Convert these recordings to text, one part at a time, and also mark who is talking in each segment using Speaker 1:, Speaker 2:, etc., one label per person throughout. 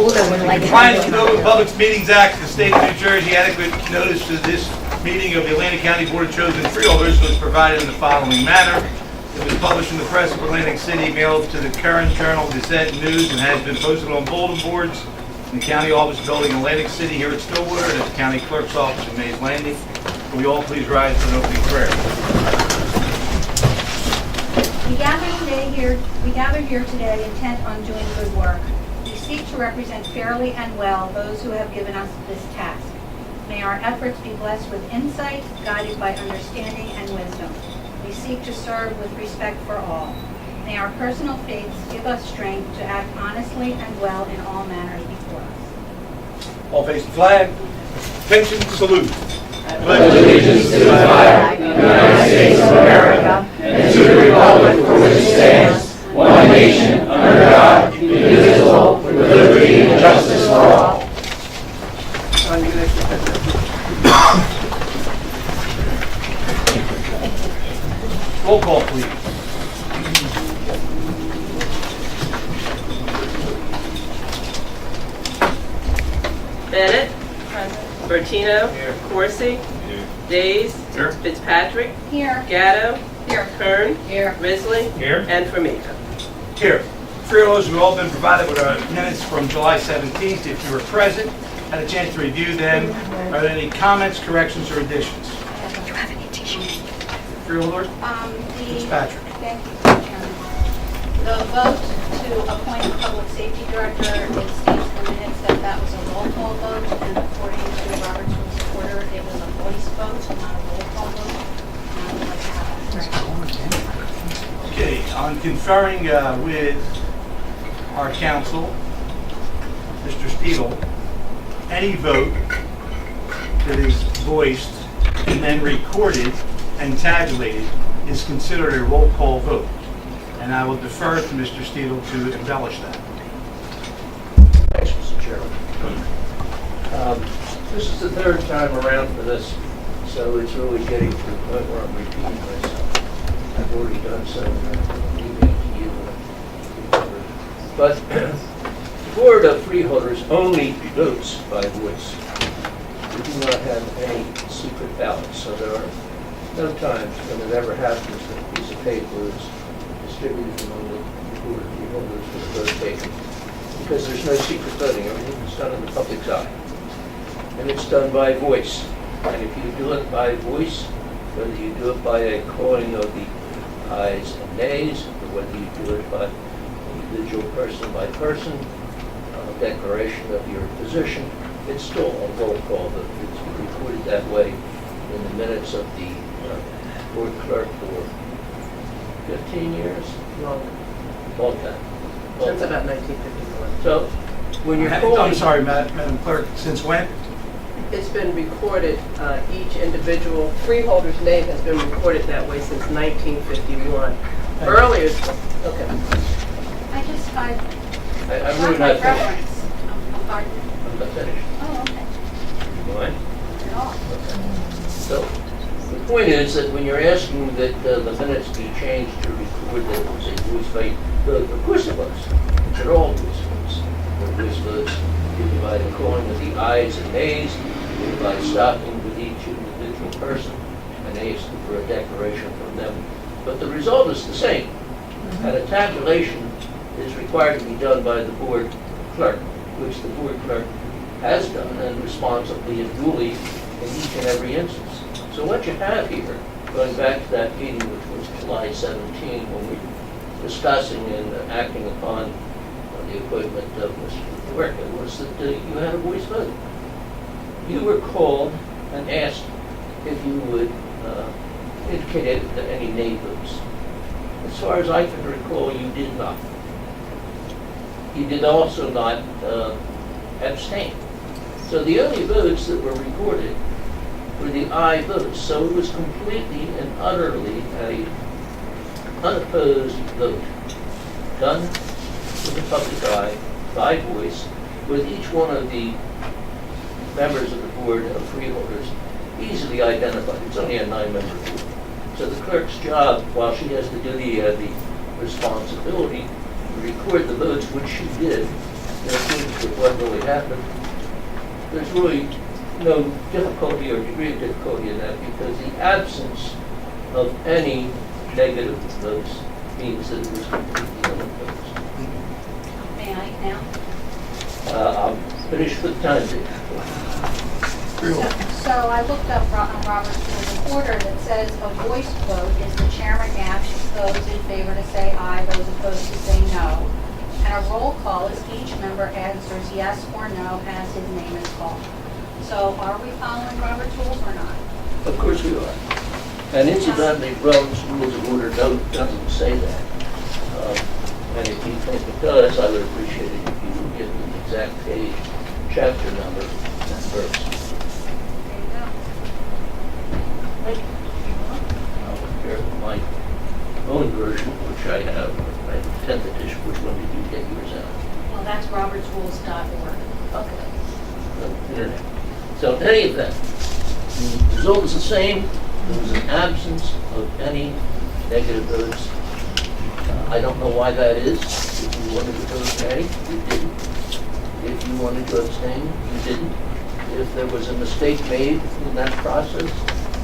Speaker 1: older one like
Speaker 2: Compliance with the Open Public Meetings Act of the State of New Jersey, adequate notice to this meeting of the Atlantic County Board of Chosen Freeholders was provided in the following manner. It was published in the Press of Atlantic City, mailed to the Current Journal, Gazette, News, and has been posted on bulletin boards in the County Office Building in Atlantic City here at Stillwater and at the County Clerk's Office in Mays Landing. Will you all please rise for an opening prayer?
Speaker 3: We gather here today intent on doing good work. We seek to represent fairly and well those who have given us this task. May our efforts be blessed with insight, guided by understanding and wisdom. We seek to serve with respect for all. May our personal faiths give us strength to act honestly and well in all matters before us.
Speaker 2: All face the flag. Attention, salute.
Speaker 4: I pledge allegiance to the flag of the United States of America and to the republic for which it stands, one nation, under God, indivisible, with liberty and justice for all.
Speaker 2: Roll call, please.
Speaker 5: Bennett. Bertino. Corsi. Days.
Speaker 2: Here.
Speaker 5: Fitzpatrick.
Speaker 3: Here.
Speaker 5: Gatto.
Speaker 3: Here.
Speaker 5: Kern.
Speaker 3: Here.
Speaker 5: Risley.
Speaker 2: Here.
Speaker 5: And Formica.
Speaker 2: Here. Freeholders, we've all been provided with our minutes from July 17th. If you were present, had a chance to review them, are there any comments, corrections, or additions?
Speaker 1: You have an addition.
Speaker 2: Freeholder? Fitzpatrick.
Speaker 3: Thank you, Mr. Chairman. The vote to appoint a public safety director, it states in the minutes that that was a roll call vote, and according to Robert's Rules of Order, it was a voice vote, not a roll call vote. And I would like to have that corrected.
Speaker 2: Okay, on conferring with our counsel, Mr. Steele, any vote that is voiced and then recorded and tabulated is considered a roll call vote. And I will defer to Mr. Steele to embellish that.
Speaker 6: Thanks, Mr. Chairman. This is the third time around for this, so it's really getting to the point where I'm repeating myself. I've already done so in an email to you. But the Board of Freeholders only votes by voice. We do not have any secret ballots, so there are no times when it ever happens that a piece of paper is distributed among the Board of Freeholders for the vote taken. Because there's no secret voting, everything is done in the public's eye. And it's done by voice. And if you do it by voice, whether you do it by a calling of the ayes and nays, or whether you do it by individual person by person, declaration of your position, it's still a roll call vote. It's recorded that way in the minutes of the board clerk for 15 years, long time.
Speaker 5: Since about 1951.
Speaker 6: So, when you're calling...
Speaker 2: I'm sorry, Madam Clerk, since when?
Speaker 5: It's been recorded, each individual freeholder's name has been recorded that way since 1951. Earlier, okay.
Speaker 6: I'm really not finished.
Speaker 3: Reference. Pardon?
Speaker 6: I'm not finished.
Speaker 3: Oh, okay.
Speaker 6: All right?
Speaker 3: At all.
Speaker 6: So, the point is that when you're asking that the minutes be changed to record that it was a voice vote, of course it was. They're all voice votes. They're voice votes given by the calling of the ayes and nays, given by stopping with each individual person and asking for a declaration from them. But the result is the same. And a tabulation is required to be done by the board clerk, which the board clerk has done and responsibly and duly in each and every instance. So what you have here, going back to that meeting which was July 17, when we were discussing and acting upon the appointment of Mr. Dwork, was that you had a voice vote. You were called and asked if you would indicate any nay votes. As far as I can recall, you did not. You did also not abstain. So the only votes that were recorded were the aye votes. So it was completely and utterly an unopposed vote, done with the public eye, by voice, with each one of the members of the board of freeholders easily identified. It's only a 9-member board. So the clerk's job, while she has the duty and the responsibility to record the votes, which she did, in accordance with what really happened. There's really no difficulty or degree of difficulty in that because the absence of any negative votes means that it was completely unopposed.
Speaker 3: May I now?
Speaker 6: I'm finished with time.
Speaker 3: So I looked up Robert's Rules of Order that says a voice vote is the chairman asks those in favor to say aye, those opposed to say no. And a roll call is each member answers yes or no as his name is called. So are we following Robert's Rules or not?
Speaker 6: Of course we are. And incidentally, Robert's Rules of Order doesn't say that. And if you think it does, I would appreciate it if you would give me the exact page, chapter number, and verse.
Speaker 3: There you go.
Speaker 6: I'll compare with my own version, which I have, my 10th edition. Which one did you get yours out?
Speaker 3: Well, that's robertsrules.org.
Speaker 6: Okay. The internet. So in any event, the result is the same. There was an absence of any negative votes. I don't know why that is. If you wanted to vote nay, you didn't. If you wanted to abstain, you didn't. If there was a mistake made in that process,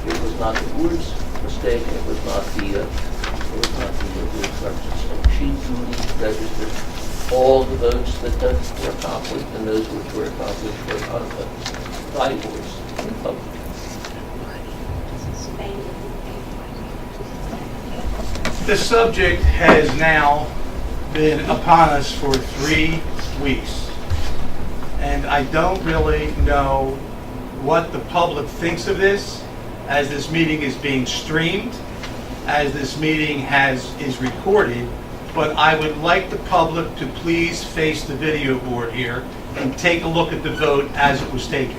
Speaker 6: it was not the board's mistake. It was not the board's representative. She duly registered all the votes that were accomplished, and those which were accomplished were unopposed by voice in public.
Speaker 3: Thank you.
Speaker 2: The subject has now been upon us for 3 weeks. And I don't really know what the public thinks of this, as this meeting is being streamed, as this meeting is recorded, but I would like the public to please face the video board here and take a look at the vote as it was taken.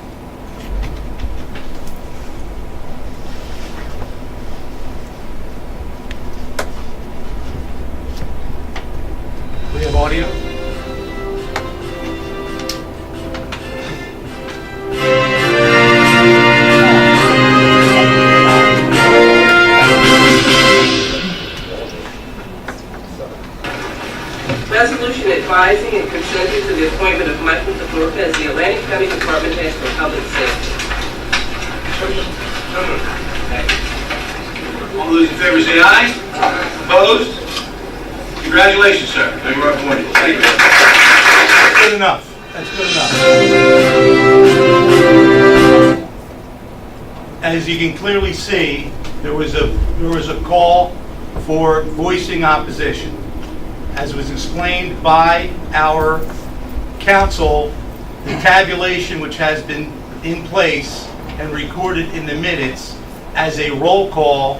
Speaker 2: We have audio?
Speaker 5: Resolution advising and consenting to the appointment of Michael DeBrook as the Atlantic County Department Head for Public Safety.
Speaker 2: All those in favor say aye. Opposed? Congratulations, sir. You are appointed. Thank you. That's good enough. That's good enough. As you can clearly see, there was a call for voicing opposition. As was explained by our counsel, the tabulation which has been in place and recorded in the minutes as a roll call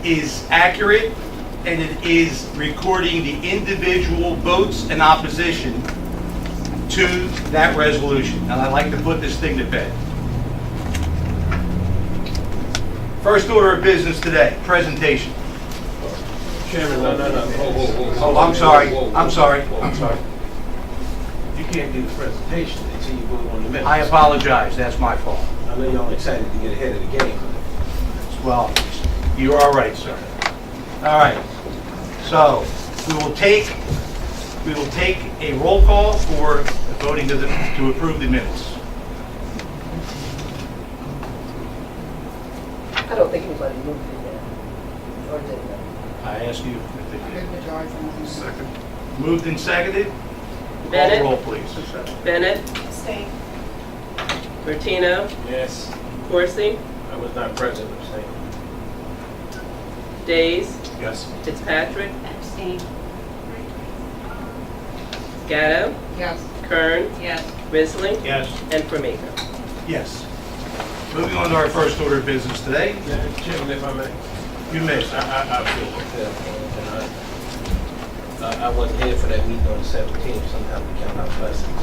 Speaker 2: is accurate, and it is recording the individual votes and opposition to that resolution. And I'd like to put this thing to bed. First order of business today, presentation.
Speaker 1: Chairman, no.
Speaker 2: Oh, I'm sorry. I'm sorry.
Speaker 1: You can't do the presentation until you vote on the minutes.
Speaker 2: I apologize. That's my fault.
Speaker 1: I know you're all excited to get ahead of the game.
Speaker 2: Well, you are right, sir. All right. So we will take a roll call for voting to approve the minutes.
Speaker 5: I don't think anybody moved it yet. Or did they?
Speaker 2: I ask you if it is.
Speaker 1: Second.
Speaker 2: Moved and seconded. Call
Speaker 5: Bennett?
Speaker 2: the roll, please.
Speaker 5: Bennett?
Speaker 3: Abstain.
Speaker 5: Bertino?
Speaker 1: Yes,
Speaker 5: Corsi?
Speaker 1: I was not present, abstain.
Speaker 5: Days?
Speaker 1: Yes.
Speaker 5: Fitzpatrick?
Speaker 3: Abstain.
Speaker 5: Gatto?
Speaker 3: Yes.
Speaker 5: Kern?
Speaker 3: Yes.
Speaker 5: Risley?
Speaker 1: Yes.
Speaker 5: And Formica.
Speaker 2: Yes. Moving on to our first order of business today.
Speaker 1: Chairman, if I may.
Speaker 2: You may, sir.
Speaker 1: I feel prepared, and I wasn't here for that meeting on the 17th. Sometimes we count our blessings.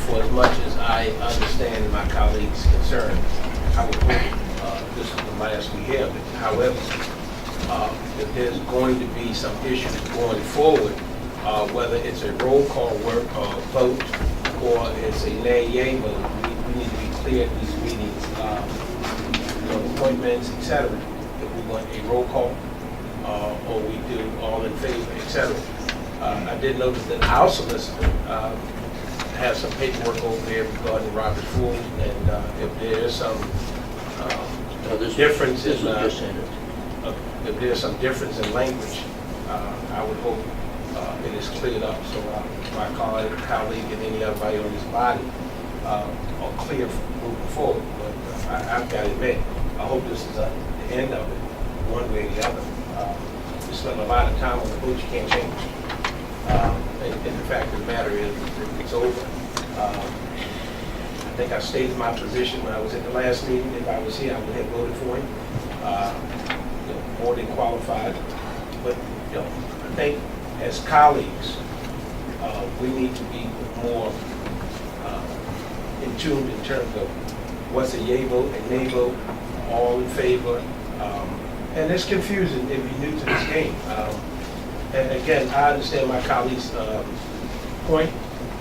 Speaker 1: For as much as I understand my colleagues' concern, I would hope this is the last we hear of it. However, if there's going to be some issues going forward, whether it's a roll call vote or it's a nay-yay vote, we need to be clear at these meetings, appointments, etc. If we want a roll call, or we do all in favor, etc. I did notice that our solicitor have some paperwork over there regarding Robert's Rules, and if there is some difference in if there's some difference in language, I would hope it is cleared up so my colleague and any other body on this body are clear moving forward. But I've got to admit, I hope this is the end of it, one way or the other. We spend a lot of time on the boat you can't change. And the fact of the matter is, it's over. I think I stated my position when I was at the last meeting. If I was here, I would have voted for him. More than qualified. But I think as colleagues, we need to be more in tune in terms of what's a yay vote and nay vote, all in favor. And it's confusing if you're new to this game. And again, I understand my colleague's point,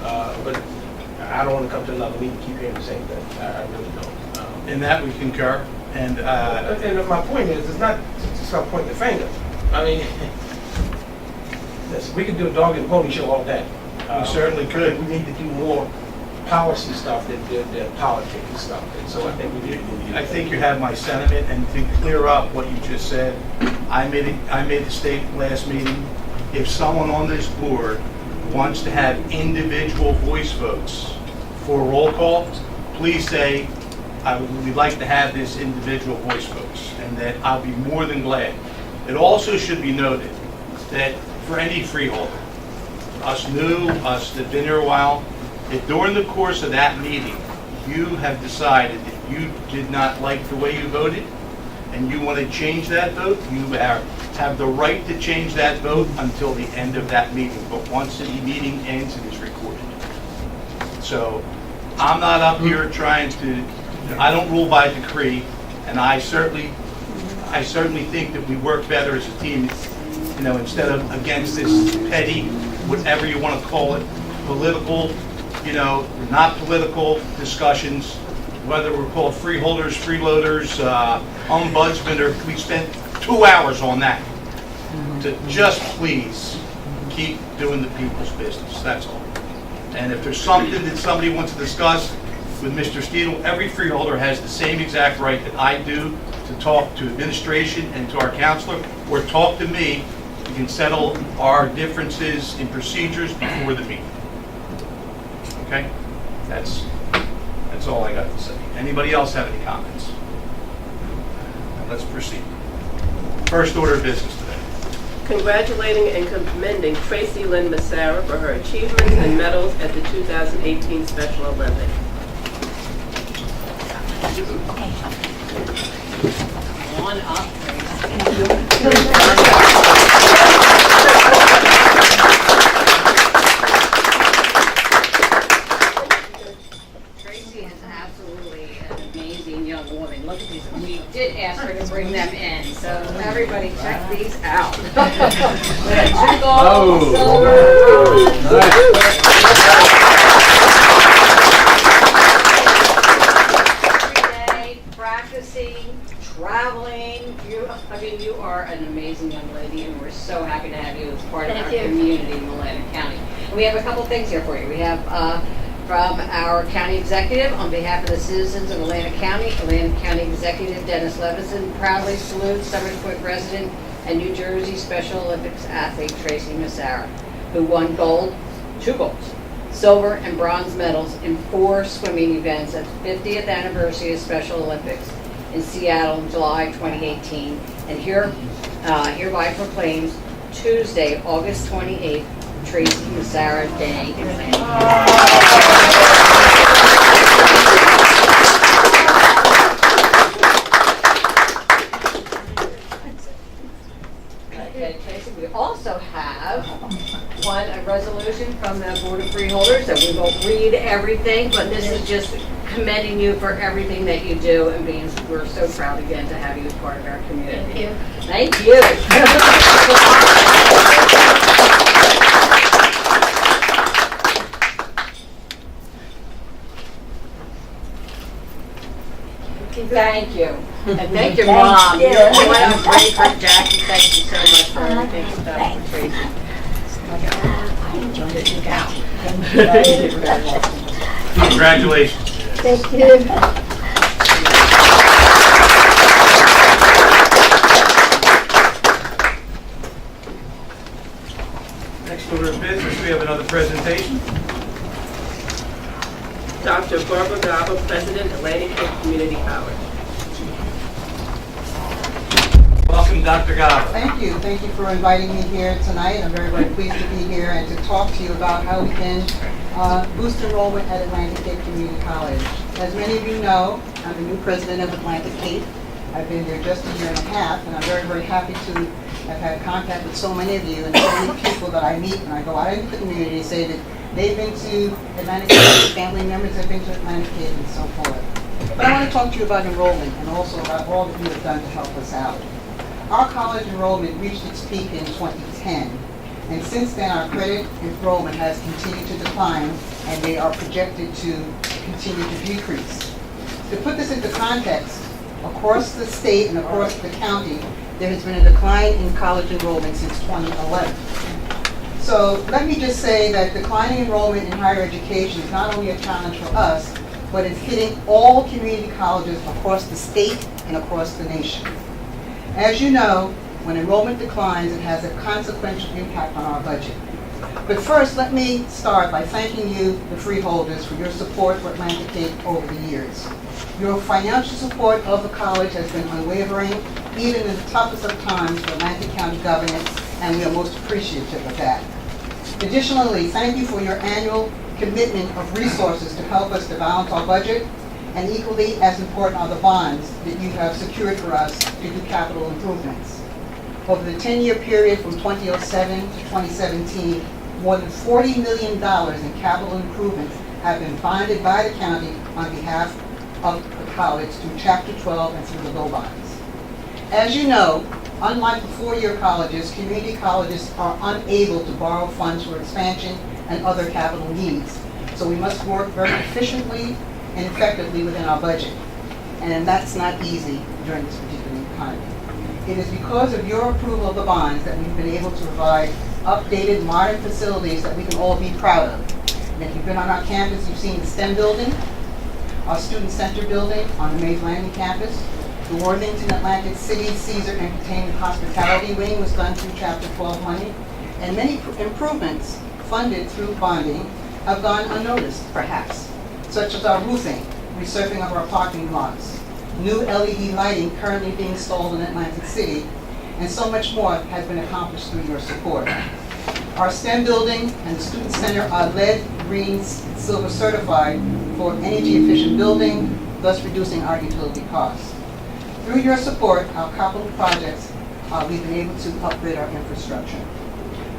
Speaker 1: but I don't want to come to another meeting and keep hearing the same thing. I really don't.
Speaker 2: In that we concur. And
Speaker 1: my point is, it's not to start pointing the finger. I mean, listen, we could do a dog and pony show all day.
Speaker 2: we certainly could.
Speaker 1: We need to do more policy stuff than politics and stuff. And so I think we need to move.
Speaker 2: I think you have my sentiment, and to clear up what you just said, I made the statement last meeting. If someone on this board wants to have individual voice votes for roll call, please say, we'd like to have this individual voice votes, and that I'll be more than glad. It also should be noted that for any freeholder, us new, us that have been here a while, if during the course of that meeting, you have decided that you did not like the way you voted, and you want to change that vote, you have the right to change that vote until the end of that meeting. But once the meeting ends, it is recorded. So I'm not up here trying to, I don't rule by decree, and I certainly think that we work better as a team, instead of against this petty, whatever you want to call it, political, not political discussions, whether we're called freeholders, freeloaders, ombudsman, or we spent 2 hours on that. To just please keep doing the people's business, that's all. And if there's something that somebody wants to discuss with Mr. Steele, every freeholder has the same exact right that I do to talk to administration and to our counselor, or talk to me. We can settle our differences in procedures before the meeting. Okay? That's all I got to say. Anybody else have any comments? Let's proceed. First order of business today.
Speaker 5: Congratulating and commending Tracy Lynn Massara for her achievements and medals at the 2018 Special Olympics.
Speaker 7: On up, Tracy is absolutely an amazing young woman. Look at these. We did ask her to bring them in, so everybody check these out. Two gold, silver, traveling. You are an amazing young lady, and we're so happy to have you as part of our community in Atlantic County. And we have a couple things here for you. We have from our county executive, on behalf of the citizens of Atlantic County Executive Dennis Levison proudly salutes Summers Point resident and New Jersey Special Olympics athlete Tracy Massara, who won two golds, silver and bronze medals in 4 swimming events at the 50th anniversary of Special Olympics in Seattle in July 2018, and hereby proclaims Tuesday, August 28th, Tracy Massara Day. Okay, Tracy, we also have a resolution from the Board of Freeholders that we won't read everything, but this is just commending you for everything that you do, and we're so proud again to have you as part of our community. Thank you. Thank you. And thank your mom. You went up great for Jackie. Thank you so much for everything you've done for Tracy. I enjoyed it.
Speaker 2: Congratulations.
Speaker 8: Thank you.
Speaker 2: Next order of business, we have another presentation.
Speaker 5: Dr. Barbara Gaba, President, Atlantic Cape Community College.
Speaker 2: Welcome, Dr. Gaba.
Speaker 9: Thank you. Thank you for inviting me here tonight. I'm very, very pleased to be here and to talk to you about how we can boost enrollment at Atlantic Cape Community College. As many of you know, I'm the new president of Atlantic Cape. I've been here just a year and a half, and I'm very, very happy to have had contact with so many of you and so many people that I meet when I go out into the community and say that they've been to Atlantic Cape, family members have been to Atlantic Cape, and so forth. But I want to talk to you about enrollment and also about all that you have done to help us out. Our college enrollment reached its peak in 2010, and since then our credit enrollment has continued to decline, and they are projected to continue to decrease. To put this into context, across the state and across the county, there has been a decline in college enrollment since 2011. So let me just say that declining enrollment in higher education is not only a challenge for us, but it's hitting all community colleges across the state and across the nation. As you know, when enrollment declines, it has a consequential impact on our budget. But first, let me start by thanking you, the freeholders, for your support for Atlantic Cape over the years. Your financial support of the college has been unwavering, even in the toughest of times for Atlantic County governance, and we are most appreciative of that. Additionally, thank you for your annual commitment of resources to help us to balance our budget, and equally as important are the bonds that you have secured for us to do capital improvements. Over the 10-year period from 2007 to 2017, more than $40 million in capital improvements have been bonded by the county on behalf of the college through Chapter 12 and through the GO bonds. As you know, unlike the four-year colleges, community colleges are unable to borrow funds for expansion and other capital needs. So we must work very efficiently and effectively within our budget. And that's not easy during this particular economy. It is because of your approval of the bonds that we've been able to provide updated, modern facilities that we can all be proud of. And if you've been on our campus, you've seen the STEM building, our Student Center building on the Mays Landing campus. The Worthington Atlantic City Caesar Entertainment Hospitality Wing was done through Chapter 12 money. And many improvements funded through bonding have gone unnoticed, perhaps, such as our roofing, resurfacing of our parking lots, new LED lighting currently being installed in Atlantic City, and so much more has been accomplished through your support. Our STEM building and the Student Center are lead, green, silver certified for energy efficient building, thus reducing our utility costs. Through your support, our capital projects, we've been able to upgrade our infrastructure.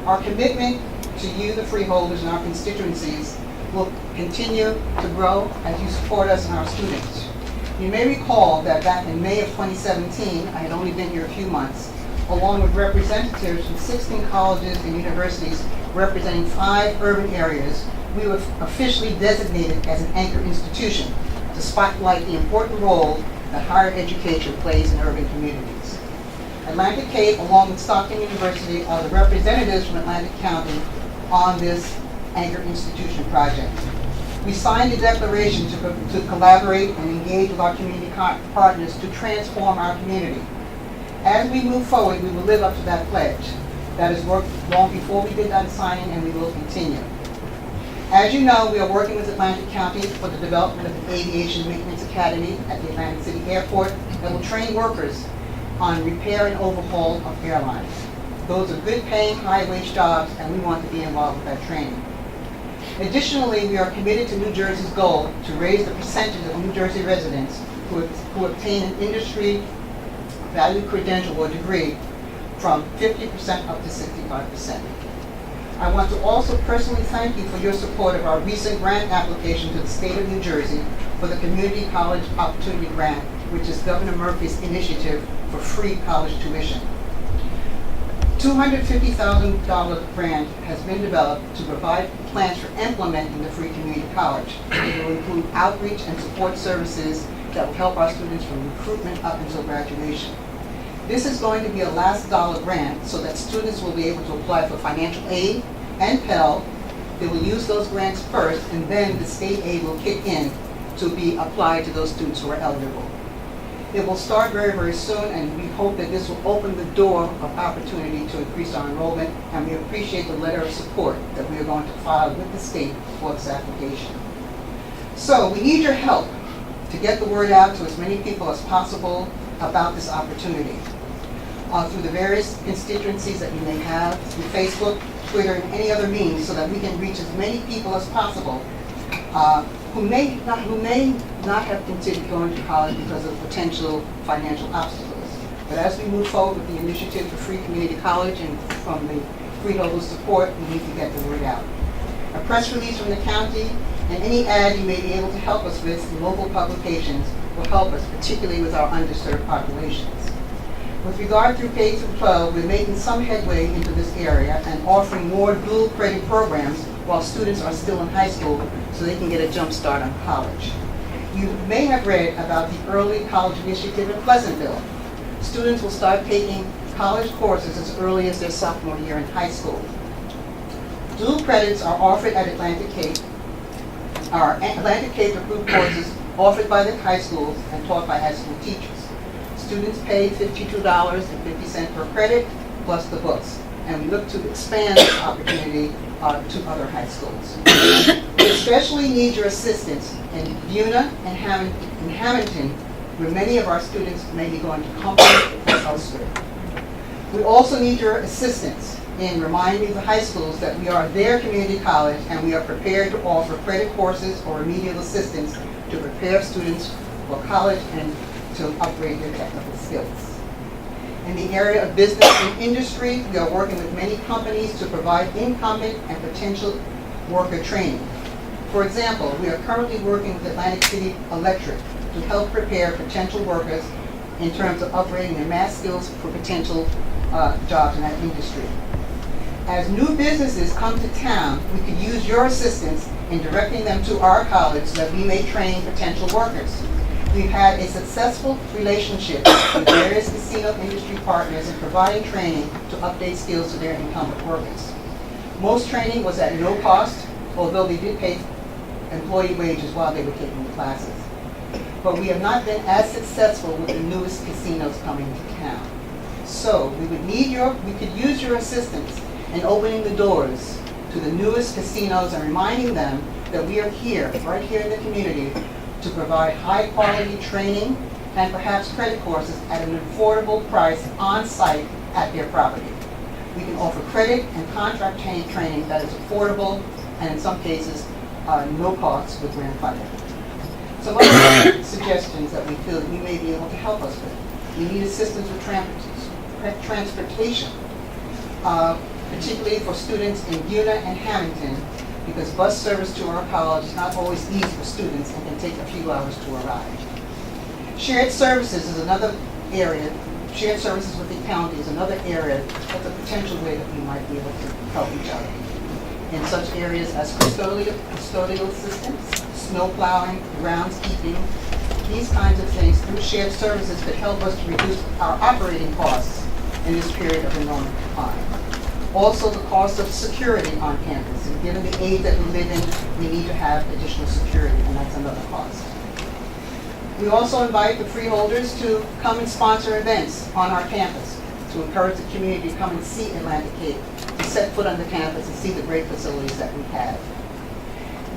Speaker 9: Our commitment to you, the freeholders, and our constituencies will continue to grow as you support us and our students. You may recall that back in May of 2017, I had only been here a few months, along with representatives from 16 colleges and universities representing 5 urban areas, we were officially designated as an anchor institution to spotlight the important role that higher education plays in urban communities. Atlantic Cape, along with Stockton University, are the representatives from Atlantic County on this anchor institution project. We signed a declaration to collaborate and engage with our community partners to transform our community. As we move forward, we will live up to that pledge. That has worked long before we did that signing, and we will continue. As you know, we are working with Atlantic County for the development of an aviation maintenance academy at the Atlantic City Airport that will train workers on repair and overhaul of airlines. Those are good paying, high wage jobs, and we want to be involved with that training. Additionally, we are committed to New Jersey's goal to raise the percentage of New Jersey residents who obtain an industry value credential or degree from 50% up to 65%. I want to also personally thank you for your support of our recent grant application to the state of New Jersey for the Community College Opportunity Grant, which is Governor Murphy's initiative for free college tuition. $250,000 grant has been developed to provide plans for implementing the free community college. It will include outreach and support services that will help our students from recruitment up until graduation. This is going to be a last dollar grant so that students will be able to apply for financial aid and Pell They will use those grants first, and then the state aid will kick in to be applied to those students who are eligible. It will start very, very soon, and we hope that this will open the door of opportunity to increase our enrollment, and we appreciate the letter of support that we are going to file with the state for this application. So we need your help to get the word out to as many people as possible about this opportunity. Through the various constituencies that you may have, through Facebook, Twitter, and any other means, so that we can reach as many people as possible who may not have considered going to college because of potential financial obstacles. But as we move forward with the initiative for free community college and from the Freeholder support, we need to get the word out. A press release from the county and any ad you may be able to help us with in local publications will help us, particularly with our underserved populations. With regard through K through 12, we're making some headway into this area and offering more dual credit programs while students are still in high school so they can get a jump start on college. You may have read about the Early College Initiative in Pleasantville. Students will start taking college courses as early as their sophomore year in high school. Dual credits are offered at Atlantic Cape. Our Atlantic Cape are group courses offered by the high schools and taught by high school teachers. Students pay $52.50 per credit plus the books, and we look to expand this opportunity to other high schools. We especially need your assistance in Buna and Hamilton, where many of our students may be going to Compton or elsewhere. We also need your assistance in reminding the high schools that we are their community college and we are prepared to offer credit courses or remedial assistance to prepare students for college and to upgrade their technical skills. In the area of business and industry, we are working with many companies to provide incumbent and potential worker training. For example, we are currently working with Atlantic City Electric to help prepare potential workers in terms of upgrading their math skills for potential jobs in that industry. As new businesses come to town, we could use your assistance in directing them to our college so that we may train potential workers. We've had a successful relationship with various casino industry partners in providing training to update skills to their incumbent workers. Most training was at no cost, although they did pay employee wages while they were taking the classes. But we have not been as successful with the newest casinos coming to town. So we could use your assistance in opening the doors to the newest casinos and reminding them that we are here, right here in the community, to provide high-quality training and perhaps credit courses at an affordable price on-site at their property. We can offer credit and contract training that is affordable and in some cases no cost with grant funding. Some other suggestions that we feel that you may be able to help us with. We need assistance with transportation, particularly for students in Buna and Hamilton, because bus service to our college is not always easy for students and can take a few hours to arrive. Shared services is another area. Shared services with the county is another area that's a potential way that we might be able to help each other. In such areas as custodial assistance, snow plowing, groundskeeping, these kinds of things through shared services could help us to reduce our operating costs in this period of enrollment decline. Also, the cost of security on campus, and given the age that we live in, we need to have additional security, and that's another cost. We also invite the freeholders to come and sponsor events on our campus to encourage the community to come and see Atlantic Cape, to set foot on the campus and see the great facilities that we have.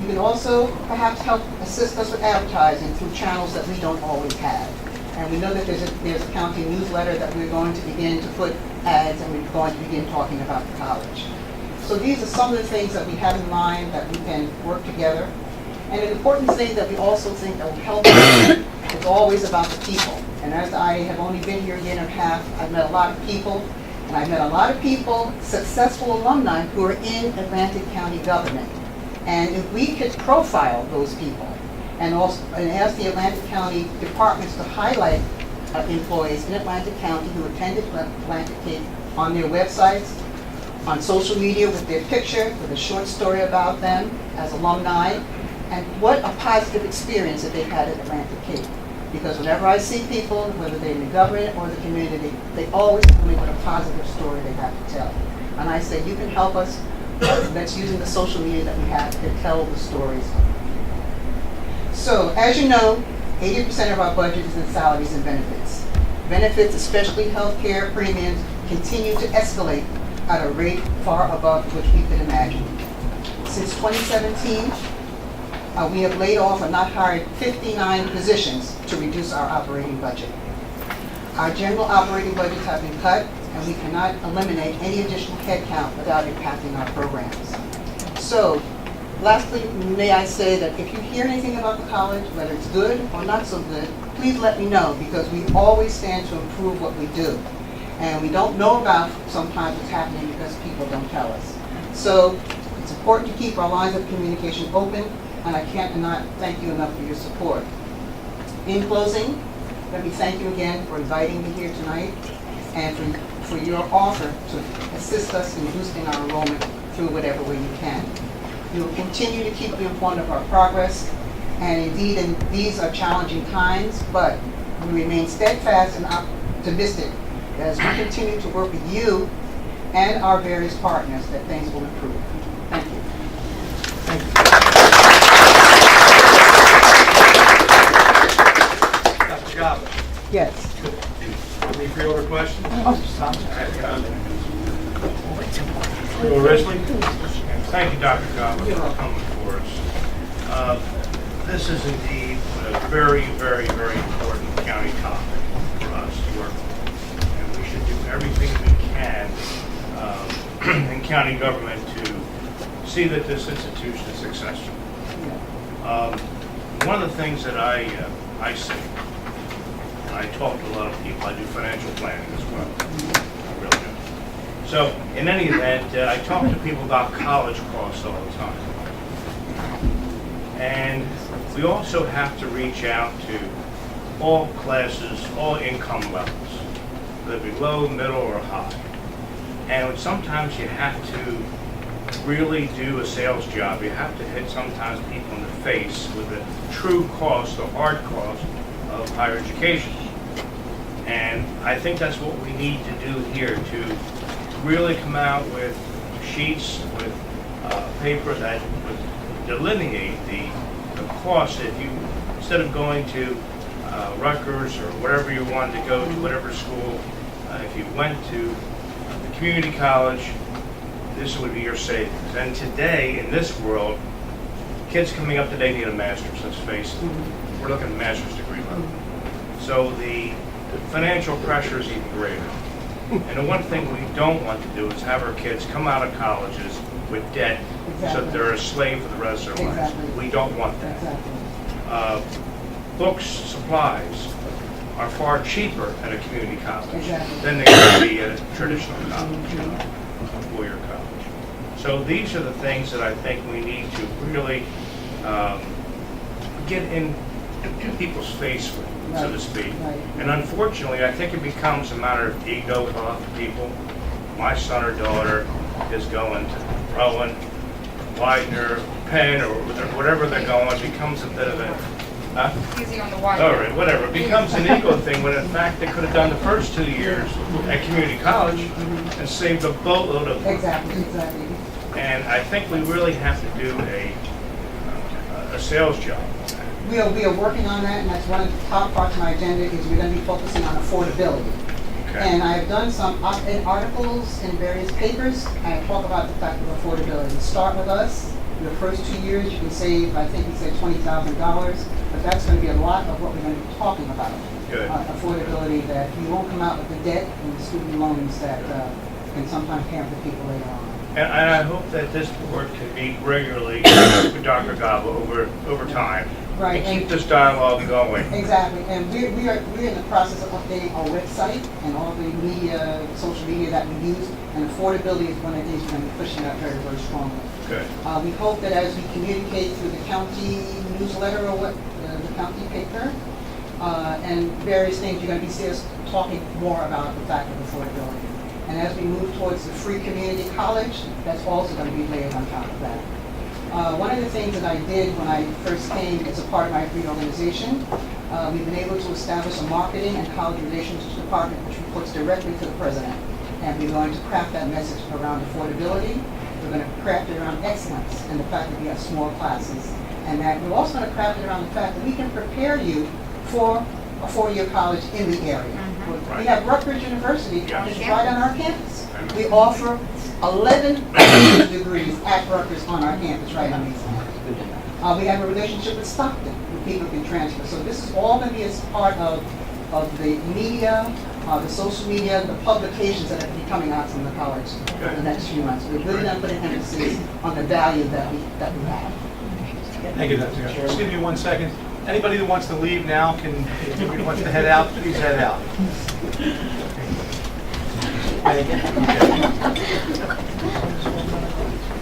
Speaker 9: You can also perhaps help assist us with advertising through channels that we don't always have. And we know that there's a county newsletter that we're going to begin to put ads, and we're going to begin talking about the college. So these are some of the things that we have in mind that we can work together. And an important thing that we also think that will help us is always about the people. And as I have only been here a year and a half, I've met a lot of people, and I've met a lot of people, successful alumni, who are in Atlantic County government. And if we could profile those people and ask the Atlantic County departments to highlight employees in Atlantic County who attended Atlantic Cape on their websites, on social media with their picture, with a short story about them as alumni, and what a positive experience that they've had at Atlantic Cape. Because whenever I see people, whether they're in the government or the community, they always tell me what a positive story they have to tell. And I say, you can help us that's using the social media that we have to tell the stories. So, as you know, 80% of our budget is in salaries and benefits. Benefits, especially healthcare premiums, continue to escalate at a rate far above which we could imagine. Since 2017, we have laid off or not hired 59 positions to reduce our operating budget. Our general operating budgets have been cut, and we cannot eliminate any additional headcount without impacting our programs. So, lastly, may I say that if you hear anything about the college, whether it's good or not so good, please let me know, because we always stand to improve what we do. And we don't know about sometimes what's happening because people don't tell us. So it's important to keep our lines of communication open, and I can't not thank you enough for your support. In closing, let me thank you again for inviting me here tonight, and for your offer to assist us in boosting our enrollment through whatever way you can. We will continue to keep you informed of our progress, and indeed, these are challenging times, but we remain steadfast and optimistic as we continue to work with you and our various partners that things will improve. Thank you.
Speaker 2: Thank you. Dr. Gaba,
Speaker 9: Yes.
Speaker 2: any freeholder questions?
Speaker 8: Freeholder Risley? Thank you, Dr. Gaba, for coming for us. This is indeed a very, very, very important county topic for us to work on. And we should do everything we can in county government to see that this institution is successful. One of the things that I see, and I talk to a lot of people, I do financial planning as well, I really do. So, in any event, I talk to people about college costs all the time. And we also have to reach out to all classes, all income levels, whether it be low, middle, or high. And sometimes you have to really do a sales job. You have to hit sometimes people in the face with the true cost, the hard cost of higher education. And I think that's what we need to do here, to really come out with sheets, with paper that would delineate the cost. If you, instead of going to Rutgers or wherever you wanted to go to, whatever school, if you went to the community college, this would be your savings. And today, in this world, kids coming up today need a master's, let's face it. We're looking at a master's degree level. So the financial pressure is even greater. And the one thing we don't want to do is have our kids come out of colleges with debt, so that they're a slave for the rest of their lives. We don't want that. Books, supplies are far cheaper at a community college than they would be at a traditional college, a four-year college. So these are the things that I think we need to really get in people's face with, so to speak. And unfortunately, I think it becomes a matter of ego for a lot of people. My son or daughter is going to Rowan, Widener, Penn, or whatever they're going, it becomes a bit of a,
Speaker 7: Easy on the water.
Speaker 8: all right, whatever. It becomes an ego thing when in fact they could have done the first 2 years at community college and saved a boatload of money.
Speaker 9: Exactly.
Speaker 8: And I think we really have to do a sales job.
Speaker 9: We are working on that, and that's one of the top parts of my agenda is we're going to be focusing on affordability.
Speaker 8: Okay.
Speaker 9: And I have done some op-ed articles in various papers, and I talk about the fact of affordability. Start with us. Your first 2 years, you can save, I think we said $20,000, but that's going to be a lot of what we're going to be talking about.
Speaker 8: Good.
Speaker 9: Affordability, that you won't come out with the debt and the student loans that can sometimes hamper people later on.
Speaker 8: And I hope that this board can meet regularly with Dr. Gaba over time.
Speaker 9: Right.
Speaker 8: And keep this dialogue going.
Speaker 9: Exactly, and we're in the process of updating our website and all the media, social media that we use, and affordability is one of the things we're going to be pushing out very, very strongly.
Speaker 8: Good.
Speaker 9: We hope that as we communicate through the county newsletter or the county paper, and various things, you're going to see us talking more about the fact of affordability. And as we move towards the free community college, that's also going to be layered on top of that. One of the things that I did when I first came as a part of my reorganization, we've been able to establish a marketing and college relations department which reports directly to the president. And we're going to craft that message around affordability, the we're going to craft it around excellence and the fact that we have small classes. And that we're also going to craft it around the fact that we can prepare you for a four-year college in the area. We have Rutgers University, which is right on our campus. We offer 11 degrees at Rutgers on our campus, right on these campus. We have a relationship with Stockton, where people can transfer. So this is all going to be as part of the media, the social media, the publications that are going to be coming out from the college in the next few months. We're really going to put an emphasis on the value that we have.
Speaker 2: Thank you, Dr. Garrett. Just give me 1 second. Anybody that wants to leave now can, if anybody wants to head out, please head out.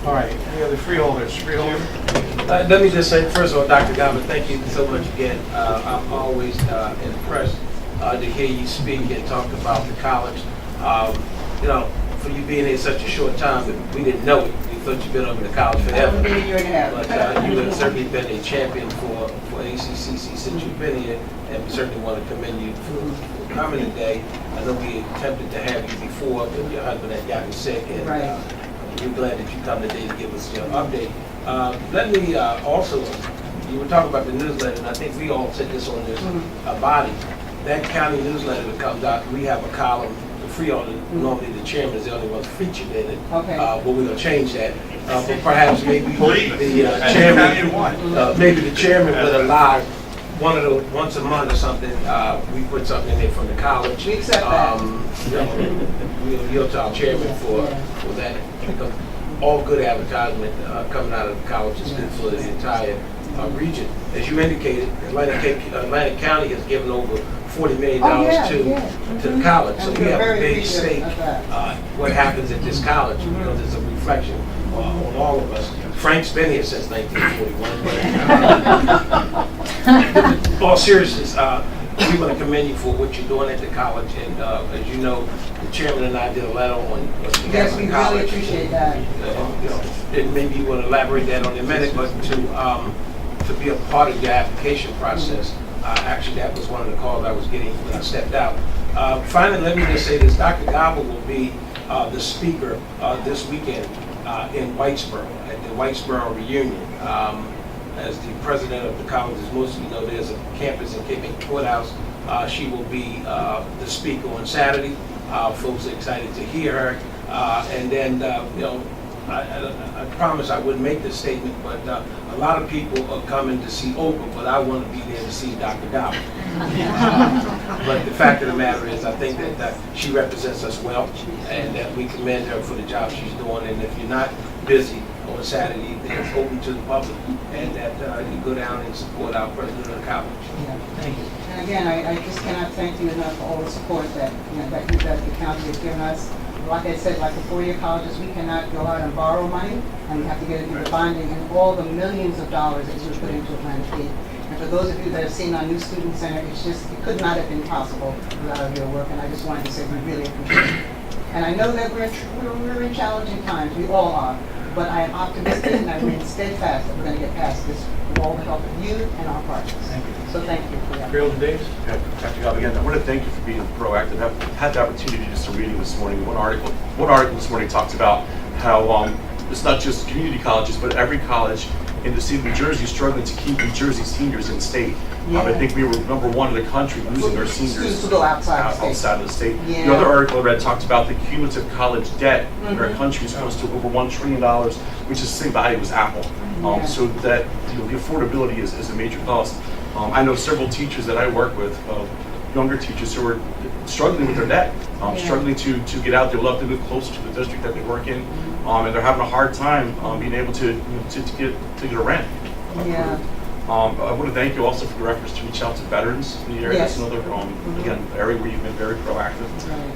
Speaker 2: All right, any other freeholders? Freeholder?
Speaker 1: Let me just say, first of all, Dr. Gaba, thank you so much again. I'm always impressed to hear you speak and talk about the college. For you being here such a short time, we didn't know it. We thought you've been over the college forever.
Speaker 9: A year and a half.
Speaker 1: But you have certainly been a champion for ACCC since you've been here, and we certainly want to commend you for coming today. I know we attempted to have you before, but your husband had gotten sick, and we're glad that you come today to give us your update. Let me also, you were talking about the newsletter, and I think we all said this on this body. That county newsletter that comes out, we have a column, the Freeholder, normally the chairman is the only one featured in it. But we're going to change that. But perhaps maybe the chairman, maybe the chairman would allow once a month or something, we put something in there from the college.
Speaker 9: We accept that.
Speaker 1: We'll yield to our chairman for that. Because all good advertisement coming out of the college is good for the entire region. As you indicated, Atlantic County has given over $40 million to the college. So we have a big stake what happens at this college, because it's a reflection on all of us. Frank's been here since 1941. But all seriousness, we want to commend you for what you're doing at the college. And as you know, the chairman and I did a letter on
Speaker 9: Yes, we really appreciate that.
Speaker 1: And maybe you want to elaborate that on in a minute, but to be a part of the application process. Actually, that was one of the calls I was getting when I stepped out. Finally, let me just say this. Dr. Gaba will be the speaker this weekend in Whitesboro, at the Whitesboro reunion. As the president of the college, as most of you know, there's a campus in Cape May Courthouse. She will be the speaker on Saturday. Folks are excited to hear her. And then, I promised I wouldn't make this statement, but a lot of people are coming to see Oprah, but I want to be there to see Dr. Gaba. But the fact of the matter is, I think that she represents us well, and that we commend her for the job she's doing. And if you're not busy on Saturday, it's open to the public, and that you go down and support our president of the college.
Speaker 2: Thank you.
Speaker 9: And again, I just cannot thank you enough for all the support that the county has given us. Like I said, like the four-year colleges, we cannot go out and borrow money, and we have to get it through the bonding and all the millions of dollars that we put into Atlantic Cape. And for those of you that have seen our new student center, it could not have been possible without your work, and I just wanted to say we really appreciate it. And I know that we're in challenging times, we all are, but I am optimistic and I remain steadfast that we're going to get past this with all the help of you and our partners.
Speaker 2: Thank you.
Speaker 9: So thank you for that.
Speaker 2: Freeholder Davis?
Speaker 10: Dr. Gaba, again, I want to thank you for being proactive. I've had the opportunity just to reading this morning. One article this morning talks about how it's not just community colleges, but every college in the state of New Jersey is struggling to keep New Jersey seniors in state. I think we were #1 in the country losing our seniors
Speaker 9: Students to go outside
Speaker 10: of the state.
Speaker 9: Yeah.
Speaker 10: The other article I read talks about the cumulative college debt in our country is close to over $1 trillion, which is the same value as Apple. So that the affordability is a major cost. I know several teachers that I work with, younger teachers who are struggling with their debt, struggling to get out. They love to move closer to the district that they work in, and they're having a hard time being able to get a rent. I want to thank you also for your efforts to reach out to veterans in the area.
Speaker 9: Yes.
Speaker 10: That's another again area where you've been very proactive.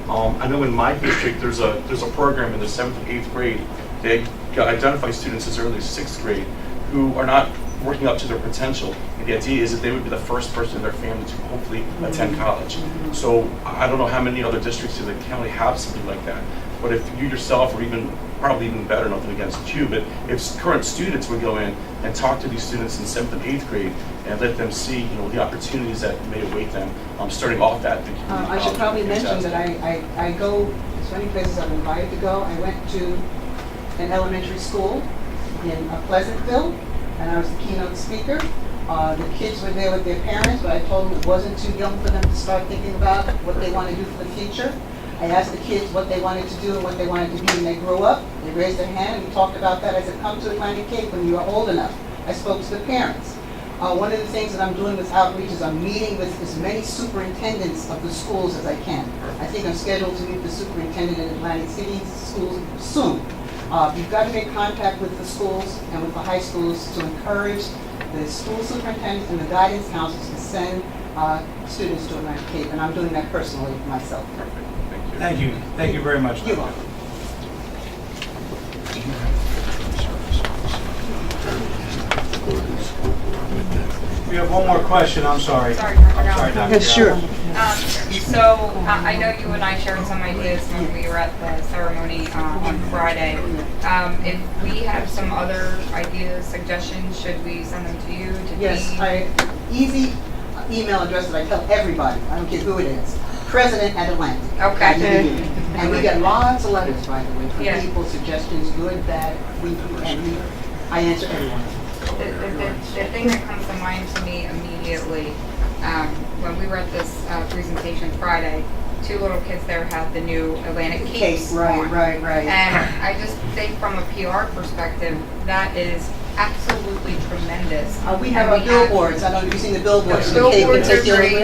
Speaker 10: I know in my district there's a program in the 7th and 8th grade. They identify students as early as 6th grade who are not working up to their potential. And the idea is that they would be the first person in their family to hopefully attend college. So I don't know how many other districts in the county have something like that. But if you yourself, or probably even better, nothing against you, but if current students would go in and talk to these students in 7th and 8th grade and let them see, the opportunities that may await them, starting off at the community
Speaker 9: I should
Speaker 10: college.
Speaker 9: probably mention that I go, there's many places I'm invited to go. I went to an elementary school in Pleasantville, and I was the keynote speaker. The kids were there with their parents, but I told them it wasn't too young for them to start thinking about what they want to do for the future. I asked the kids what they wanted to do and what they wanted to be when they grew up. They raised their hand, and we talked about that. I said, come to Atlantic Cape when you are old enough. I spoke to the parents. One of the things that I'm doing with outreach is I'm meeting with as many superintendents of the schools as I can. I think I'm scheduled to meet the superintendent in Atlantic City schools soon. You've got to make contact with the schools and with the high schools to encourage the school superintendents and the guidance counselors to send students to Atlantic Cape, and I'm doing that personally myself.
Speaker 2: Thank you. Thank you very much.
Speaker 9: You're welcome.
Speaker 2: We have one more question, I'm sorry.
Speaker 11: Sorry,
Speaker 2: I'm sorry, Dr.
Speaker 9: Yes, sure.
Speaker 11: I know you and I shared some ideas when we were at the ceremony on Friday. If we have some other ideas, suggestions, should we send them to you?
Speaker 9: Yes, easy email address that I tell everybody, I don't care who it is, president@Atlantic.
Speaker 11: Okay.
Speaker 9: And we get lots of letters, by the way, from
Speaker 11: Yeah.
Speaker 9: people, suggestions, good, bad, I answer everyone.
Speaker 11: The thing that comes to mind to me immediately, when we were at this presentation Friday, 2 little kids there had the new Atlantic Capes on.
Speaker 9: Right.
Speaker 11: And I just think from a PR perspective, that is absolutely tremendous.
Speaker 9: We have our billboards, I don't know if you've seen the billboards.
Speaker 11: The billboards are
Speaker 9: Take your-
Speaker 11: great.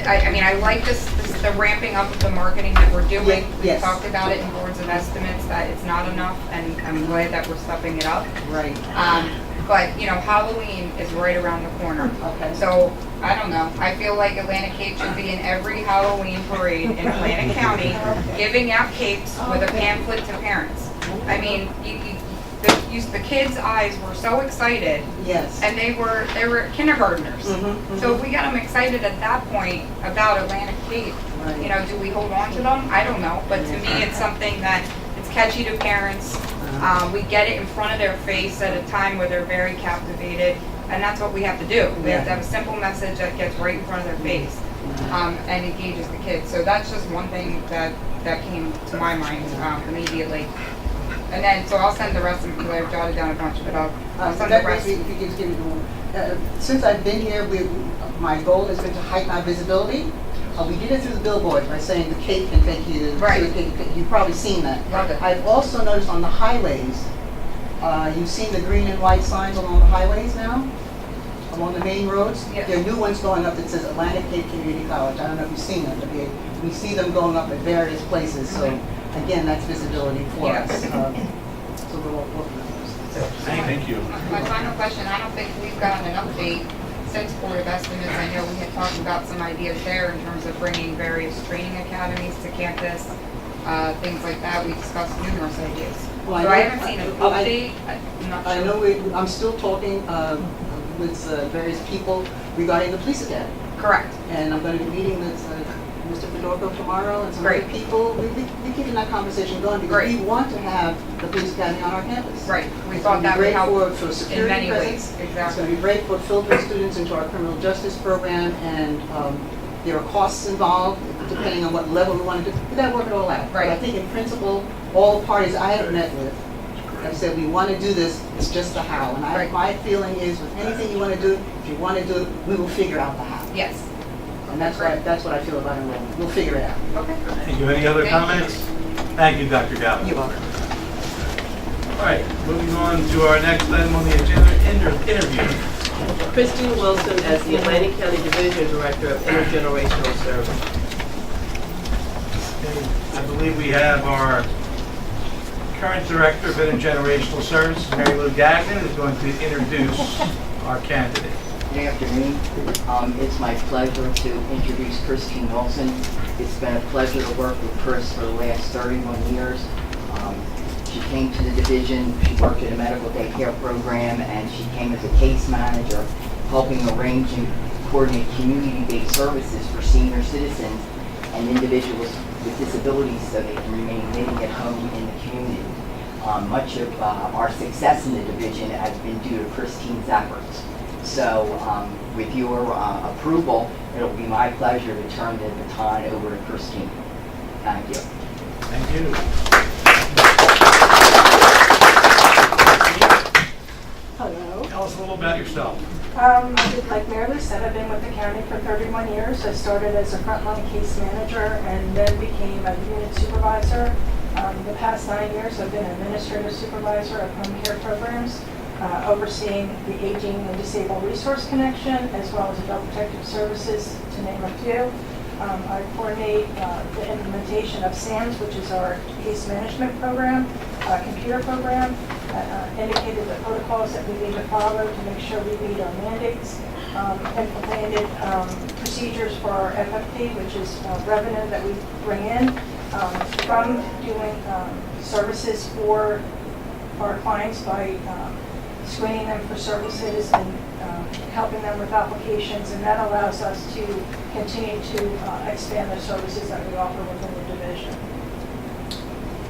Speaker 11: I mean, I like the ramping up of the marketing that we're doing. We
Speaker 9: Yes.
Speaker 11: talked about it in boards of estimates, that it's not enough, and I'm glad that we're stepping it up.
Speaker 9: Right.
Speaker 11: But, you know, Halloween is right around the corner.
Speaker 9: Okay.
Speaker 11: So, I don't know, I feel like Atlantic Cape should be in every Halloween parade in Atlantic County, giving out capes with a pamphlet to parents. I mean, the kids' eyes were so excited,
Speaker 9: Yes.
Speaker 11: and they were kindergartners.
Speaker 9: Mhm.
Speaker 11: So if we got them excited at that point about Atlantic Cape,
Speaker 9: Right.
Speaker 11: you know, do we hold on to them? I don't know, but to me, it's something that, it's catchy to parents. We get it in front of their face at a time where they're very captivated, and that's what we have to do. We have to have a simple message that gets right in front of their face, and engages the kids. So that's just one thing that came to my mind immediately. And then, so I'll send the rest of them, because I've jotted down a bunch, but I'll send the
Speaker 9: That
Speaker 11: rest.
Speaker 9: brings me, if you could give me the one. Since I've been here, my goal has been to heighten our visibility. We did it through the billboard by saying the Cape can take you to,
Speaker 11: Right.
Speaker 9: you've probably seen that.
Speaker 11: Love it.
Speaker 9: I've also noticed on the highways, you've seen the green and white signs along the highways now, along the main roads.
Speaker 11: Yes.
Speaker 9: There are new ones going up that says Atlantic Cape Community College. I don't know if you've seen them, but we see them going up at various places. So again, that's visibility for
Speaker 11: Yes.
Speaker 9: us. So we're all working on those.
Speaker 10: Thank you.
Speaker 11: My final question, I don't think we've gotten an update since Board of Estimates. I know we had talked about some ideas there in terms of bringing various training academies to campus, things like that. We discussed numerous ideas.
Speaker 9: Well,
Speaker 11: So
Speaker 9: I
Speaker 11: I
Speaker 9: know-
Speaker 11: haven't seen an
Speaker 9: I-
Speaker 11: update. I'm not
Speaker 9: I
Speaker 11: sure.
Speaker 9: know I'm still talking with various people regarding the police academy.
Speaker 11: Correct.
Speaker 9: And I'm going to be meeting with Mr. Fedorko tomorrow and some other
Speaker 11: Great.
Speaker 9: people. We're keeping that conversation going because
Speaker 11: Great.
Speaker 9: we want to have the police academy on our campus.
Speaker 11: Right. We
Speaker 9: It's
Speaker 11: thought
Speaker 9: gonna
Speaker 11: that
Speaker 9: be
Speaker 11: would
Speaker 9: great
Speaker 11: help
Speaker 9: for
Speaker 11: in
Speaker 9: security
Speaker 11: many
Speaker 9: presence.
Speaker 11: ways.
Speaker 9: It's going
Speaker 11: Exactly.
Speaker 9: to be great for filtering students into our criminal justice program, and there are costs involved depending on what level we want to do. We've got to work it all out.
Speaker 11: Right.
Speaker 9: But I think in principle, all the parties I have met with have said we want to do this, it's just the how. And
Speaker 11: Right.
Speaker 9: my feeling is with anything you want to do, if you want to do it, we will figure out the how.
Speaker 11: Yes.
Speaker 9: And that's what I feel about enrollment. We'll figure it out.
Speaker 11: Okay.
Speaker 2: Thank you. Any other
Speaker 11: Thank you.
Speaker 2: comments? Thank you, Dr. Gallo.
Speaker 9: You're welcome.
Speaker 2: All right, moving on to our next item on the agenda, interview.
Speaker 5: Christine Wilson as the Atlantic County Division Director of Intergenerational Service.
Speaker 2: I believe we have our current Director of Intergenerational Services, Mary Lou Gagnon, is going to introduce our candidate.
Speaker 12: Good afternoon. It's my pleasure to introduce Christine Wilson. It's been a pleasure to work with Chris for the last 31 years. She came to the division, she worked in a medical daycare program, and she came as a case manager, helping arrange and coordinate community-based services for senior citizens and individuals with disabilities so they can remain living at home in the community. Much of our success in the division has been due to Christine's efforts. So with your approval, it'll be my pleasure to turn the baton over to Christine. Thank you.
Speaker 2: Thank you. Tell us a little about yourself.
Speaker 13: Like Mary Lou said, I've been with the county for 31 years. I started as a frontline case manager and then became a unit supervisor. The past 9 years, I've been administrative supervisor of home care programs, overseeing the Aging and Disabled Resource Connection, as well as Adult Protective Services, to name a few. I coordinate the implementation of SAMS, which is our case management program, computer program, indicated the protocols that we need to follow to make sure we meet our mandates, implemented procedures for our FFP, which is revenue that we bring in from doing services for our clients by screening them for services and helping them with applications, and that allows us to continue to expand the services that we offer within the division.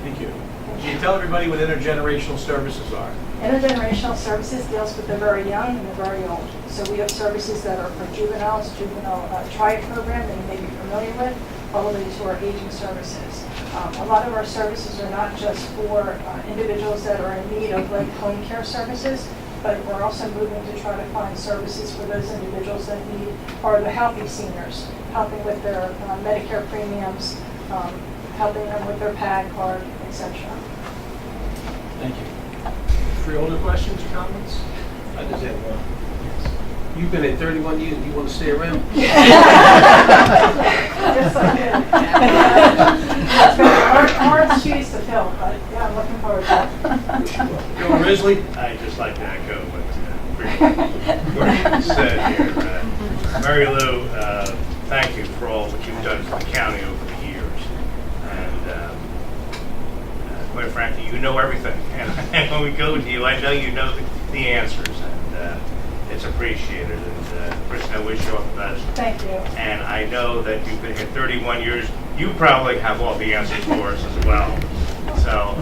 Speaker 2: Thank you. Can you tell everybody what intergenerational services are?
Speaker 13: Intergenerational services deals with the very young and the very old. So we have services that are for juveniles, juvenile triad program that you may be familiar with, all the way to our aging services. A lot of our services are not just for individuals that are in need of like home care services, but we're also moving to try to find services for those individuals that need, or the healthy seniors, helping with their Medicare premiums, helping them with their PAD card, etc.
Speaker 2: Thank you. Freeholder questions or comments?
Speaker 1: I just have one. You've been at 31 years, you want to stay around?
Speaker 13: Yes, I did. It's been hard shoes to fill, but yeah, I'm looking forward to it.
Speaker 2: Joe Risley?
Speaker 8: I'd just like to echo what Freeholder said here. Mary Lou, thank you for all that you've done for the county over the years. And quite frankly, you know everything. And when we go to you, I know you know the answers. And it's appreciated. And Kristen, I wish you all the best.
Speaker 13: Thank you.
Speaker 8: And I know that you've been here 31 years. You probably have all the answers for us as well. So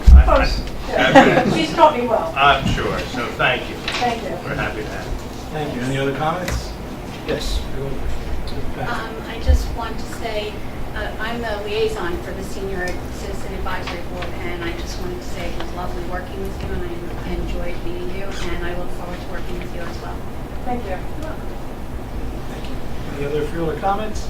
Speaker 13: She's taught me well.
Speaker 8: I'm sure. So thank you.
Speaker 13: Thank you.
Speaker 8: We're happy to have you.
Speaker 2: Thank you. Any other comments? Yes.
Speaker 14: I just want to say I'm the liaison for the Senior Citizen Advisory Board, and I just wanted to say it was lovely working with you, and I enjoyed meeting you, and I look forward to working with you as well.
Speaker 13: Thank you.
Speaker 2: Any other freeholder comments?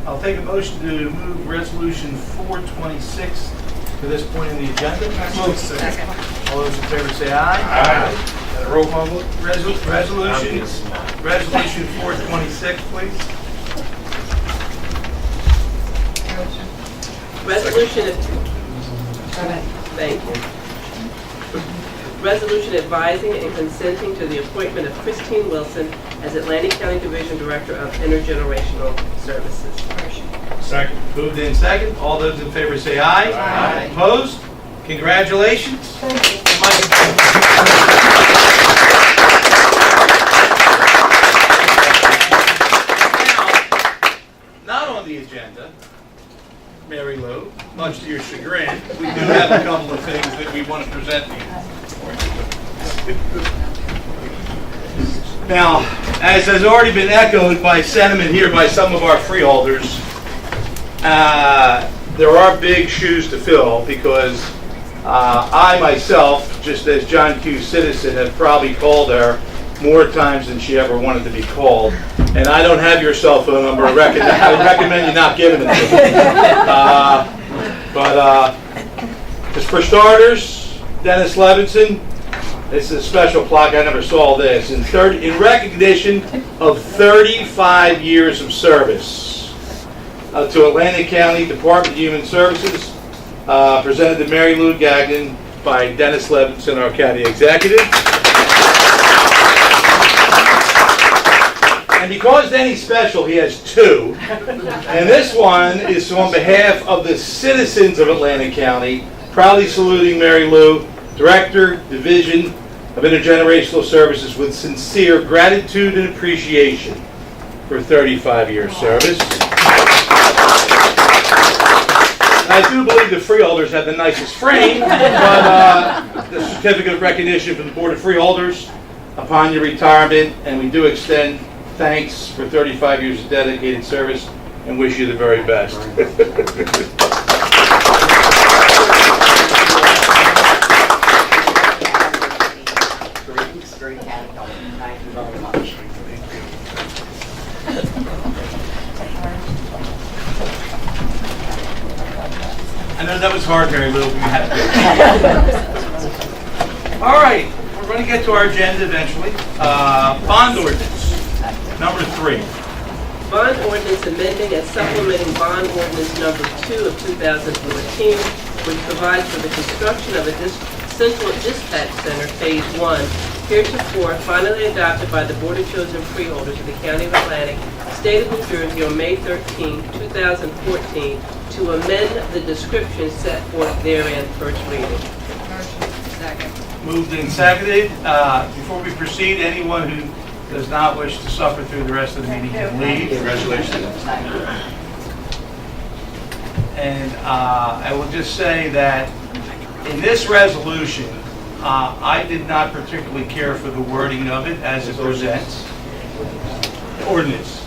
Speaker 2: I'll take a motion to move resolution 426 to this point in the agenda.
Speaker 11: Second.
Speaker 2: All those in favor say aye. Aye. And a roll call vote. Resolution 426, please.
Speaker 5: Resolution, thank you. Resolution advising and consenting to the appointment of Christine Wilson as Atlantic County Division Director of Intergenerational Services.
Speaker 2: Second. Moved in second. All those in favor say aye. Aye. Opposed? Congratulations.
Speaker 13: Thank you.
Speaker 2: Now, not on the agenda, Mary Lou, much to your chagrin, we do have a couple of things that we want to present to you. Now, as has already been echoed by sentiment here by some of our freeholders, there are big shoes to fill because I myself, just as John Q. Citizen, have probably called her more times than she ever wanted to be called. And I don't have your cell phone number. I recommend you not giving it to me. But just for starters, Dennis Levinson, this is a special plaque. I never saw this. In recognition of 35 years of service to Atlantic County Department of Human Services, presented to Mary Lou Gagnon by Dennis Levinson, our county executive. And because Denny's special, he has two. And this one is on behalf of the citizens of Atlantic County, proudly saluting Mary Lou, Director, Division of Intergenerational Services, with sincere gratitude and appreciation for 35 years service. I do believe the freeholders have the nicest frame, but the certificate of recognition from the Board of Freeholders upon your retirement, and we do extend thanks for 35 years of dedicated service and wish you the very best.
Speaker 12: Great category.
Speaker 2: I know that was hard, Mary Lou, but you had to. All right, we're going to get to our agenda eventually. Bond ordinance, number 3.
Speaker 5: Bond ordinance amending and supplementing bond ordinance number 2 of 2014, which provides for the construction of a central dispatch center, phase 1, heretofore finally adopted by the Board of Chosen Freeholders of the County of Atlantic, State of New Jersey on May 13, 2014, to amend the description set forth therein, first reading.
Speaker 11: Motion. Second.
Speaker 2: Moved and seconded. Before we proceed, anyone who does not wish to suffer through the rest of the meeting can leave. Congratulations. And I will just say that in this resolution, I did not particularly care for the wording of it as it presents. Ordinance.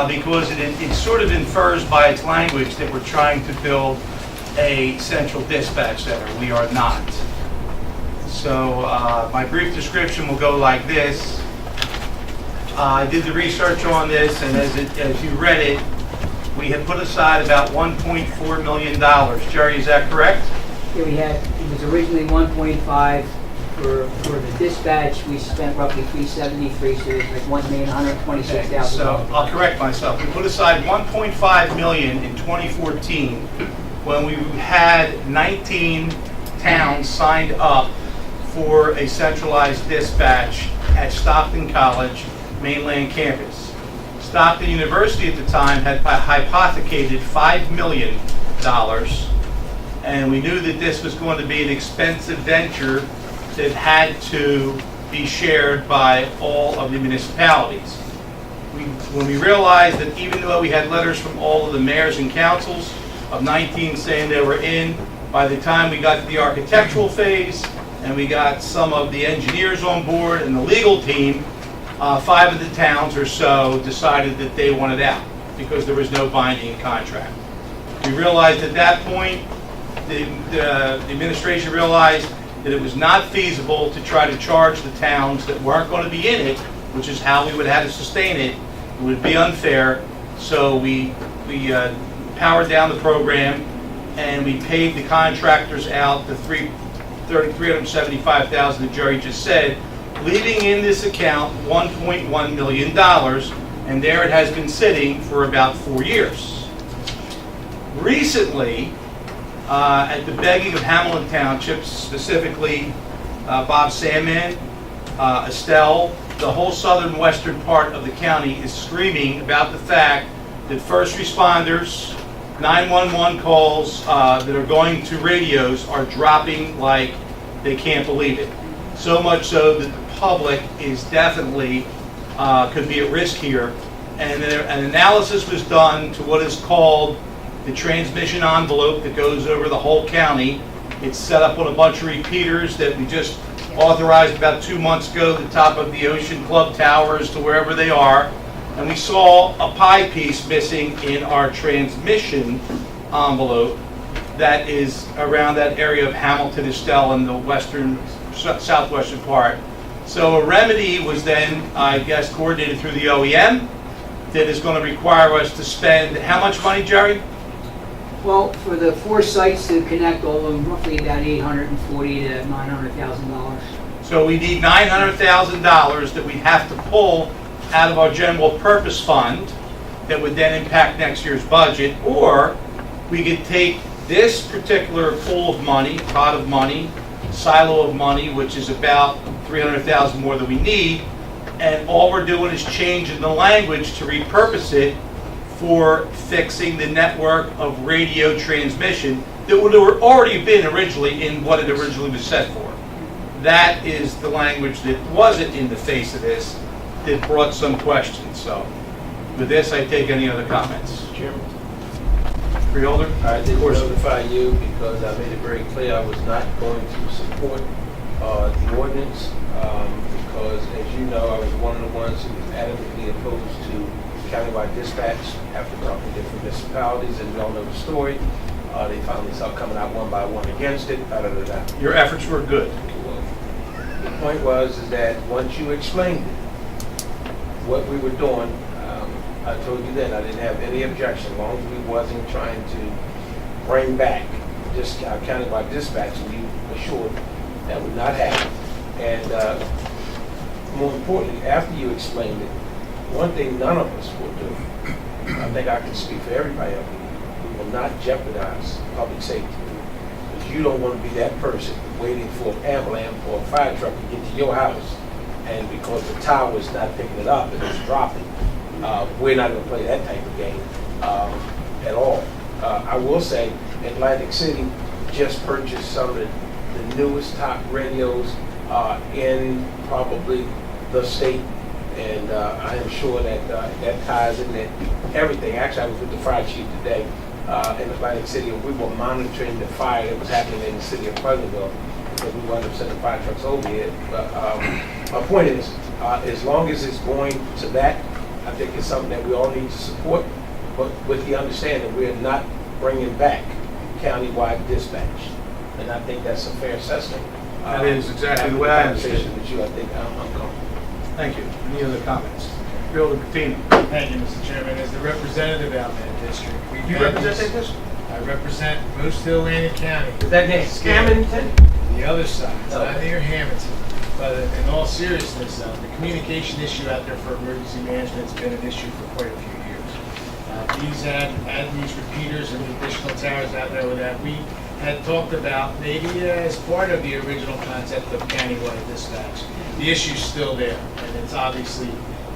Speaker 2: Because it sort of infers by its language that we're trying to build a central dispatch center. We are not. So my brief description will go like this. I did the research on this, and as you read it, we had put aside about $1.4 million. Jerry, is that correct?
Speaker 15: Yeah, it was originally 1.5 for the dispatch. We spent roughly 373, so it was like $1,126,000.
Speaker 2: So I'll correct myself. We put aside $1.5 million in 2014 when we had 19 towns signed up for a centralized dispatch at Stockton College mainland campus. Stockton University at the time had hypothecated $5 million, and we knew that this was going to be an expensive venture that had to be shared by all of the municipalities. When we realized that even though we had letters from all of the mayors and councils of 19 saying they were in, by the time we got to the architectural phase and we got some of the engineers on board and the legal team, 5 of the towns or so decided that they wanted out because there was no binding contract. We realized at that point, the administration realized that it was not feasible to try to charge the towns that weren't going to be in it, which is how we would have to sustain it. It would be unfair. So we powered down the program and we paid the contractors out the $375,000 that Jerry just said, leaving in this account $1.1 million, and there it has been sitting for about 4 years. Recently, at the begging of Hamilton Township, specifically Bob Sandman, Estelle, the whole southern western part of the county is screaming about the fact that first responders, 911 calls that are going to radios are dropping like they can't believe it. So much so that the public is definitely could be at risk here. And an analysis was done to what is called the transmission envelope that goes over the whole county. It's set up on a bunch of repeaters that we just authorized about 2 months ago at the top of the Ocean Club towers to wherever they are. And we saw a pie piece missing in our transmission envelope that is around that area of Hamilton, Estelle, and the western, southwestern part. So a remedy was then, I guess, coordinated through the OEM that is going to require us to spend how much money, Jerry?
Speaker 15: Well, for the 4 sites to connect all of them, roughly about $840,000 to $900,000.
Speaker 2: So we need $900,000 that we have to pull out of our general purpose fund that would then impact next year's budget, or we could take this particular pool of money, pot of money, silo of money, which is about $300,000 more than we need, and all we're doing is changing the language to repurpose it for fixing the network of radio transmission that would have already been originally in what it originally was set for. That is the language that wasn't in the face of this that brought some questions. So with this, I take any other comments.
Speaker 1: Chairman,
Speaker 2: Freeholder?
Speaker 1: I did notify you because I made it very clear I was not going to support the ordinance because, as you know, I was one of the ones who was adamantly opposed to countywide dispatch after talking to different municipalities, and we all know the story. They finally started coming out one by one against it.
Speaker 2: Your efforts were good.
Speaker 1: The point was is that once you explained it, what we were doing, I told you then I didn't have any objection, as long as we wasn't trying to bring back just our countywide dispatch, and you assured that would not happen. And more importantly, after you explained it, one thing none of us will do, I think I can speak for everybody up here, we will not jeopardize public safety. Because you don't want to be that person waiting for an ambulance or a fire truck to get to your house, and because the tower is not picking it up and it's dropping, we're not going to play that type of game at all. I will say, Atlantic City just purchased some of the newest top radios in probably the state, and I am sure that that ties in that everything. Actually, I was with the fire chief today in Atlantic City, and we were monitoring the fire that was happening in the city of Pleasantville, because we wound up sending fire trucks over here. But my point is, as long as it's going to that, I think it's something that we all need to support, but with the understanding we're not bringing back countywide dispatch. And I think that's a fair assessment.
Speaker 2: That is exactly the way I understand it.
Speaker 1: Conversation with you, I think I'm comfortable.
Speaker 2: Thank you. Any other comments? Freeholder Meeting.
Speaker 16: Thank you, Mr. Chairman. As the representative out in that district,
Speaker 1: You represent that district?
Speaker 16: I represent most of Atlantic County.
Speaker 1: Is that name Hamilton?
Speaker 16: The other side, it's
Speaker 1: Okay.
Speaker 16: not near Hamilton. But in all seriousness, the communication issue out there for emergency management has been an issue for quite a few years. These add these repeaters and the additional towers out there with that, we had talked about maybe as part of the original concept of countywide dispatch. The issue's still there, and it's obviously,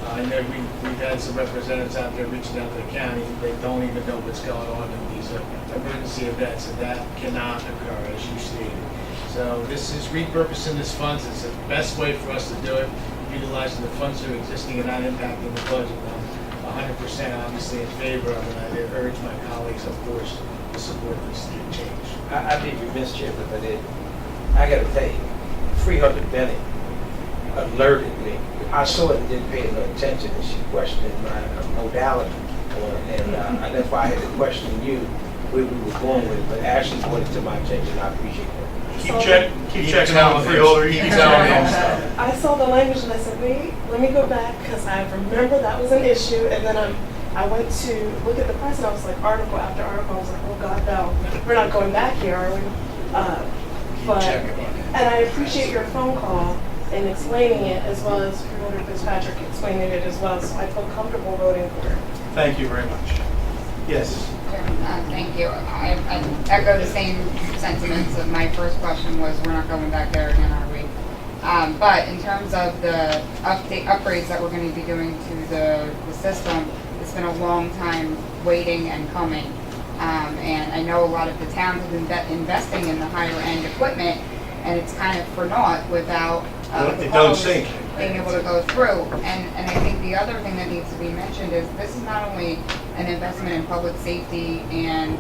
Speaker 16: I know we've had some representatives out there reaching out to the county, they don't even know what's going on in these emergency events, and that cannot occur, as you stated. So this is repurposing this funds. It's the best way for us to do it, utilizing the funds that are existing and not impacting the budget. I'm 100% obviously in favor of it. I urge my colleagues, of course, to support this change.
Speaker 1: I'd be remiss, Chairman, if I did. I got to tell you, Freeholder Bennett alerted me. I saw it and didn't pay no attention, and she questioned my modality on it, and that's why I had to question you where we were going with it. But Ashley brought it to my attention, and I appreciate that.
Speaker 2: Keep checking on the Freeholder. Keep telling them stuff.
Speaker 17: I saw the language and I said, wait, let me go back because I remember that was an issue. And then I went to look at the press and I was like, article after article. I was like, oh God, no, we're not going back here, are we? And I appreciate your phone call and explaining it as well as Freeholder Fitzpatrick explaining it as well. So I feel comfortable voting for it.
Speaker 2: Thank you very much. Yes.
Speaker 11: Thank you. I echo the same sentiments. My first question was, we're not going back there again, are we? But in terms of the upgrades that we're going to be doing to the system, it's been a long time waiting and coming. And I know a lot of the towns have been investing in the higher end equipment, and it's kind of for naught without
Speaker 2: It don't sink.
Speaker 11: being able to go through. And I think the other thing that needs to be mentioned is this is not only an investment in public safety and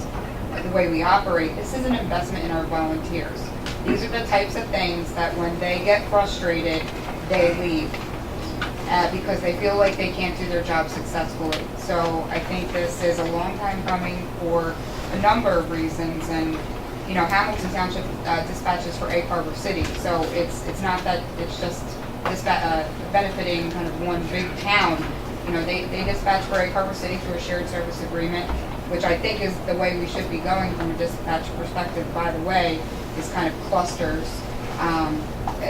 Speaker 11: the way we operate, this is an investment in our volunteers. These are the types of things that when they get frustrated, they leave because they feel like they can't do their job successfully. So I think this is a long time coming for a number of reasons. And you know, Hamilton Township dispatches for Egg Harbor City, so it's not that it's just benefiting kind of one big town. You know, they dispatch for Egg Harbor City through a shared service agreement, which I think is the way we should be going from a dispatch perspective, by the way, is kind of clusters,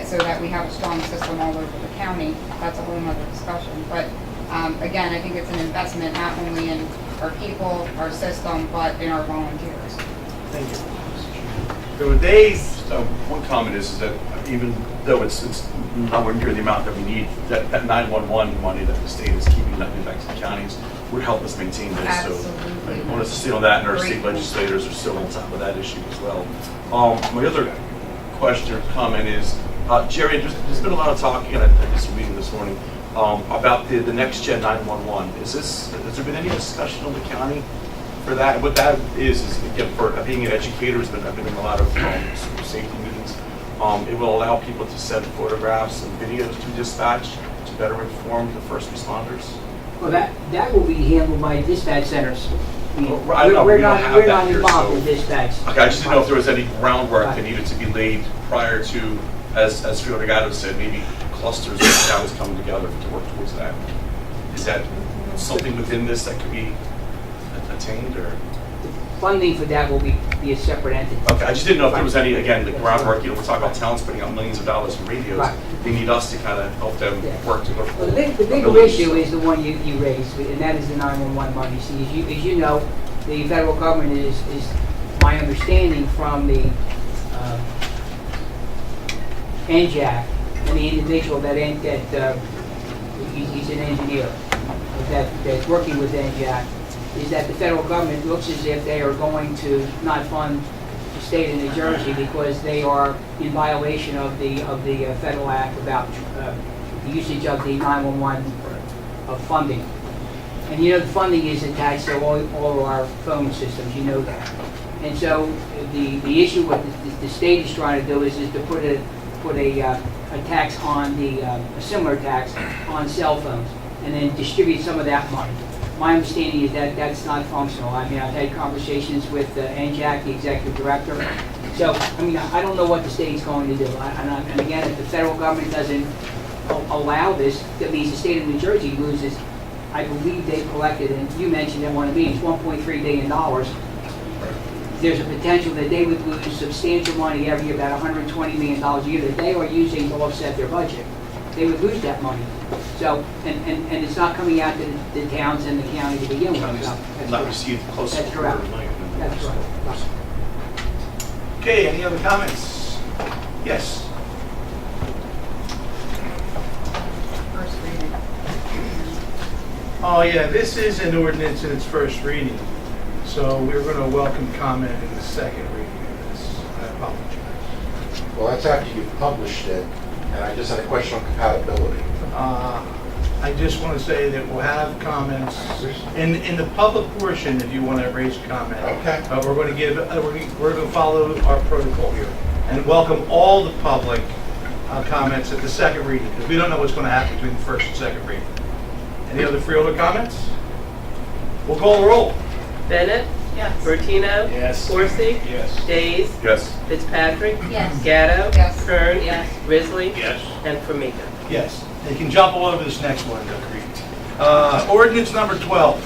Speaker 11: so that we have a strong system all over the county. That's a whole nother discussion. But again, I think it's an investment not only in our people, our system, but in our volunteers.
Speaker 2: Thank you. There were days.
Speaker 10: One comment is that even though it's nowhere near the amount that we need, that 911 money that the state is keeping that back to the counties would help us maintain this.
Speaker 11: Absolutely.
Speaker 10: So I want us to stay on that, and our state legislators are still on top of that issue as well. My other question or comment is, Jerry, there's been a lot of talking at this meeting this morning about the next gen 911. Has there been any discussion on the county for that? What that is again, for being an educator, I've been in a lot of safety meetings. It will allow people to send photographs and videos to dispatch to better inform the first responders.
Speaker 15: Well, that will be handled by dispatch centers.
Speaker 10: We're
Speaker 15: not involved in dispatch.
Speaker 10: Okay, I just didn't know if there was any groundwork that needed to be laid prior to, as Freeholder Gatto said, maybe clusters of towns coming together to work towards that. Is that something within this that could be attained, or?
Speaker 15: funding for that will be a separate entity.
Speaker 10: Okay, I just didn't know if there was any, again, the groundwork, you know, we're talking about towns putting out millions of dollars in radios.
Speaker 15: Right.
Speaker 10: They need us to kind of help them
Speaker 15: Yeah.
Speaker 10: work to their
Speaker 15: Well, the bigger
Speaker 10: abilities.
Speaker 15: issue is the one you raised, and that is the 911 money. See, as you know, the federal government is my understanding from the NJAC and the individual he's an engineer that's working with NJAC, is that the federal government looks as if they are going to not fund the state of New Jersey because they are in violation of the federal act about the usage of the 911 of funding. And you know the funding is attached to all of our phone systems, you know that. And so the issue what the state is trying to do is to put a tax on a similar tax on cell phones and then distribute some of that money. My understanding is that that's not functional. I mean, I've had conversations with NJAC, the executive director. So, I mean, I don't know what the state's going to do. And again, if the federal government doesn't allow this, that means the state of New Jersey loses. I believe they've collected, and you mentioned in one of the meetings, $1.3 billion. There's a potential that they would lose substantial money every year, about $120 million a year that they are using to offset their budget. They would lose that money. So, and it's not coming out to the towns and the county to begin with. So
Speaker 10: Not received close to
Speaker 15: That's correct.
Speaker 10: $250 million.
Speaker 15: That's right.
Speaker 2: Okay, any other comments? Yes.
Speaker 3: First reading.
Speaker 2: Oh, yeah, this is an ordinance in its first reading, so we're going to welcome comment in the second reading of this. I apologize.
Speaker 18: Well, that's after you've published it, and I just had a question on compatibility.
Speaker 2: I just want to say that we'll have comments in the public portion if you want to raise a comment.
Speaker 18: Okay.
Speaker 2: We're going to give, we're going to follow our protocol here and welcome all the public comments at the second reading, because we don't know what's going to happen between the first and second reading. Any other freeholder comments? We'll call the roll.
Speaker 5: Bennett?
Speaker 11: Yes.
Speaker 5: Bertino?
Speaker 16: Yes.
Speaker 5: Corsi?
Speaker 16: Yes.
Speaker 5: Days?
Speaker 10: Yes.
Speaker 5: Fitzpatrick?
Speaker 3: Yes.
Speaker 5: Gatto?
Speaker 11: Yes.
Speaker 5: Kern?
Speaker 11: Yes.
Speaker 5: Risley?
Speaker 16: Yes.
Speaker 5: And Formica.
Speaker 2: Yes. You can jump all over this next one, Creed. Ordinance number 12.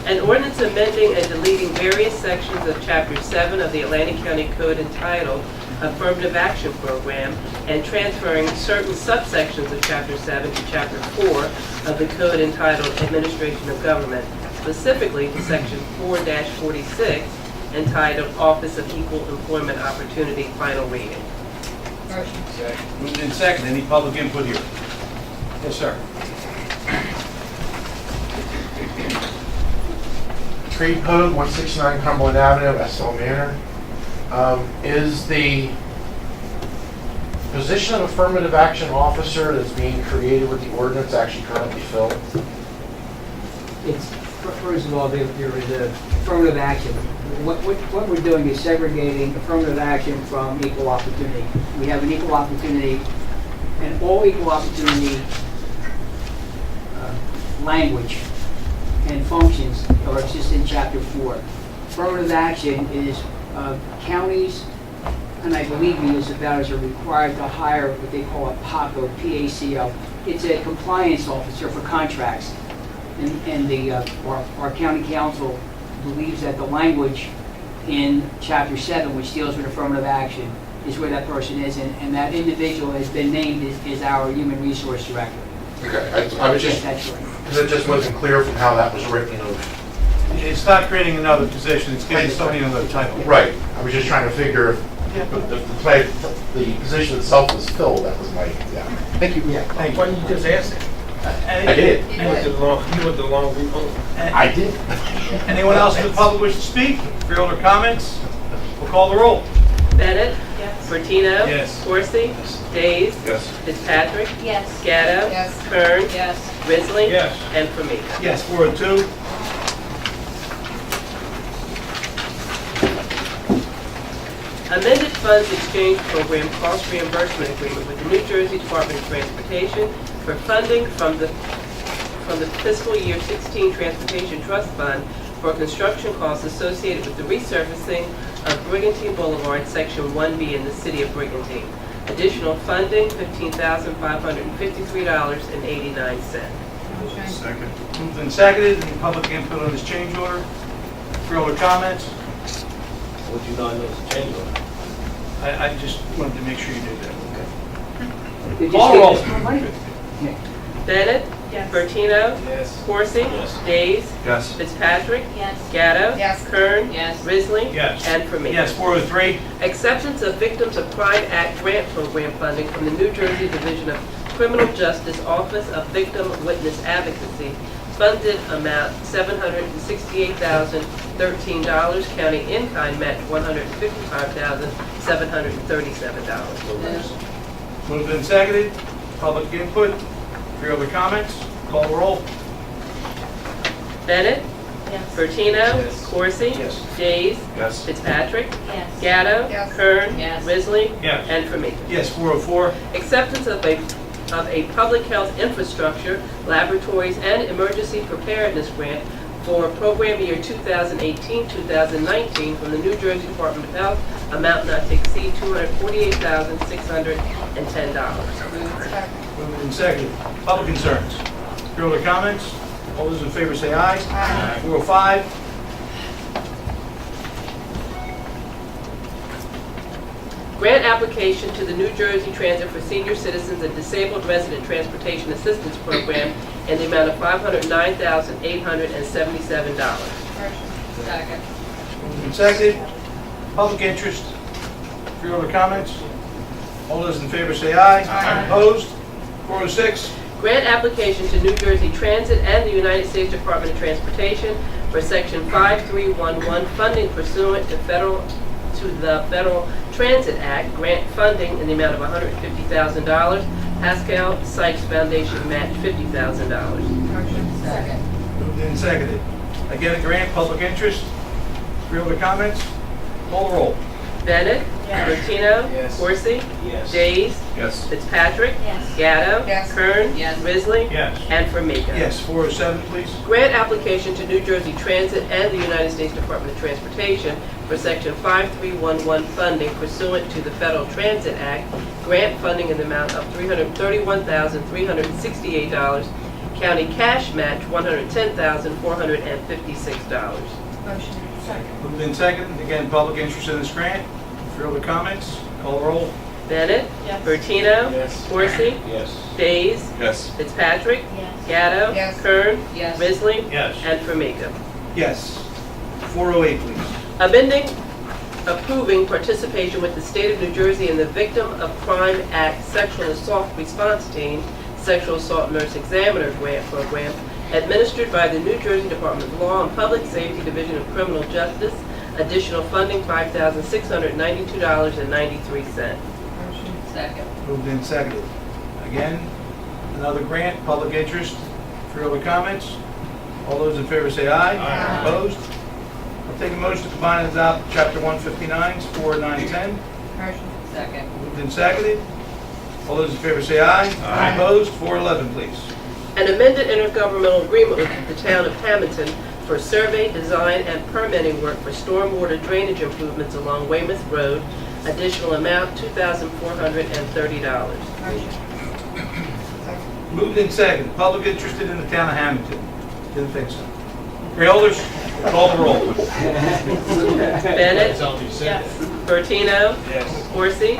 Speaker 5: An ordinance amending and deleting various sections of Chapter 7 of the Atlantic County Code entitled Affirmative Action Program and transferring certain subsections of Chapter 7 to Chapter 4 of the Code entitled Administration of Government, specifically to Section 4-46 entitled Office of Equal Employment Opportunity, final reading.
Speaker 11: Motion.
Speaker 2: Moved in second. Any public input here? Yes, sir.
Speaker 18: Trade Code, 169 Cumberland Avenue, Estill Manor. Is the position of affirmative action officer that's being created with the ordinance actually currently filled?
Speaker 15: It's, first of all, there is a affirmative action. What we're doing is segregating affirmative action from equal opportunity. We have an equal opportunity, and all equal opportunity language and functions are just in Chapter 4. Affirmative action is counties, and I believe municipalities are required to hire what they call a PACO, P-A-C-O. It's a compliance officer for contracts. And our county council believes that the language in Chapter 7, which deals with affirmative action, is where that person is, and that individual has been named as our human resource director.
Speaker 18: Okay, I was just,
Speaker 15: That's right.
Speaker 18: because it just wasn't clear from how that was written.
Speaker 2: It's not creating another position, it's giving somebody another title.
Speaker 18: Right, I was just trying to figure if the position itself was filled, that was my, yeah. Thank you.
Speaker 15: Yeah.
Speaker 2: Thank you.
Speaker 1: Why didn't you just ask it?
Speaker 18: I did.
Speaker 1: You went the long route home.
Speaker 18: I did.
Speaker 2: Anyone else in the public wish to speak? Freeholder comments? We'll call the roll.
Speaker 5: Bennett?
Speaker 11: Yes.
Speaker 5: Bertino?
Speaker 2: Yes.
Speaker 5: Corsi? Days?
Speaker 10: Yes.
Speaker 5: Fitzpatrick?
Speaker 3: Yes.
Speaker 5: Gatto?
Speaker 11: Yes.
Speaker 5: Kern?
Speaker 11: Yes.
Speaker 5: Risley?
Speaker 2: Yes.
Speaker 5: And Formica.
Speaker 2: Yes, 402.
Speaker 5: Amended Funds Exchange Program Cost Reimbursement Agreement with the New Jersey Department of Transportation for funding from the fiscal year 16 Transportation Trust Fund for construction costs associated with the resurfacing of Brigantine Boulevard, Section 1B in the city of Brigantine. Additional funding, $15,553.89.
Speaker 10: Second.
Speaker 2: Moved and seconded. Any public input on this change order? Freeholder comments?
Speaker 1: would you not notice a change order?
Speaker 2: I just wanted to make sure you knew that.
Speaker 15: Did you
Speaker 2: Call
Speaker 15: skip
Speaker 2: roll.
Speaker 15: this one, Mike?
Speaker 5: Bennett?
Speaker 17: Yes.
Speaker 5: Bertino?
Speaker 16: Yes.
Speaker 5: Corsi?
Speaker 1: Yes.
Speaker 5: Days?
Speaker 10: Yes.
Speaker 5: Fitzpatrick?
Speaker 14: Yes.
Speaker 5: Gatto?
Speaker 11: Yes.
Speaker 5: Kern?
Speaker 7: Yes.
Speaker 5: Risley?
Speaker 2: Yes.
Speaker 5: And for me.
Speaker 2: Yes, 403.
Speaker 5: Acceptance of Victims of Crime Act grant program funding from the New Jersey Division of Criminal Justice Office of Victim Witness Advocacy. Funded amount $768,013. County in-kind match $155,737.
Speaker 2: Moved and seconded. Public input. Freeholder comments. Call the roll.
Speaker 5: Bennett?
Speaker 14: Yes.
Speaker 5: Bertino?
Speaker 16: Yes.
Speaker 5: Corsi?
Speaker 1: Yes.
Speaker 5: Days?
Speaker 10: Yes.
Speaker 5: Fitzpatrick?
Speaker 14: Yes.
Speaker 5: Gatto?
Speaker 11: Yes.
Speaker 5: Kern?
Speaker 7: Yes.
Speaker 5: Risley?
Speaker 2: Yes.
Speaker 5: And for me.
Speaker 2: Yes, 404.
Speaker 5: Acceptance of a public health infrastructure, laboratories, and emergency preparedness grant for program year 2018-2019 from the New Jersey Department of Health, amount not to exceed $248,610.
Speaker 2: Moved and seconded. Public concerns. Freeholder comments. All those in favor say aye.
Speaker 11: Aye.
Speaker 2: 405.
Speaker 5: Grant application to the New Jersey Transit for Senior Citizens and Disabled Resident Transportation Assistance Program in the amount of $509,877.
Speaker 7: Second.
Speaker 2: Moved and seconded. Public interest. Freeholder comments. All those in favor say aye.
Speaker 11: Aye.
Speaker 2: Opposed? 406.
Speaker 5: Grant application to New Jersey Transit and the United States Department of Transportation for Section 5311 funding pursuant to the Federal Transit Act, grant funding in the amount of $150,000. Pascal Sykes Foundation match $50,000.
Speaker 7: Second.
Speaker 2: Moved and seconded. Again, a grant, public interest. Freeholder comments. Call the roll.
Speaker 5: Bennett?
Speaker 17: Yes.
Speaker 5: Bertino?
Speaker 16: Yes.
Speaker 5: Corsi?
Speaker 1: Yes.
Speaker 5: Days?
Speaker 10: Yes.
Speaker 5: Fitzpatrick?
Speaker 14: Yes.
Speaker 5: Gatto?
Speaker 11: Yes.
Speaker 5: Kern?
Speaker 7: Yes.
Speaker 5: Risley?
Speaker 2: Yes.
Speaker 5: And Formica.
Speaker 2: Yes, 407, please.
Speaker 5: Grant application to New Jersey Transit and the United States Department of Transportation for Section 5311 funding pursuant to the Federal Transit Act, grant funding in the amount of $331,368. County cash match $110,456.
Speaker 17: Motion. Second.
Speaker 2: Moved and seconded. Again, public interest in this grant. Freeholder comments. Call the roll.
Speaker 5: Bennett?
Speaker 17: Yes.
Speaker 5: Bertino?
Speaker 16: Yes.
Speaker 5: Corsi?
Speaker 1: Yes.
Speaker 5: Days?
Speaker 10: Yes.
Speaker 5: Fitzpatrick?
Speaker 14: Yes.
Speaker 5: Gatto?
Speaker 11: Yes.
Speaker 5: Kern?
Speaker 7: Yes.
Speaker 5: Risley?
Speaker 2: Yes.
Speaker 5: And Formica.
Speaker 2: Yes. 408, please.
Speaker 5: Amending, approving participation with the State of New Jersey in the Victim of Crime Act Sexual Assault Response Team, Sexual Assault Nurse Examiner Grant Program, administered by the New Jersey Department of Law and Public Safety Division of Criminal Justice. Additional funding, $5,692.93.
Speaker 7: Second.
Speaker 2: Moved and seconded. Again, another grant, public interest. Freeholder comments. All those in favor say aye.
Speaker 11: Aye.
Speaker 2: Opposed? I'll take a motion to combine and adopt Chapter 159, 4, 9, 10.
Speaker 11: Motion.
Speaker 7: Second.
Speaker 2: Moved and seconded. All those in favor say aye.
Speaker 11: Aye.
Speaker 2: Opposed? 411, please.
Speaker 5: An amended intergovernmental agreement with the town of Hamilton for survey, design, and permitting work for stormwater drainage improvements along Weymouth Road. Additional amount, $2,430.
Speaker 2: Moved and seconded. Public interested in the town of Hamilton? Didn't think so. Freeholders, call the roll.
Speaker 5: Bennett?
Speaker 16: Tell me, say it.
Speaker 5: Bertino?
Speaker 16: Yes.
Speaker 5: Corsi?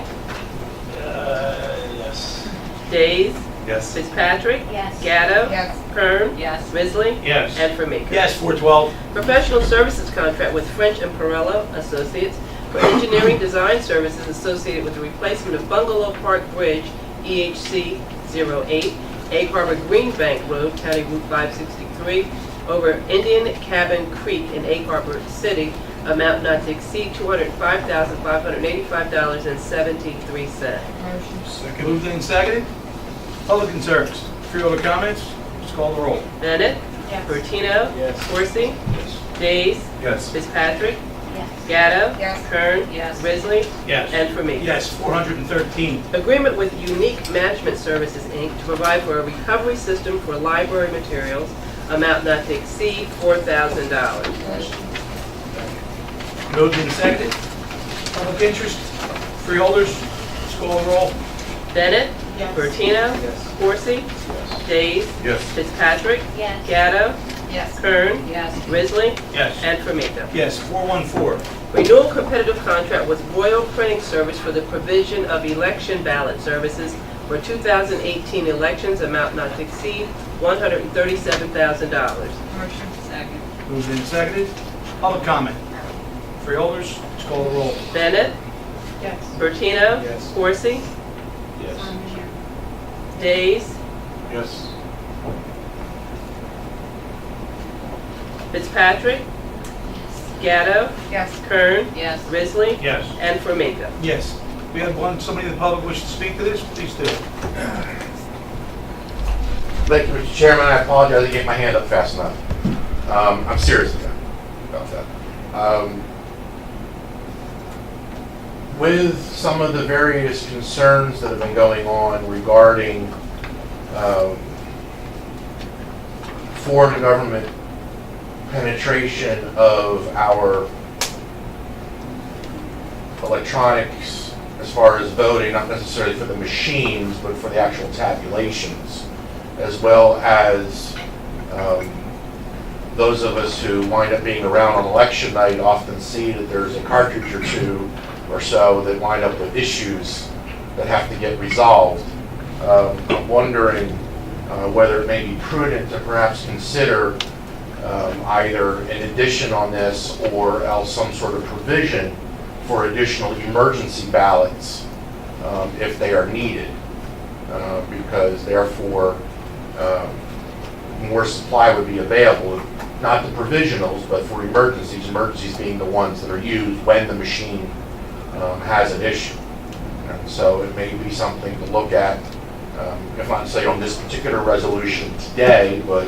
Speaker 1: Yes.
Speaker 5: Days?
Speaker 10: Yes.
Speaker 5: Fitzpatrick?
Speaker 14: Yes.
Speaker 5: Gatto?
Speaker 11: Yes.
Speaker 5: Kern?
Speaker 7: Yes.
Speaker 5: Risley?
Speaker 2: Yes.
Speaker 5: And Formica.
Speaker 2: Yes, 412.
Speaker 5: Professional services contract with French and Perello Associates for engineering design services associated with the replacement of Bungalow Park Bridge, EHC 08, Egg Harbor Greenbank Road, County Route 563, over Indian Cabin Creek in Egg Harbor City, amount not to exceed $205,585.73.
Speaker 2: Second. Moved and seconded. Public concerns. Freeholder comments. Just call the roll.
Speaker 5: Bennett?
Speaker 17: Yes.
Speaker 5: Bertino?
Speaker 16: Yes.
Speaker 5: Corsi?
Speaker 1: Yes.
Speaker 5: Days?
Speaker 10: Yes.
Speaker 5: Fitzpatrick?
Speaker 14: Yes.
Speaker 5: Gatto?
Speaker 11: Yes.
Speaker 5: Kern?
Speaker 7: Yes.
Speaker 5: Risley?
Speaker 2: Yes.
Speaker 5: And Formica.
Speaker 2: Yes, 413.
Speaker 5: Agreement with Unique Management Services, Inc. to provide for a recovery system for library materials, amount not to exceed $4,000.
Speaker 2: Moved and seconded. Public interest. Freeholders, just call the roll.
Speaker 5: Bennett?
Speaker 17: Yes.
Speaker 5: Bertino?
Speaker 16: Yes.
Speaker 5: Corsi?
Speaker 1: Yes.
Speaker 5: Days?
Speaker 10: Yes.
Speaker 5: Fitzpatrick?
Speaker 14: Yes.
Speaker 5: Gatto?
Speaker 11: Yes.
Speaker 5: Kern.
Speaker 7: Yes.
Speaker 5: Risley.
Speaker 2: Yes.
Speaker 5: And Formica.
Speaker 2: Yes, 414.
Speaker 5: Renewal competitive contract with Royal Printing Service for the provision of election ballot services for 2018 elections, amount not to exceed $137,000.
Speaker 11: Motion.
Speaker 7: Second.
Speaker 2: Moved and seconded. Public comment. Freeholders, let's call the roll.
Speaker 5: Bennett.
Speaker 17: Yes.
Speaker 5: Bertino.
Speaker 2: Yes.
Speaker 5: Coursey.
Speaker 1: Yes.
Speaker 5: Days.
Speaker 10: Yes.
Speaker 5: Fitzpatrick. Gatto.
Speaker 11: Yes.
Speaker 5: Kern.
Speaker 7: Yes.
Speaker 5: Risley.
Speaker 2: Yes.
Speaker 5: And Formica.
Speaker 2: Yes. We have somebody in the public wish to speak to this, please do.
Speaker 18: Thank you, Mr. Chairman. I apologize, I didn't get my hand up fast enough. I'm serious about that. With some of the various concerns that have been going on regarding foreign government penetration of our electronics as far as voting, not necessarily for the machines, but for the actual tabulations, as well as those of us who wind up being around on election night often see that there's a cartridge or two or so that wind up with issues that have to get resolved. I'm wondering whether it may be prudent to perhaps consider either an addition on this or else some sort of provision for additional emergency ballots if they are needed, because therefore more supply would be available, not the provisionals, but for emergencies being the ones that are used when the machine has an issue. And so it may be something to look at, if not say on this particular resolution today, but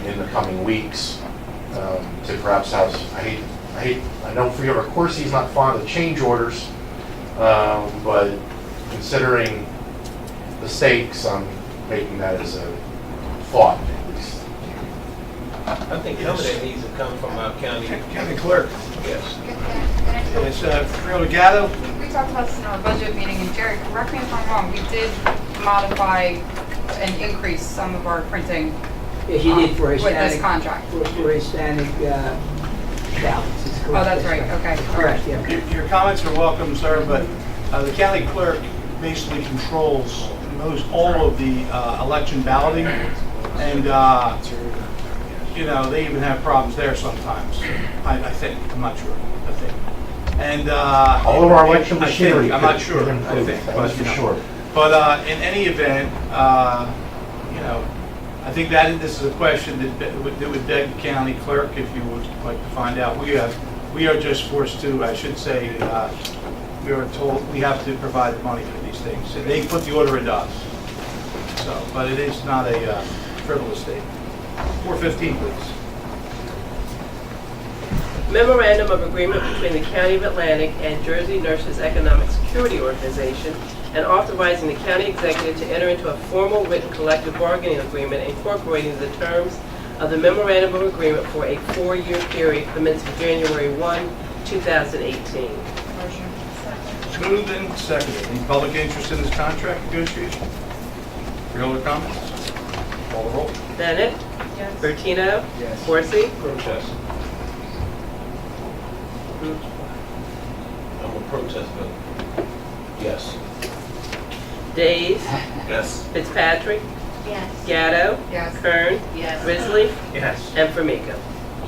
Speaker 18: in the coming weeks, to perhaps have, I know Freeholder Coursey is not fond of change orders, but considering the stakes, I'm making that as a thought, at least.
Speaker 1: I think some of that needs to come from our county.
Speaker 2: County clerk.
Speaker 1: Yes.
Speaker 2: Yes, Freeholder Gatto.
Speaker 11: We talked about this in our budget meeting, and Jerry, correct me if I'm wrong, we did modify and increase some of our printing
Speaker 15: Yes, you did for
Speaker 11: with this
Speaker 15: Hispanic,
Speaker 11: contract.
Speaker 15: for Hispanic ballots, it's correct.
Speaker 11: Oh, that's right, okay.
Speaker 15: Correct, yeah.
Speaker 2: Your comments are welcome, sir, but the county clerk basically controls most all of the election balloting, and you know, they even have problems there sometimes. I think, I'm not sure. I think, and
Speaker 18: All of our election
Speaker 2: I
Speaker 18: machinery.
Speaker 2: think, I'm not
Speaker 18: could
Speaker 2: sure. I
Speaker 18: improve,
Speaker 2: think,
Speaker 18: that
Speaker 2: but
Speaker 18: is for
Speaker 2: you know.
Speaker 18: sure.
Speaker 2: But in any event, you know, I think that this is a question that would beg the county clerk, if you would like to find out. We are just forced to, I should say, we are told we have to provide the money for these things. And they put the order into us. So, but it is not a frivolous statement. 415, please.
Speaker 5: Memorandum of Agreement between the County of Atlantic and Jersey Nurses Economic Security Organization, and authorizing the county executive to enter into a formal written collective bargaining agreement incorporating the terms of the Memorandum of Agreement for a 4-year period commencing January 1, 2018.
Speaker 11: Motion.
Speaker 2: It's moved and seconded. Any public interest in this contract negotiation? Freeholder comments? Call the roll.
Speaker 5: Bennett.
Speaker 11: Yes.
Speaker 5: Bertino.
Speaker 2: Yes.
Speaker 5: Coursey.
Speaker 1: Protest. I'm a protest vote. Yes.
Speaker 5: Days.
Speaker 1: Yes.
Speaker 5: Fitzpatrick.
Speaker 14: Yes.
Speaker 5: Gatto.
Speaker 11: Yes.
Speaker 5: Kern.
Speaker 14: Yes.
Speaker 5: Risley.
Speaker 2: Yes.
Speaker 5: And Formica.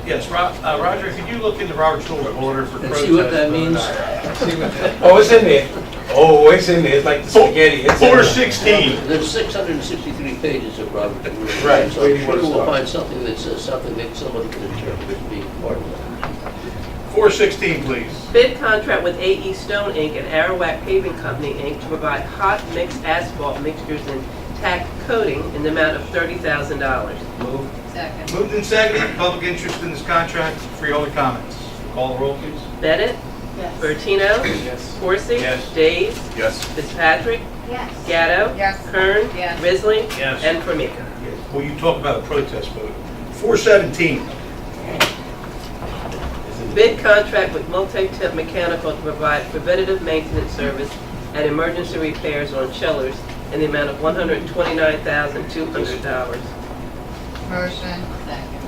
Speaker 2: Yes, Roger, could you look into Robert's Rules of Order for
Speaker 6: And
Speaker 2: protest?
Speaker 6: see what that means?
Speaker 1: Oh, it's in there. Oh, it's in there. It's like the spaghetti. It's in there.
Speaker 2: 416.
Speaker 6: There's 663 pages of Robert's Rules.
Speaker 1: Right,
Speaker 6: So
Speaker 1: where do
Speaker 6: I'm
Speaker 1: you
Speaker 6: sure
Speaker 1: wanna
Speaker 6: we'll
Speaker 1: start?
Speaker 6: find something that says something that somebody can interpret as being part of that.
Speaker 2: 416, please.
Speaker 5: Bid contract with AE Stone Inc. and Arawak Paving Company Inc. to provide hot mix asphalt mixtures and tack coating in the amount of $30,000.
Speaker 1: Move.
Speaker 7: Second.
Speaker 2: Moved and seconded. Public interest in this contract. Freeholder comments. Call the roll, please.
Speaker 5: Bennett.
Speaker 17: Yes.
Speaker 5: Bertino.
Speaker 2: Yes.
Speaker 5: Coursey.
Speaker 2: Yes.
Speaker 5: Days.
Speaker 10: Yes.
Speaker 5: Fitzpatrick.
Speaker 14: Yes.
Speaker 5: Gatto.
Speaker 11: Yes.
Speaker 5: Kern.
Speaker 7: Yes.
Speaker 5: Risley.
Speaker 2: Yes.
Speaker 5: And Formica.
Speaker 2: Well, you talk about a protest vote. 417.
Speaker 5: Bid contract with Multi-Tip Mechanical to provide preventative maintenance service and emergency repairs on chillers in the amount of $129,200.
Speaker 11: Motion.
Speaker 7: Second.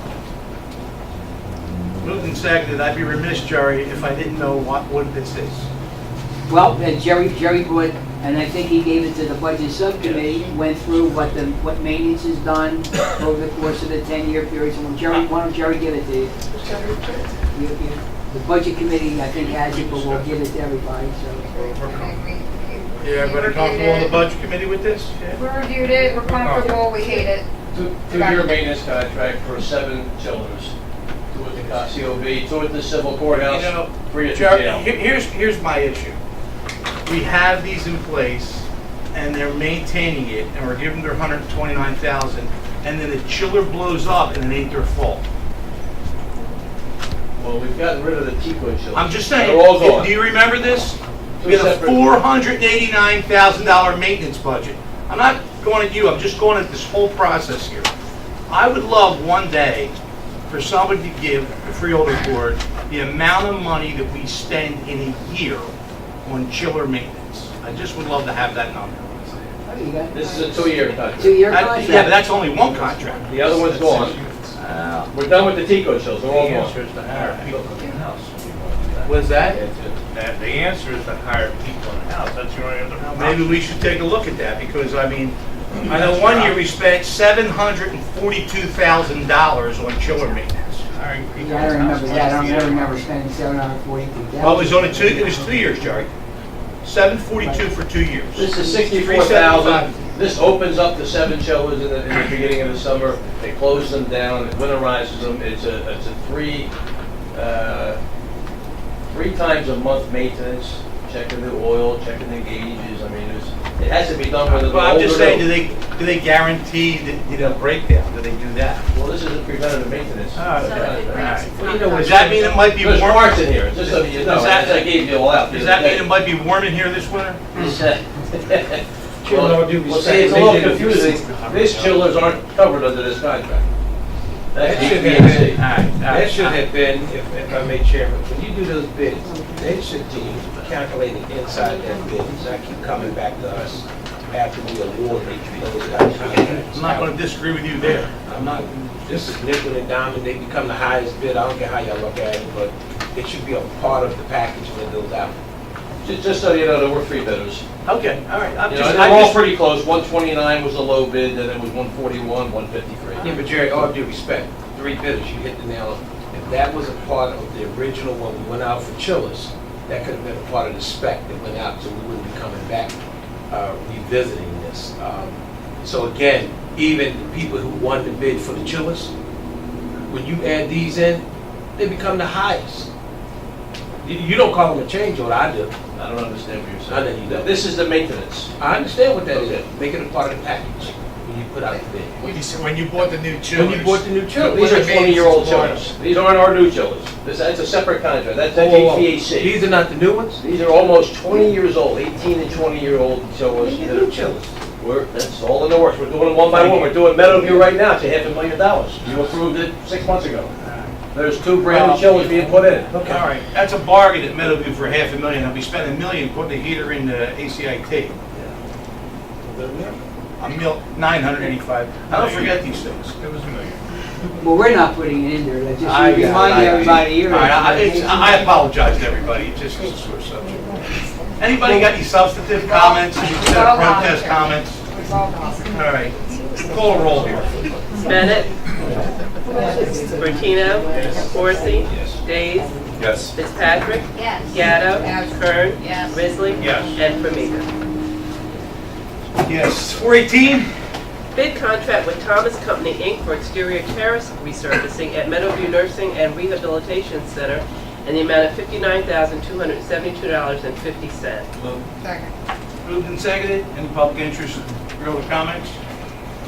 Speaker 2: and seconded. I'd be remiss, Jerry, if I didn't know what this is.
Speaker 15: Well, Jerry brought, and I think he gave it to the budget subcommittee, went through what maintenance is done over the course of the 10-year period. So why don't Jerry give it to you? The budget committee, I think, has it, but we'll give it to everybody, so.
Speaker 2: Yeah, everybody comfortable on the budget committee with this?
Speaker 11: We reviewed it, we're comfortable, we hate it.
Speaker 6: Two-year maintenance contract for 7 chillers. 2 at the COB, 2 at the civil courthouse, 3 at the
Speaker 2: Jerry,
Speaker 6: jail.
Speaker 2: here's my issue. We have these in place, and they're maintaining it, and we're giving them their $129,000, and then the chiller blows up, and it ain't their fault.
Speaker 6: Well, we've gotten rid of the Tico chillers.
Speaker 2: I'm just saying,
Speaker 6: They're all gone.
Speaker 2: do you remember this?
Speaker 6: Two
Speaker 2: We had a
Speaker 6: separate-
Speaker 2: $489,000 maintenance budget. I'm not going at you, I'm just going at this whole process here. I would love one day for somebody to give the Freeholder Board the amount of money that we spend in a year on chiller maintenance. I just would love to have that number.
Speaker 6: This is a 2-year contract.
Speaker 15: 2-year contract?
Speaker 2: Yeah, but that's only one contract.
Speaker 6: The other one's gone. We're done with the Tico chillers, they're all gone.
Speaker 2: What's that?
Speaker 8: The answer is to hire people in-house. That's your answer.
Speaker 2: Maybe we should take a look at that, because, I mean, I know one year we spent $742,000 on chiller maintenance.
Speaker 15: I don't remember that, I don't remember spending $742,000.
Speaker 2: Well, it was 2 years, Jerry. 742 for 2 years.
Speaker 6: This is 64,000. This opens up the 7 chillers in the beginning of the summer. They close them down, it winterizes them. It's a 3 times a month maintenance, checking the oil, checking the gauges. I mean, it has to be done with the
Speaker 2: Well, I'm just
Speaker 6: older
Speaker 2: saying,
Speaker 6: building.
Speaker 2: do they guarantee that, breakdown? Do they do that?
Speaker 6: Well, this is a preventative maintenance.
Speaker 14: So if it breaks, it's not
Speaker 2: Does that mean it might be
Speaker 6: There's
Speaker 2: warm?
Speaker 6: parts in here, just so you know.
Speaker 2: Does that-
Speaker 6: I gave you all out.
Speaker 2: Does that mean it might be warm in here this winter?
Speaker 6: Well, see, it's a little confusing. These chillers aren't covered under this contract. That's
Speaker 1: That should
Speaker 6: DPAC.
Speaker 1: have been, that should have been, if I may, Chairman, when you do those bids, they should be calculated inside that bid, not keep coming back to us after we award those contracts.
Speaker 2: I'm not going to disagree with you there.
Speaker 1: I'm not, this is nickel and diamond, they become the highest bid, I don't care how y'all look at it, but it should be a part of the package when it goes out.
Speaker 6: Just so you know, there were 3 bidders.
Speaker 2: Okay, all right.
Speaker 6: You know, they're all pretty close. 129 was the low bid, then it was 141, 153.
Speaker 1: Yeah, but Jerry, all due respect, 3 bidders, you hit the nail on. If that was a part of the original when we went out for chillers, that could have been a part of the spec that went out, so we wouldn't be coming back revisiting this. So again, even the people who won the bid for the chillers, when you add these in, they become the highest. You don't call them a change order, I do.
Speaker 6: I don't understand what you're saying.
Speaker 1: I know you don't.
Speaker 6: This is the maintenance.
Speaker 1: I understand what that is.
Speaker 6: Okay.
Speaker 1: Make it a part of the package when you put out the bid.
Speaker 2: When you bought the new chillers.
Speaker 1: When you bought the new chillers.
Speaker 6: These are 20-year-old chillers. These aren't our new chillers. That's a separate contract. That's HVAC.
Speaker 1: These are not the new ones?
Speaker 6: These are almost 20 years old, 18 and 20-year-old chillers.
Speaker 1: These are new chillers.
Speaker 6: That's all in the works. We're doing them one by one. We're doing Meadowview right now. It's $500,000. You approved it 6 months ago. There's 2 brand new chillers being put in.
Speaker 2: Okay. All right, that's a bargain at Meadowview for $500,000. I'll be spending $1 million putting the heater in the ACIT. $985. I don't forget these things.
Speaker 8: It was $1 million.
Speaker 15: Well, we're not putting it in there, that's just
Speaker 2: I
Speaker 15: to remind everybody here.
Speaker 2: All right, I apologize to everybody, it's just a sore subject. Anybody got any substantive comments, any protest comments? All right, call a roll here.
Speaker 5: Bennett. Bertino. Corsi. Days.
Speaker 10: Yes.
Speaker 5: Fitzpatrick.
Speaker 3: Yes.
Speaker 5: Gatto. Kern.
Speaker 3: Yes.
Speaker 5: Risley.
Speaker 2: Yes.
Speaker 5: And Formiga.
Speaker 2: Yes, 418.
Speaker 5: Bid contract with Thomas Company, Inc. for exterior terrace resurfacing at Meadowview Nursing and Rehabilitation Center in the amount of $59,272.50.
Speaker 11: Second.
Speaker 2: Moved and seconded. Any public interest, real comments?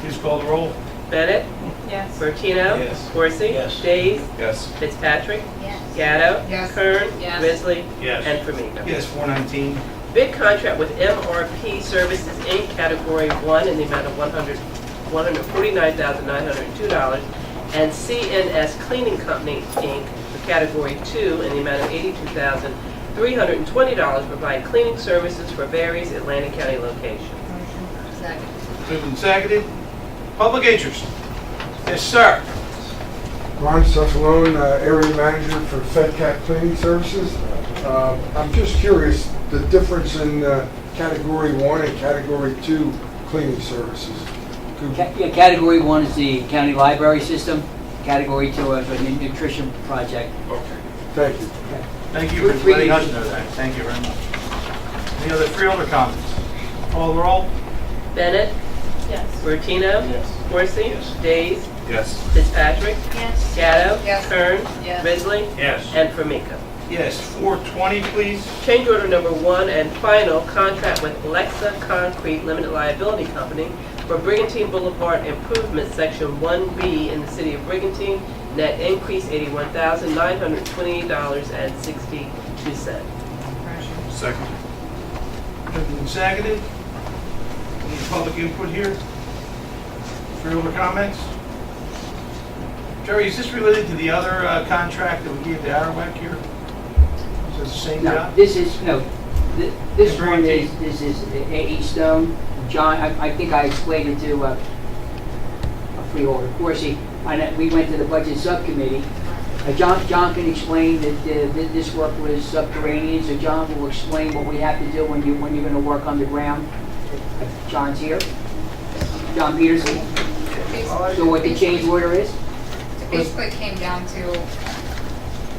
Speaker 2: Please call the roll.
Speaker 5: Bennett.
Speaker 11: Yes.
Speaker 5: Bertino.
Speaker 2: Yes.
Speaker 5: Corsi.
Speaker 1: Yes.
Speaker 5: Days.
Speaker 10: Yes.
Speaker 5: Fitzpatrick.
Speaker 3: Yes.
Speaker 5: Gatto.
Speaker 11: Yes.
Speaker 5: Kern.
Speaker 3: Yes.
Speaker 5: Risley.
Speaker 8: Yes.
Speaker 5: And Formiga.
Speaker 2: Yes, 419.
Speaker 5: Bid contract with MRP Services, Inc., Category 1, in the amount of $149,902, and CNS Cleaning Company, Inc., for Category 2, in the amount of $82,320, provide cleaning services for various Atlantic County locations.
Speaker 3: Second.
Speaker 2: Moved and seconded. Public interest. Yes, sir.
Speaker 19: Ron Cefalone, Area Manager for FedCat Cleaning Services. I'm just curious, the difference in Category 1 and Category 2 cleaning services.
Speaker 15: Yeah, Category 1 is the county library system. Category 2 is a nutrition project.
Speaker 19: Okay, thank you.
Speaker 2: Thank you for letting us know that. Thank you very much. Any other freeholder comments? Call the roll.
Speaker 5: Bennett,
Speaker 13: Yes.
Speaker 5: Bertino,
Speaker 16: Yes.
Speaker 5: Corsi, Days,
Speaker 10: Yes.
Speaker 5: Fitzpatrick,
Speaker 3: Yes.
Speaker 5: Gatto,
Speaker 11: Yes.
Speaker 5: Kern,
Speaker 3: Yes.
Speaker 5: Risley,
Speaker 2: Yes.
Speaker 5: and Formica.
Speaker 2: Yes, 420, please.
Speaker 5: Change order number 1 and final, contract with Lexa Concrete Limited Liability Company for Brigantine Boulevard Improvement, Section 1B in the city of Brigantine. Net increase $81,928.62.
Speaker 10: Second.
Speaker 2: Moved and seconded. Any public input here? Freeholder comments? Jerry, is this related to the other contract that we gave to Arawak here? Is it the same
Speaker 15: No,
Speaker 2: job?
Speaker 15: this is, no, this
Speaker 2: It's
Speaker 15: one
Speaker 2: Brigantine.
Speaker 15: is, this is A.E. Stone. John, I think I explained it to a freeholder. Of course, we went to the budget subcommittee. John can explain that this work was subterranean, so John will explain what we have to do when you're going to work underground. John's here. John Peterson. So what the change order is?
Speaker 11: It basically came down to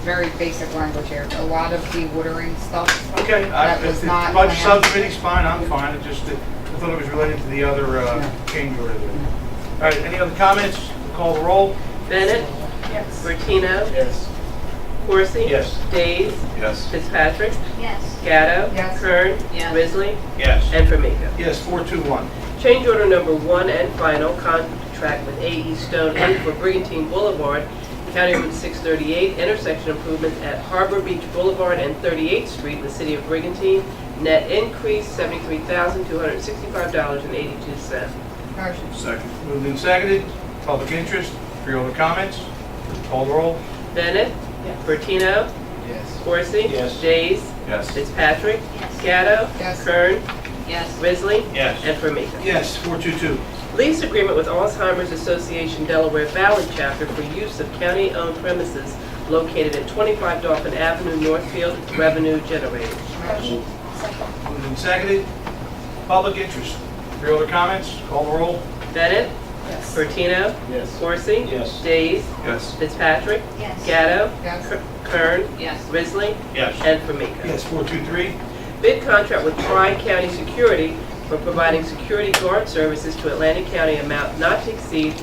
Speaker 11: very basic language here. A lot of dewatering stuff.
Speaker 2: Okay,
Speaker 11: That was
Speaker 2: if the
Speaker 11: not
Speaker 2: budget
Speaker 11: planned.
Speaker 2: subcommittee's fine, I'm fine. It just, I thought it was related to the other change order. All right, any other comments? Call the roll.
Speaker 5: Bennett,
Speaker 13: Yes.
Speaker 5: Bertino,
Speaker 16: Yes.
Speaker 5: Corsi,
Speaker 2: Yes.
Speaker 5: Days,
Speaker 10: Yes.
Speaker 5: Fitzpatrick,
Speaker 3: Yes.
Speaker 5: Gatto,
Speaker 11: Yes.
Speaker 5: Kern,
Speaker 3: Yes.
Speaker 5: Risley,
Speaker 2: Yes.
Speaker 5: and Formica.
Speaker 2: Yes, 421.
Speaker 5: Change order number 1 and final, contract with A.E. Stone Inc. for Brigantine Boulevard, County Route 638, intersection improvements at Harbor Beach Boulevard and 38th Street in the city of Brigantine. Net increase $73,265.82.
Speaker 11: Motion.
Speaker 10: Second.
Speaker 2: Moved and seconded. Public interest. Freeholder comments. Call the roll.
Speaker 5: Bennett, Bertino,
Speaker 16: Yes.
Speaker 5: Corsi,
Speaker 1: Yes.
Speaker 5: Days,
Speaker 10: Yes.
Speaker 5: Fitzpatrick,
Speaker 3: Yes.
Speaker 5: Gatto,
Speaker 11: Yes.
Speaker 5: Kern,
Speaker 3: Yes.
Speaker 5: Risley,
Speaker 2: Yes.
Speaker 5: and Formica.
Speaker 2: Yes, 422.
Speaker 5: Lease agreement with Alzheimer's Association Delaware Valley Chapter for use of county-owned premises located at 25 Dolphin Avenue, Northfield, revenue generated.
Speaker 11: Motion.
Speaker 2: Moved and seconded. Public interest. Freeholder comments. Call the roll.
Speaker 5: Bennett,
Speaker 13: Yes.
Speaker 5: Bertino,
Speaker 16: Yes.
Speaker 5: Corsi,
Speaker 1: Yes.
Speaker 5: Days,
Speaker 10: Yes.
Speaker 5: Fitzpatrick,
Speaker 3: Yes.
Speaker 5: Gatto,
Speaker 11: Yes.
Speaker 5: Kern,
Speaker 3: Yes.
Speaker 5: Risley,
Speaker 2: Yes.
Speaker 5: and Formica.
Speaker 2: Yes, 423.
Speaker 5: Bid contract with Tri-County Security for providing security guard services to Atlantic County, amount not to exceed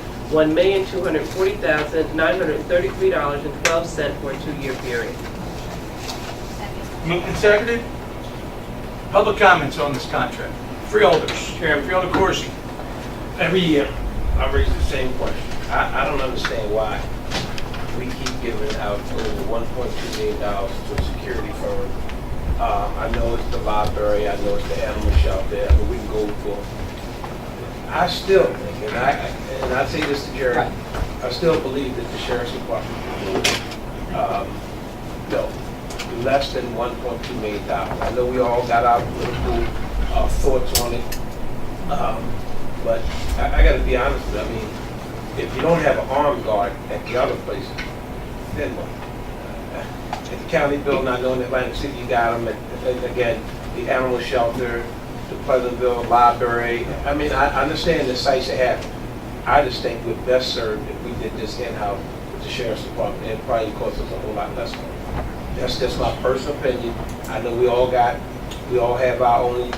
Speaker 5: $1,240,933.12 for a 2-year period.
Speaker 2: Moved and seconded. Public comments on this contract. Freeholders.
Speaker 1: Chairman.
Speaker 2: Freeholder Corsi.
Speaker 1: Every year, I raise the same question. I don't understand why we keep giving out over $1.2 million to a security firm. I know it's the library, I know it's the animal shelter, I mean, we can go for. I still think, and I say this to Jerry, I still believe that the sheriff's department can do no, less than $1.2 million. I know we all got our political thoughts on it. But I got to be honest with you. I mean, if you don't have an armed guard at the other places, then what? At the county building, I know in Atlantic City you got them. Again, the animal shelter, the Pleasantville library. I mean, I understand the sites they have. I just think we're best served if we did this in-house with the sheriff's department. It probably cost us a whole lot less money. That's just my personal opinion. I know we all have our own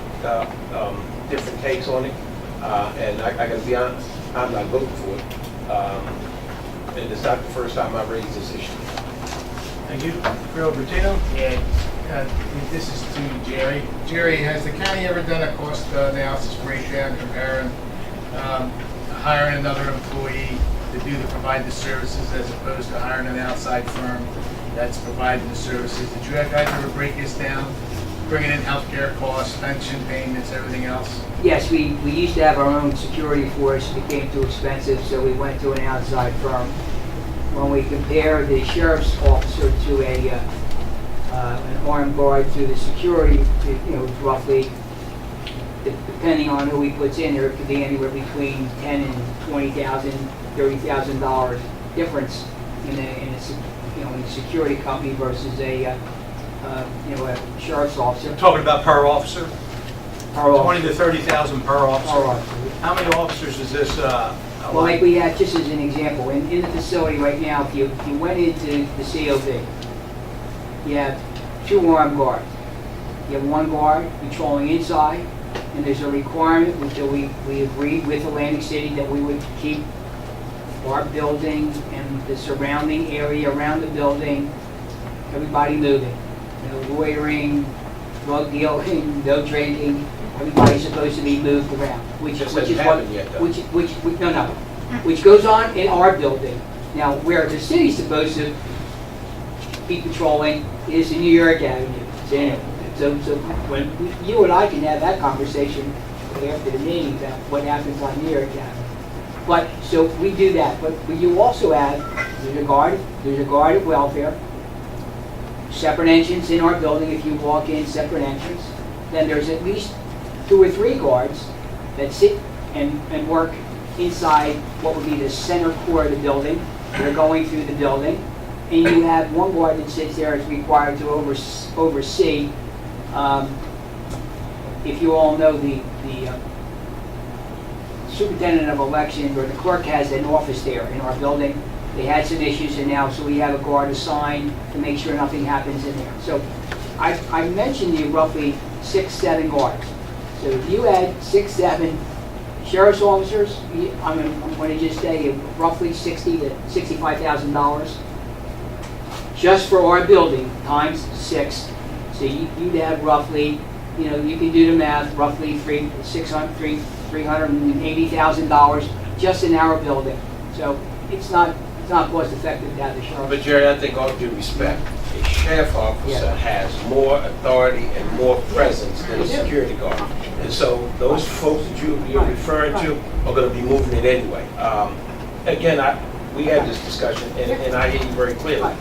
Speaker 1: different takes on it. And I gotta be honest, I'm not voting for it. And it's not the first time I've raised this issue.
Speaker 2: Thank you. Freeholder Bertino.
Speaker 16: Yeah, this is to Jerry. Jerry, has the county ever done a cost analysis breakdown comparing hiring another employee to provide the services as opposed to hiring an outside firm that's providing the services? Did you guys ever break this down, bringing in healthcare costs, pension payments, everything else?
Speaker 15: Yes, we used to have our own security force. It became too expensive, so we went to an outside firm. When we compare the sheriff's officer to an armed guard to the security, roughly, depending on who he puts in there, it could be anywhere between $10,000 and $20,000, $30,000 difference in a security company versus a sheriff's officer.
Speaker 2: Talking about per officer?
Speaker 15: Per officer.
Speaker 2: 20 to 30,000 per officer.
Speaker 15: Per officer.
Speaker 2: How many officers is this?
Speaker 15: Well, like we have, just as an example, in the facility right now, if you went into the COV, you have 2 armed guards. You have 1 guard patrolling inside, and there's a requirement which we agreed with Atlantic City that we would keep our building and the surrounding area around the building, everybody moving. No loitering, drug dealing, no drinking. Everybody's supposed to be moved around, which goes on in our building. Now, where the city's supposed to be patrolling is in New York Avenue. So when you and I can have that conversation after the meeting about what happens on New York Avenue. But so we do that. But you also have there's a guard of welfare, separate entrance in our building. If you walk in, separate entrance. Then there's at least 2 or 3 guards that sit and work inside what would be the center core of the building. They're going through the building. And you have 1 guard that sits there is required to oversee. If you all know, the superintendent of elections or the clerk has an office there in our building. They had some issues, and now so we have a guard assigned to make sure nothing happens in there. So I mentioned to you roughly 6, 7 guards. So if you had 6, 7 sheriff's officers, I'm going to just say roughly $60,000 to $65,000 just for our building times 6. So you'd have roughly, you can do the math, roughly $380,000 just in our building. So it's not cost effective to have the sheriff.
Speaker 1: But Jerry, I think all due respect, a sheriff officer has more authority and more presence than a security guard. And so those folks that you're referring to are going to be moving it anyway. Again, we had this discussion, and I hear you very clearly.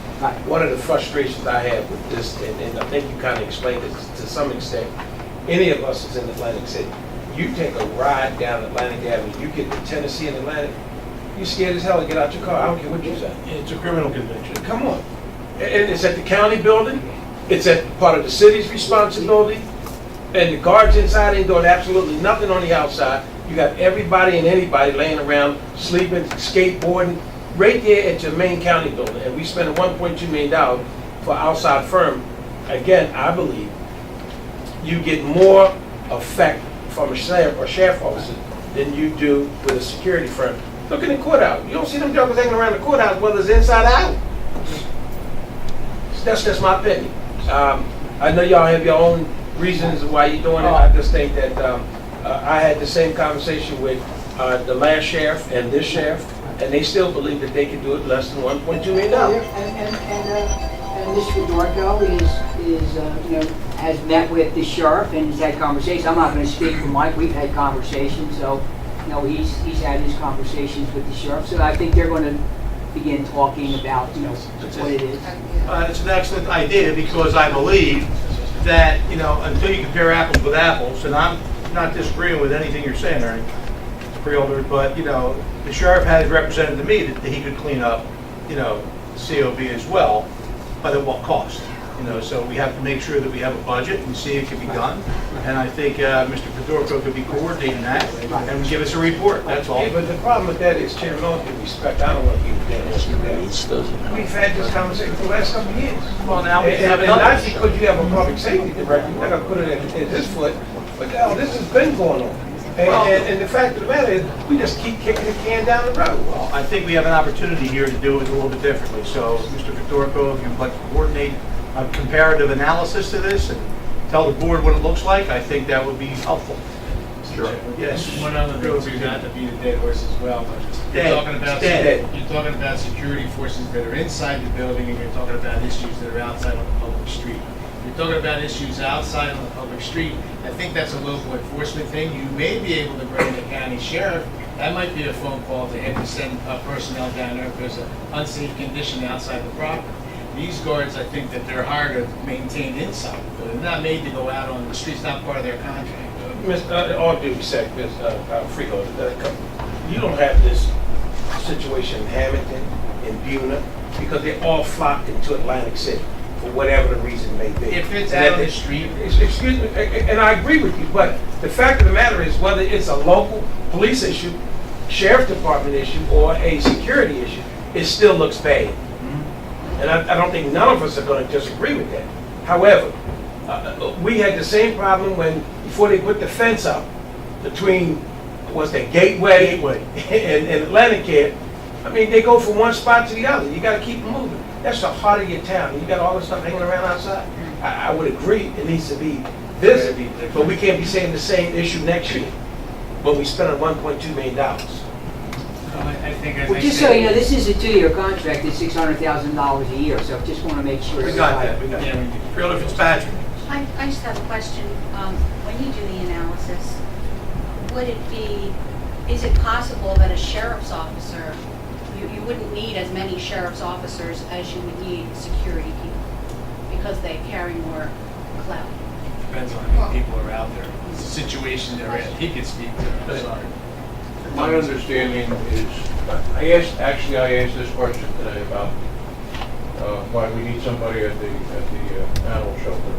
Speaker 1: One of the frustrations I have with this, and I think you kind of explained it to some extent, any of us is in Atlantic City. You take a ride down Atlantic Avenue, you get to Tennessee and Atlantic, you're scared as hell to get out your car. I don't care what you say.
Speaker 2: It's a criminal convention.
Speaker 1: Come on. And it's at the county building. It's at part of the city's responsibility. And the guards inside ain't doing absolutely nothing on the outside. You got everybody and anybody laying around, sleeping, skateboarding, right there at your main county building. And we spent $1.2 million for outside firm. Again, I believe you get more effect from a sheriff officer than you do with a security firm. Look at the courthouse. You don't see them jokers hanging around the courthouse, whether it's inside or out. That's just my opinion. I know y'all have your own reasons why you're doing it. I just think that I had the same conversation with the last sheriff and this sheriff, and they still believe that they can do it less than $1.2 million.
Speaker 15: And Mr. Dorco has met with the sheriff and has had conversations. I'm not going to speak for Mike. We've had conversations, so he's had his conversations with the sheriff. So I think they're going to begin talking about what it is.
Speaker 2: It's an excellent idea because I believe that until you compare apples with apples, and I'm not disagreeing with anything you're saying, Ernie, Freeholder, but the sheriff has represented to me that he could clean up COV as well, but at what cost? So we have to make sure that we have a budget and see it can be done. And I think Mr. Fedorko could be coordinating that and give us a report, that's all.
Speaker 1: Yeah, but the problem with that is, Chairman, all due respect, I don't want you to get into that. We've had this conversation for the last couple of years.
Speaker 2: Well, now we have
Speaker 1: and not because you have a public safety director, you're not going to put it in his foot, but this has been going on. And the fact of the matter is, we just keep kicking the can down the road.
Speaker 2: Well, I think we have an opportunity here to do it a little bit differently. So, Mr. Fedorko, if you'd like to coordinate a comparative analysis to this and tell the board what it looks like, I think that would be helpful.
Speaker 18: Sure.
Speaker 2: Yes.
Speaker 16: One other thing, so not to beat a dead horse as well, but
Speaker 2: Dead.
Speaker 16: you're talking about security forces that are inside the building, and you're talking about issues that are outside on the public street. You're talking about issues outside on the public street. I think that's a local enforcement thing. You may be able to bring the county sheriff. That might be a phone call to him to send personnel down there if there's an unsafe condition outside the property. These guards, I think that they're hired to maintain inside, but they're not made to go out on the streets, not part of their contract.
Speaker 1: All due respect, Freeholder, you don't have this situation in Hamilton, in Buena, because they all flocked into Atlantic City for whatever the reason may be.
Speaker 16: If it's
Speaker 1: And
Speaker 16: out
Speaker 1: that
Speaker 16: on the
Speaker 1: they-
Speaker 16: street.
Speaker 1: Excuse me, and I agree with you, but the fact of the matter is, whether it's a local police issue, sheriff department issue, or a security issue, it still looks bad. And I don't think none of us are going to disagree with that. However, we had the same problem before they put the fence up between, was that Gateway and Atlantic Care. I mean, they go from one spot to the other. You got to keep moving. That's the heart of your town. You got all this stuff hanging around outside. I would agree it needs to be visited, but we can't be saying the same issue next year when we spend $1.2 million.
Speaker 16: I think, as
Speaker 15: Well,
Speaker 16: I
Speaker 15: just
Speaker 16: said-
Speaker 15: so you know, this is a 2-year contract, it's $600,000 a year, so just want to make sure.
Speaker 2: We got that, we got that. Freeholder Fitzpatrick.
Speaker 14: I just have a question. When you do the analysis, is it possible that a sheriff's officer, you wouldn't need as many sheriff's officers as you would need security people because they carry more clout?
Speaker 16: Depends on how many people are out there. It's a situation they're in. He can speak to it, I'm sorry.
Speaker 20: My understanding is, I asked this question today about why we need somebody at the animal shelter.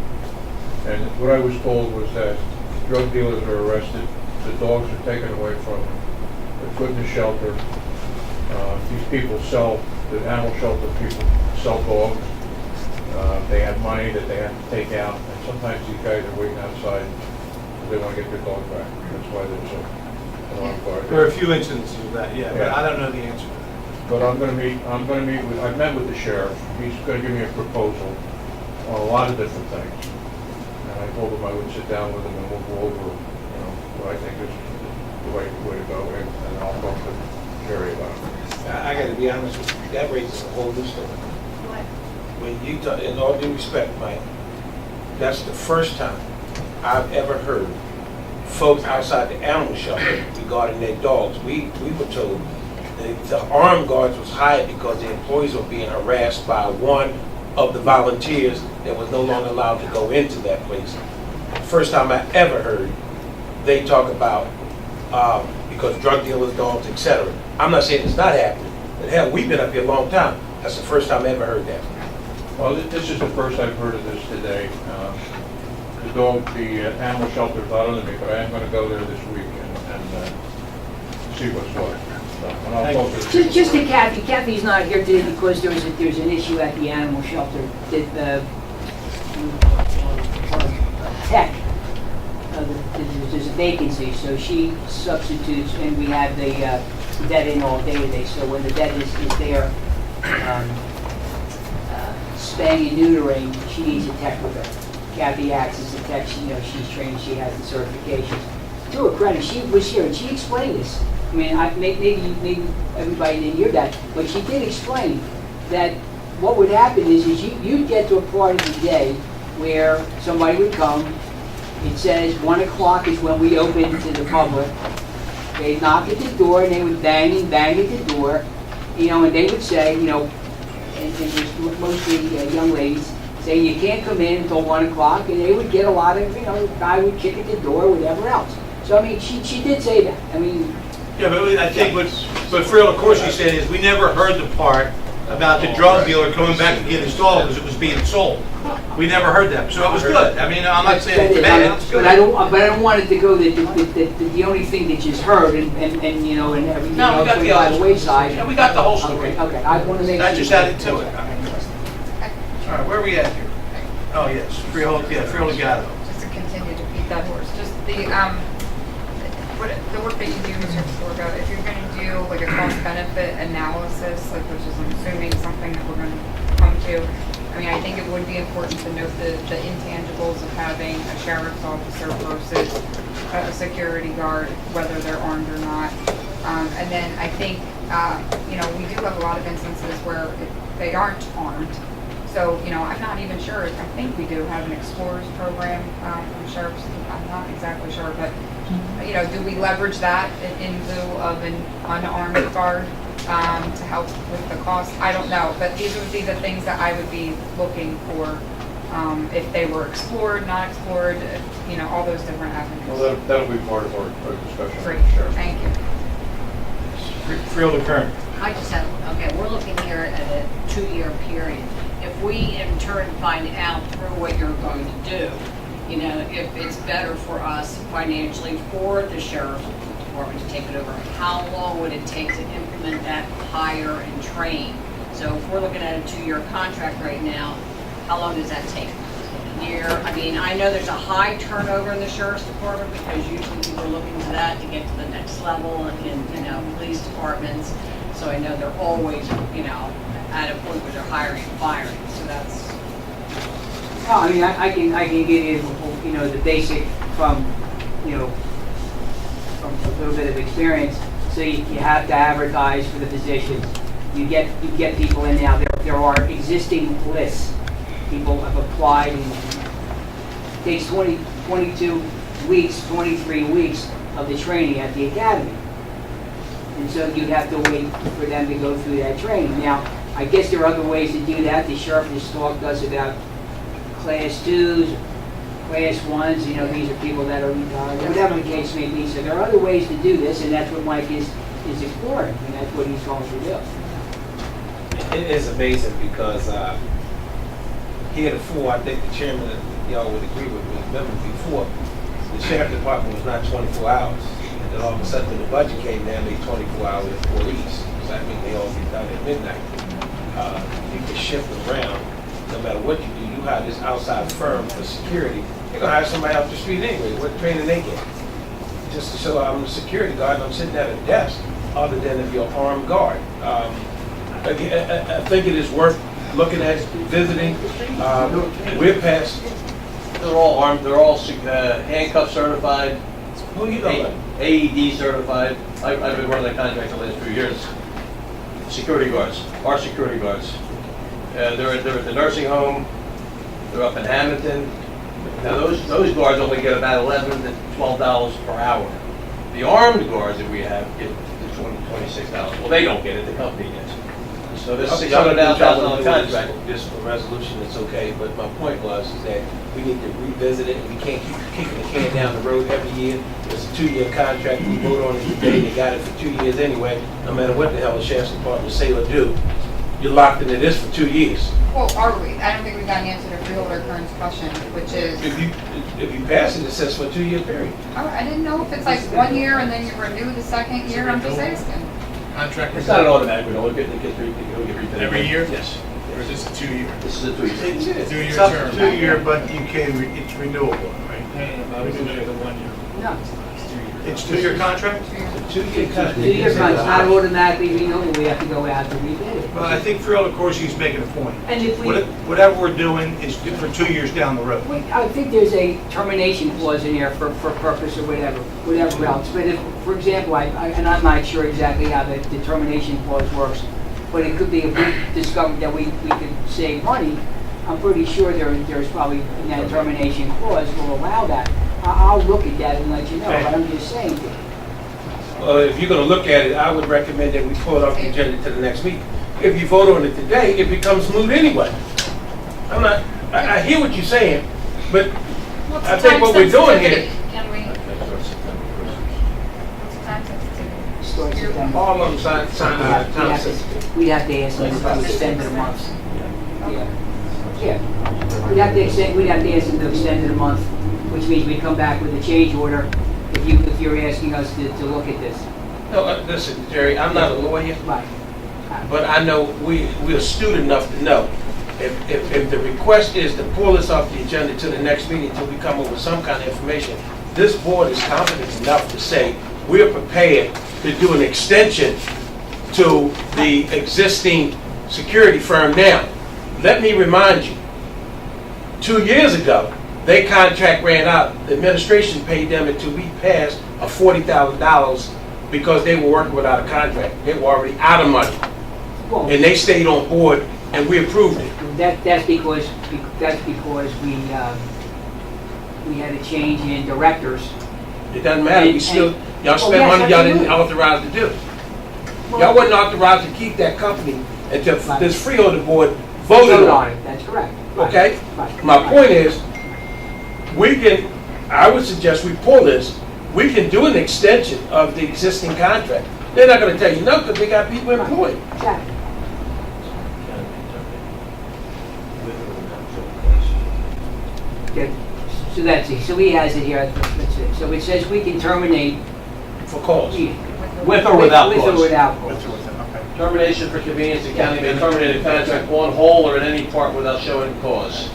Speaker 20: And what I was told was that drug dealers are arrested, the dogs are taken away from them, they're put in the shelter. These people the animal shelter people sell dogs. They have money that they have to take out, and sometimes these guys are waiting outside because they want to get their dog back. That's why there's an armed guard.
Speaker 2: There are a few instances of that, yeah, but I don't know the answer to that.
Speaker 20: But I'm gonna meet with, I've met with the sheriff, he's gonna give me a proposal on a lot of different things. And I told him I would sit down with him and we'll go over, what I think is the right way to go, and I'll talk to Jerry about it.
Speaker 1: I got to be honest with you, that raises a whole new story. When you talk, in all due respect, Mike, that's the first time I've ever heard folks outside the animal shelter regarding their dogs. We were told that the armed guards was hired because the employees were being harassed by one of the volunteers that was no longer allowed to go into that place. First time I ever heard they talk about because drug dealers, dogs, etc. I'm not saying it's not happening, but hell, we've been up here a long time. That's the first time I ever heard that.
Speaker 20: Well, this is the first I've heard of this today. The animal shelter is not under me, but I am gonna go there this week and see what's what. So, and I'll talk to
Speaker 15: Just to Kathy, Kathy's not here today because there's an issue at the animal shelter that tech, there's a vacancy, so she substitutes, and we have the debt in all day today, so when the debt is there, spaying and neutering, she needs a tech with her. Kathy acts as a tech, she's trained, she has the certifications. To her credit, she was here and she explained this. I mean, maybe everybody didn't hear that, but she did explain that what would happen is you'd get to a part of the day where somebody would come, it says 1 o'clock is when we open to the public. They'd knock at the door and they would bang and bang at the door, and they would say, and there's mostly young ladies, saying you can't come in until 1 o'clock, and they would get a lot of, the guy would kick at the door, whatever else. So, I mean, she did say that. I mean...
Speaker 2: Yeah, but I think what Freeholder, of course, you said is we never heard the part about the drug dealer coming back to get his dog because it was being sold. We never heard that, so it was good. I mean, I'm not saying it's bad, it's good.
Speaker 15: But I don't want it to go that the only thing that you heard and everything
Speaker 2: No, we got
Speaker 15: went
Speaker 2: the
Speaker 15: by
Speaker 2: other
Speaker 15: the wayside.
Speaker 2: Yeah, we got the whole story.
Speaker 15: Okay, I want to make sure.
Speaker 2: That just added to it. All right, where are we at here? Oh, yes, Freeholder Gatto.
Speaker 11: Just to continue to beat that horse, just the work that you do, Mr. Sorgo, if you're gonna do like a cost-benefit analysis, which is, I'm assuming, something that we're gonna come to, I mean, I think it would be important to note the intangibles of having a sheriff's officer versus a security guard, whether they're armed or not. And then I think, we do have a lot of instances where they aren't armed. So, I'm not even sure. I think we do have an Explorers program from Sheriff's. I'm not exactly sure, but, do we leverage that in lieu of an unarmed guard to help with the cost? I don't know, but these would be the things that I would be looking for if they were explored, not explored, all those different avenues.
Speaker 20: Well, that'll be part of our discussion.
Speaker 11: Great,
Speaker 20: with the sheriff.
Speaker 11: thank you.
Speaker 2: Freeholder Kern.
Speaker 7: I just have, okay, we're looking here at a 2-year period. If we in turn find out through what you're going to do, you know, if it's better for us financially for the sheriff's department to take it over, how long would it take to implement that hire and train? So if we're looking at a 2-year contract right now, how long does that take? Year? I mean, I know there's a high turnover in the sheriff's department because usually people are looking to that to get to the next level in, you know, police departments. So I know they're always, you know, at a point where they're hiring and firing. So that's.
Speaker 15: No, I mean, I can give you, you know, the basic from, you know, from a little bit of experience. So you have to advertise for the positions. You get people in now. There are existing lists. People have applied, and it takes 22 weeks, 23 weeks of the training at the academy. And so you'd have to wait for them to go through that training. Now, I guess there are other ways to do that. The sheriff has talked to us about class 2s, class 1s, you know, these are people that are retired, whatever the case may be. So there are other ways to do this, and that's what Mike is exploring, and that's what he's going to do.
Speaker 1: It is amazing because heretofore, I think the chairman, y'all would agree with me, remember before, the sheriff department was not 24 hours. And then all of a sudden, when the budget came down, they 24-hour employees. So that means they all get done at midnight. You can shift around. No matter what you do, you hire this outside firm for security, you're going to hire somebody off the street anyway. What training they get? Just to show I'm a security guard and I'm sitting at a desk, other than if you're an armed guard. Again, I think it is worth looking at, visiting. We're past.
Speaker 6: They're all armed, they're all handcuff certified.
Speaker 1: Who you know?
Speaker 6: AED certified. I've been running that contract the last few years. Security guards, our security guards. They're at the nursing home. They're up in Hamilton. Now those guards only get about $11 to $12 per hour. The armed guards that we have get the $26. Well, they don't get it. The company gets it. So this $600,000 contract.
Speaker 1: Just for resolution, it's okay. But my point was is that we need to revisit it. We can't keep kicking the can down the road every year. It's a 2-year contract. We vote on it today. They got it for 2 years anyway. No matter what the hell the sheriff's department say or do, you're locked into this for 2 years.
Speaker 11: Well, are we? I don't think we got an answer to Freeholder Kern's question, which is.
Speaker 1: If you pass it, it says for a 2-year period.
Speaker 11: Oh, I didn't know if it's like 1 year and then you renew the second year. I'm just asking.
Speaker 16: Contract.
Speaker 6: It's not an automatic renewal. It gets repaid.
Speaker 16: Every year?
Speaker 6: Yes.
Speaker 16: Or is this a 2-year?
Speaker 6: This is a 2-year.
Speaker 16: 2-year
Speaker 2: It's up
Speaker 16: term.
Speaker 2: to 2 year, but you can, it's renewable, right?
Speaker 16: No, I was looking at the 1 year.
Speaker 15: No.
Speaker 16: It's 2 years.
Speaker 2: It's 2-year contract?
Speaker 1: 2-year contract.
Speaker 15: 2-year contract, it's not automatically renewable. We have to go out to rebid it.
Speaker 2: Well, I think Freeholder Corsi's making a point.
Speaker 15: And if we,
Speaker 2: Whatever we're doing is for 2 years down the road.
Speaker 15: I think there's a termination clause in there for purpose or whatever else. But if, for example, and I'm not sure exactly how the termination clause works, but it could be if we discovered that we could save money, I'm pretty sure there's probably in that termination clause will allow that. I'll look at that and let you know, but I'm just saying.
Speaker 1: Well, if you're going to look at it, I would recommend that we pull it off the agenda to the next meeting. If you vote on it today, it becomes moot anyway. I hear what you're saying, but I think what we're doing here.
Speaker 11: Can we? What's the time sensitivity?
Speaker 15: Start September.
Speaker 1: All of them sign time sensitive.
Speaker 15: We'd have to ask them to extend it a month. Yeah. We'd have to ask them to extend it a month, which means we'd come back with a change order if you're asking us to look at this.
Speaker 1: No, listen, Jerry, I'm not a lawyer,
Speaker 15: Right.
Speaker 1: but I know we're astute enough to know if the request is to pull this off the agenda to the next meeting until we come up with some kind of information, this board is confident enough to say we're prepared to do an extension to the existing security firm now. Let me remind you, 2 years ago, their contract ran out. The administration paid them until we passed a $40,000 because they were working without a contract. They were already out of money. And they stayed on board and we approved it.
Speaker 15: That's because we had a change in directors.
Speaker 1: It doesn't matter. Y'all spent money y'all didn't authorize to do. Y'all wasn't authorized to keep that company until this Freeholder board voted on it.
Speaker 15: That's correct.
Speaker 1: Okay? My point is, I would suggest we pull this. We can do an extension of the existing contract.
Speaker 4: They're not gonna tell you no, because they got people employed.
Speaker 15: Jack. Okay, so that's it, so he has it here, that's it. So it says we can terminate.
Speaker 4: For cause.
Speaker 6: With or without
Speaker 15: With
Speaker 6: cause?
Speaker 15: or without cause.
Speaker 10: With or without, okay.
Speaker 6: Termination for convenience, the county may terminate a contract on whole or in any part without showing cause.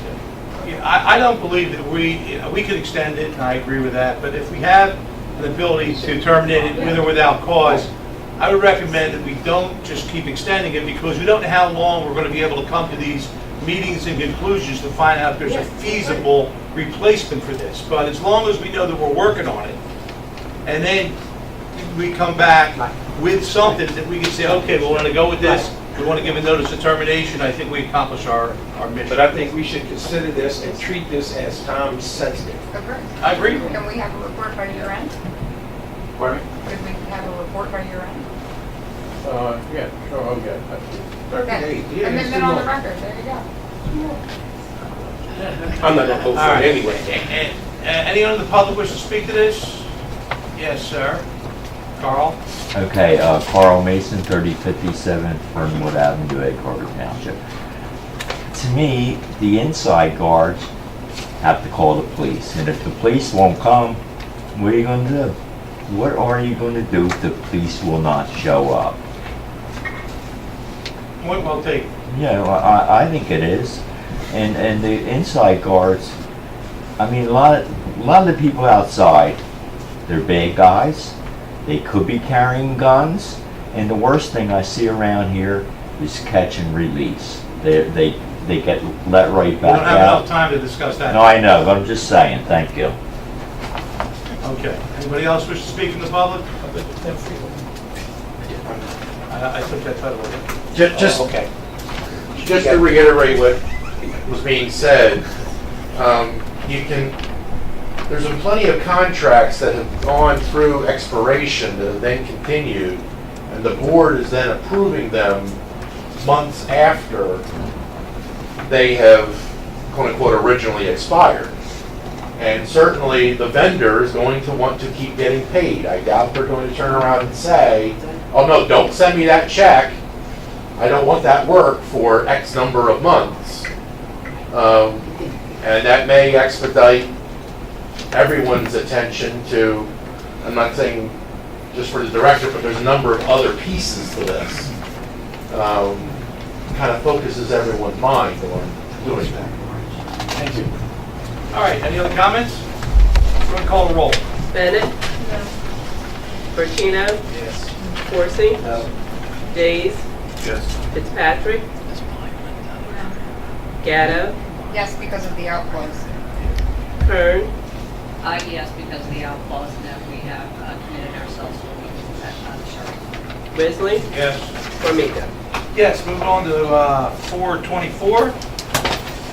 Speaker 2: Yeah, I don't believe that we could extend it, and I agree with that, but if we have an ability to terminate it with or without cause, I would recommend that we don't just keep extending it, because we don't know how long we're going to be able to come to these meetings and conclusions to find out if there's a feasible replacement for this. But as long as we know that we're working on it, and then we come back with something that we can say, okay, we want to go with this, we want to give a notice of termination, I think we accomplish our mission.
Speaker 4: But I think we should consider this and treat this as time sensitive.
Speaker 2: I agree.
Speaker 11: Can we have a report by year end?
Speaker 4: Pardon me?
Speaker 11: Could we have a report by year end?
Speaker 20: Yeah, sure, I'll get it.
Speaker 4: 30 days. Yeah,
Speaker 11: And
Speaker 4: it's
Speaker 11: then
Speaker 4: too
Speaker 11: on the
Speaker 4: long.
Speaker 11: record, there you go.
Speaker 4: I'm not gonna vote for
Speaker 2: All
Speaker 4: it
Speaker 2: right.
Speaker 4: anyway.
Speaker 2: Anyone in the public wish to speak to this? Yes, sir. Carl?
Speaker 21: Okay, Carl Mason, 3057 Fernwood Avenue, Egg Harbor Township. To me, the inside guards have to call the police, and if the police won't come, what are you going to do? What are you going to do if the police will not show up?
Speaker 2: Point well taken.
Speaker 21: Yeah, well, I think it is. And the inside guards, I mean, a lot of the people outside, they're bad guys. They could be carrying guns. And the worst thing I see around here is catch and release. They get let right
Speaker 2: We
Speaker 21: back
Speaker 2: don't have
Speaker 21: out.
Speaker 2: enough time to discuss that.
Speaker 21: No, I know, but I'm just saying, thank you.
Speaker 2: Okay. Anybody else wish to speak in the public? I took that title away.
Speaker 18: Just,
Speaker 2: Okay.
Speaker 18: just to reiterate what was being said, there's been plenty of contracts that have gone through expiration that have then continued, and the board is then approving them months after they have, quote unquote, originally expired. And certainly the vendor is going to want to keep getting paid. I doubt they're going to turn around and say, oh no, don't send me that check. I don't want that work for X number of months. And that may expedite everyone's attention to, I'm not saying just for the director, but there's a number of other pieces to this. Kind of focuses everyone's mind on doing that.
Speaker 2: Thank you. All right, any other comments? We're going to call the roll.
Speaker 5: Bennett? Bertino?
Speaker 2: Yes.
Speaker 5: Corsi? Days?
Speaker 10: Yes.
Speaker 5: Fitzpatrick? Gatto?
Speaker 11: Yes, because of the outflows.
Speaker 5: Kern?
Speaker 7: Yes, because of the outlaws and that we have committed ourselves to that.
Speaker 5: Risley?
Speaker 2: Yes.
Speaker 5: Formica?
Speaker 2: Yes, moving on to 424.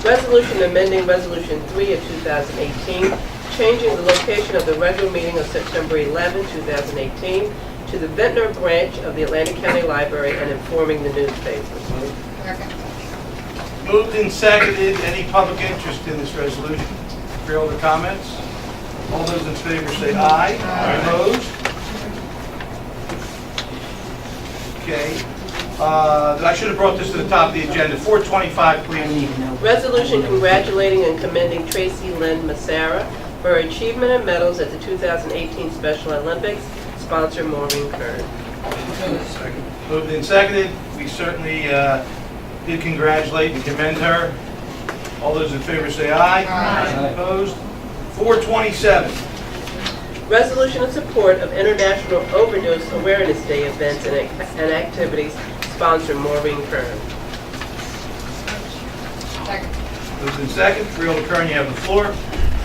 Speaker 5: Resolution amending Resolution 3 of 2018, changing the location of the regular meeting of September 11, 2018 to the Ventnor branch of the Atlantic County Library and informing the newspapers.
Speaker 2: Moved and seconded. Any public interest in this resolution? Freeholder comments? All those in favor say aye. Aye. Opposed? Okay. I should have brought this to the top of the agenda. 425, please.
Speaker 5: Resolution congratulating and commending Tracy Lynn Massara for her achievement and medals at the 2018 Special Olympics, sponsor Maureen Kern.
Speaker 2: Moved and seconded. We certainly did congratulate and commend her. All those in favor say aye.
Speaker 5: Aye.
Speaker 2: Opposed? 427.
Speaker 5: Resolution in support of International Overdose Awareness Day events and activities, sponsor Maureen Kern.
Speaker 2: Moved in second. Freeholder Kern, you have the floor.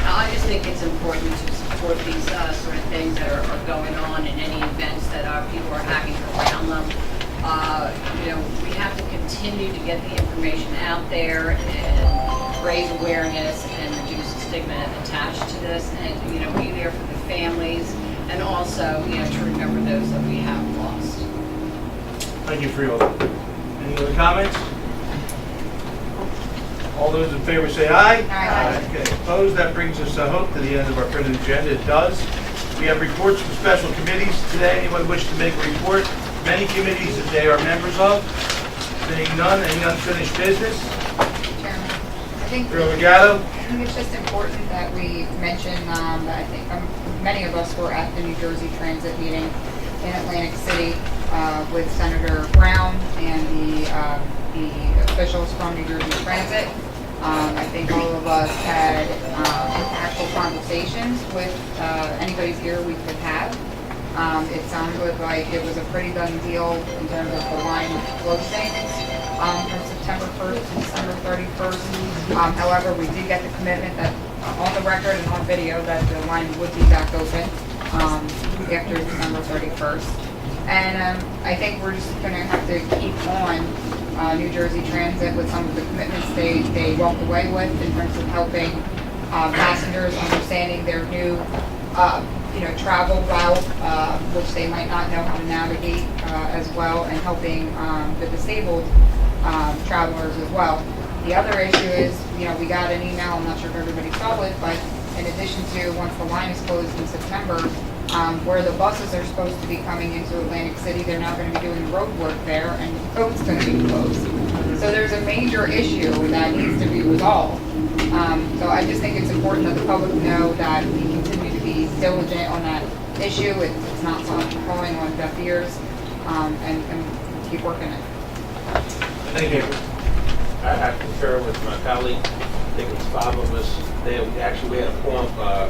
Speaker 7: I just think it's important to support these sort of things that are going on and any events that people are having around them. We have to continue to get the information out there and raise awareness and reduce the stigma attached to this, and be there for the families, and also to remember those that we have lost.
Speaker 2: Thank you, Freeholder. Any other comments? All those in favor say aye.
Speaker 11: Aye.
Speaker 2: Okay, opposed? That brings us, I hope, to the end of our printed agenda. It does. We have reports from special committees today. Anyone wish to make a report? Many committees that they are members of. Seeing none, any unfinished business?
Speaker 11: Chairman, I think it's just important that we mention that I think many of us were at the New Jersey Transit meeting in Atlantic City with Senator Brown and the officials from New Jersey Transit. I think all of us had actual conversations with anybody's ear we could have. It sounded like it was a pretty done deal in terms of the line closing from September 1st to December 31st. However, we did get the commitment that on the record and on video that the line would be back open after December 31st. And I think we're just going to have to keep on New Jersey Transit with some of the commitments they walked away with in terms of helping passengers understanding their new travel route, which they might not know how to navigate as well, and helping the disabled travelers as well. The other issue is, we got an email, I'm not sure if everybody saw it, but in addition to once the line is closed in September, where the buses are supposed to be coming into Atlantic City, they're now going to be doing road work there, and the road's going to be closed. So there's a major issue that needs to be resolved. So I just think it's important that the public know that we continue to be diligent on that issue. It's not falling on deaf ears, and keep working it.
Speaker 2: Thank you.
Speaker 1: I concur with my colleague. I think it was 5 of us there. We had a quorum,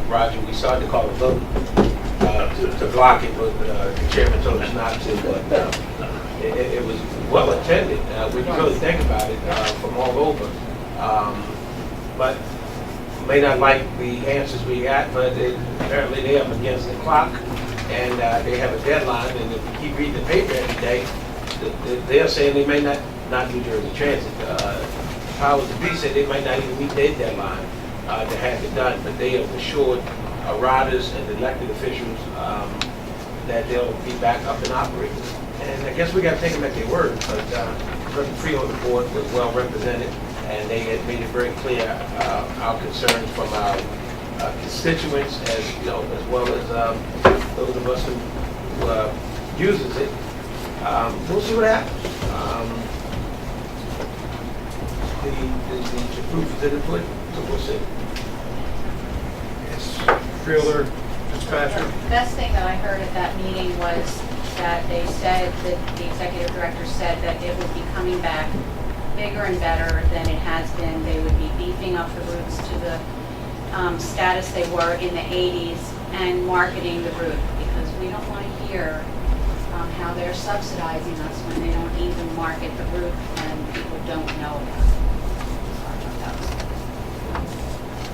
Speaker 1: Roger. We started to call a vote to block it, but the chairman told us not to. But it was well attended. When you really think about it, from all over. But may not like the answers we got, but apparently they're up against the clock, and they have a deadline. And if you keep reading the paper every day, they're saying they may not New Jersey Transit. Powers to be said they might not even meet their deadline to have it done, but they have assured riders and elected officials that they'll be back up and operating. And I guess we got to take them at their word, but the Freeholder board was well represented, and they had made it very clear our concerns from our constituents, as well as those of us who uses it. We'll see what happens. The proof is in the pudding, so we'll see.
Speaker 2: Yes, Freeholder, Fitzpatrick.
Speaker 14: The best thing that I heard at that meeting was that they said, that the executive director said that it would be coming back bigger and better than it has been. They would be beefing up the routes to the status they were in the 80s and marketing the route, because we don't want to hear how they're subsidizing us when they don't even market the route and people don't know about it.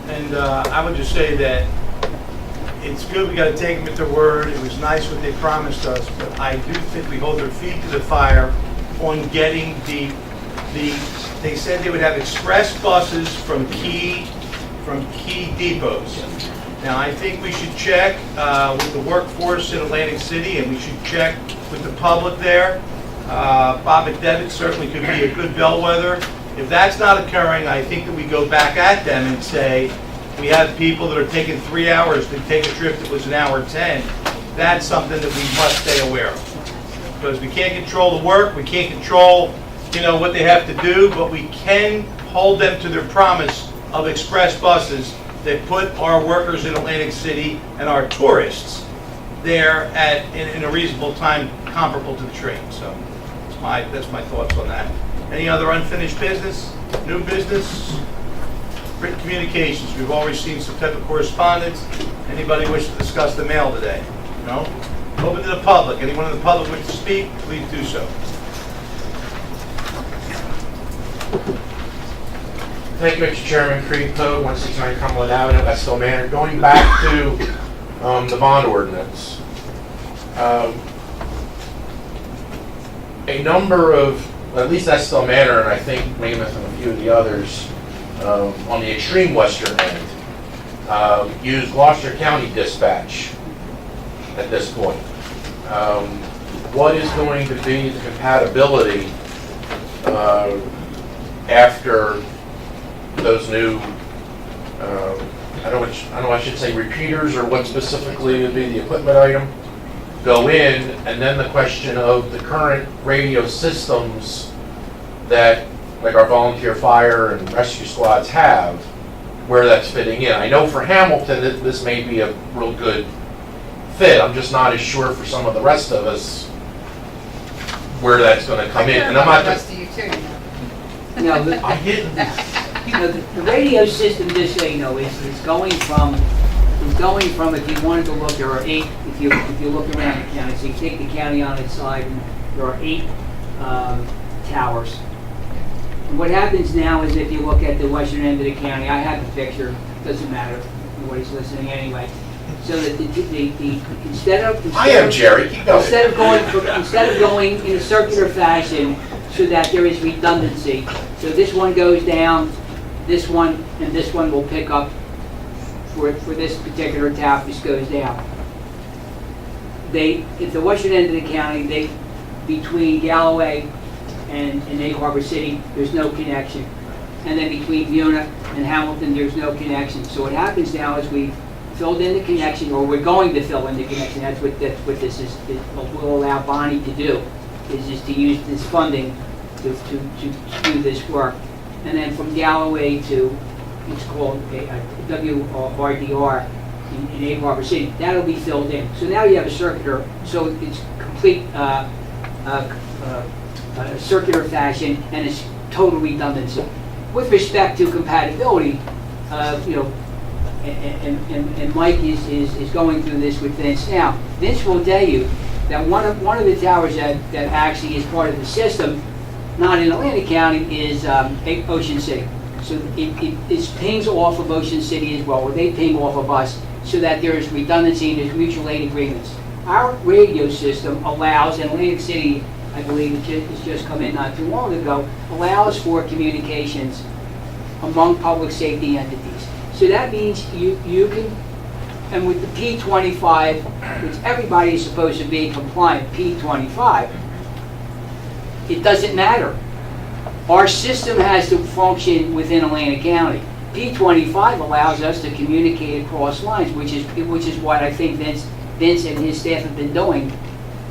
Speaker 2: And I would just say that it's good, we got to take them at their word. It was nice what they promised us, but I do think we hold their feet to the fire on getting they said they would have express buses from key depots. Now, I think we should check with the workforce in Atlantic City, and we should check with the public there. Bob McDevitt certainly could be a good bellwether. If that's not occurring, I think that we go back at them and say, we have people that are taking 3 hours to take a trip that was an hour 10. That's something that we must stay aware of. Because we can't control the work, we can't control, what they have to do, but we can hold them to their promise of express buses that put our workers in Atlantic City and our tourists there in a reasonable time comparable to the train. So that's my thoughts on that. Any other unfinished business? New business? Written communications. We've already seen some type of correspondence. Anybody wish to discuss the mail today? No? Open to the public. Anyone in the public wish to speak? Please do so.
Speaker 18: Thank you, Mr. Chairman. Creed Poe, 169 Cumberland Avenue, Estill Manor. Going back to the bond ordinance, a number of, at least Estill Manor, and I think Weymouth and a few of the others, on the extreme western end, use Gloucester County dispatch at this point. What is going to be the compatibility after those new I don't know, I should say repeaters or what specifically would be the equipment item, go in, and then the question of the current radio systems that, like our volunteer fire and rescue squads have, where that's fitting in. I know for Hamilton, this may be a real good fit. I'm just not as sure for some of the rest of us where that's going to come in. And I'm not
Speaker 11: The
Speaker 18: just.
Speaker 11: rest of you too, you
Speaker 15: No, the,
Speaker 18: I didn't.
Speaker 15: you know, the radio system, just so you know, is going from, if you wanted to look, there are 8, if you look around the county, so you take the county on its side, and there are 8 towers. And what happens now is if you look at the western end of the county, I have the picture, doesn't matter, nobody's listening anyway. So that instead of
Speaker 18: I am Jerry. Keep going.
Speaker 15: instead of going in a circular fashion, so that there is redundancy. So this one goes down, this one, and this one will pick up for this particular tower. This goes down. At the western end of the county, between Galloway and Egg Harbor City, there's no connection. And then between Muna and Hamilton, there's no connection. So what happens now is we've filled in the connection, or we're going to fill in the connection. That's what this is, what will allow Bonnie to do, is just to use this funding to do this work. And then from Galloway to, it's called WRDR in Egg Harbor City, that'll be filled in. So now you have a circular, so it's complete circular fashion, and it's total redundancy. With respect to compatibility, you know, and Mike is going through this with Vince now. Vince will tell you that one of the towers that actually is part of the system, not in Atlantic County, is Ocean City. So it pings off of Ocean City as well, or they ping off of us, so that there is redundancy and there's mutual aid agreements. Our radio system allows, and Atlantic City, I believe it's just come in not too long ago, allows for communications among public safety entities. So that means you can, and with the P25, which everybody is supposed to be compliant, P25, it doesn't matter. Our system has to function within Atlantic County. P25 allows us to communicate across lines, which is what I think Vince and his staff have been doing.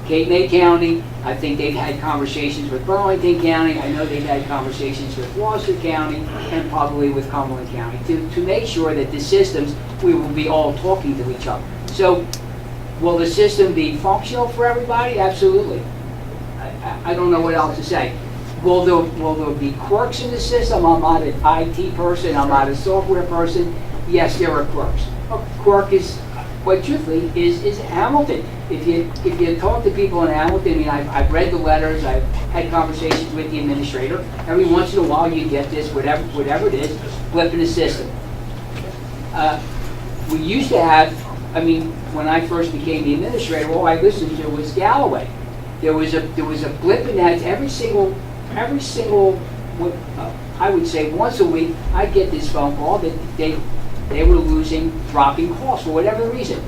Speaker 15: Cape May County, I think they've had conversations with Burlington County. I know they've had conversations with Gloucester County and probably with Cumberland County to make sure that the systems, we will be all talking to each other. So will the system be functional for everybody? Absolutely. I don't know what else to say. Will there be quirks in the system? I'm not an IT person. I'm not a software person. Yes, there are quirks. A quirk is, quite truthfully, is Hamilton. If you talk to people in Hamilton, I mean, I've read the letters, I've had conversations with the administrator. Every once in a while, you get this, whatever it is, blip in the system. We used to have, I mean, when I first became the administrator, all I listened to was Galloway. There was a blip in that every single, I would say once a week, I'd get this phone call that they were dropping calls for whatever reason.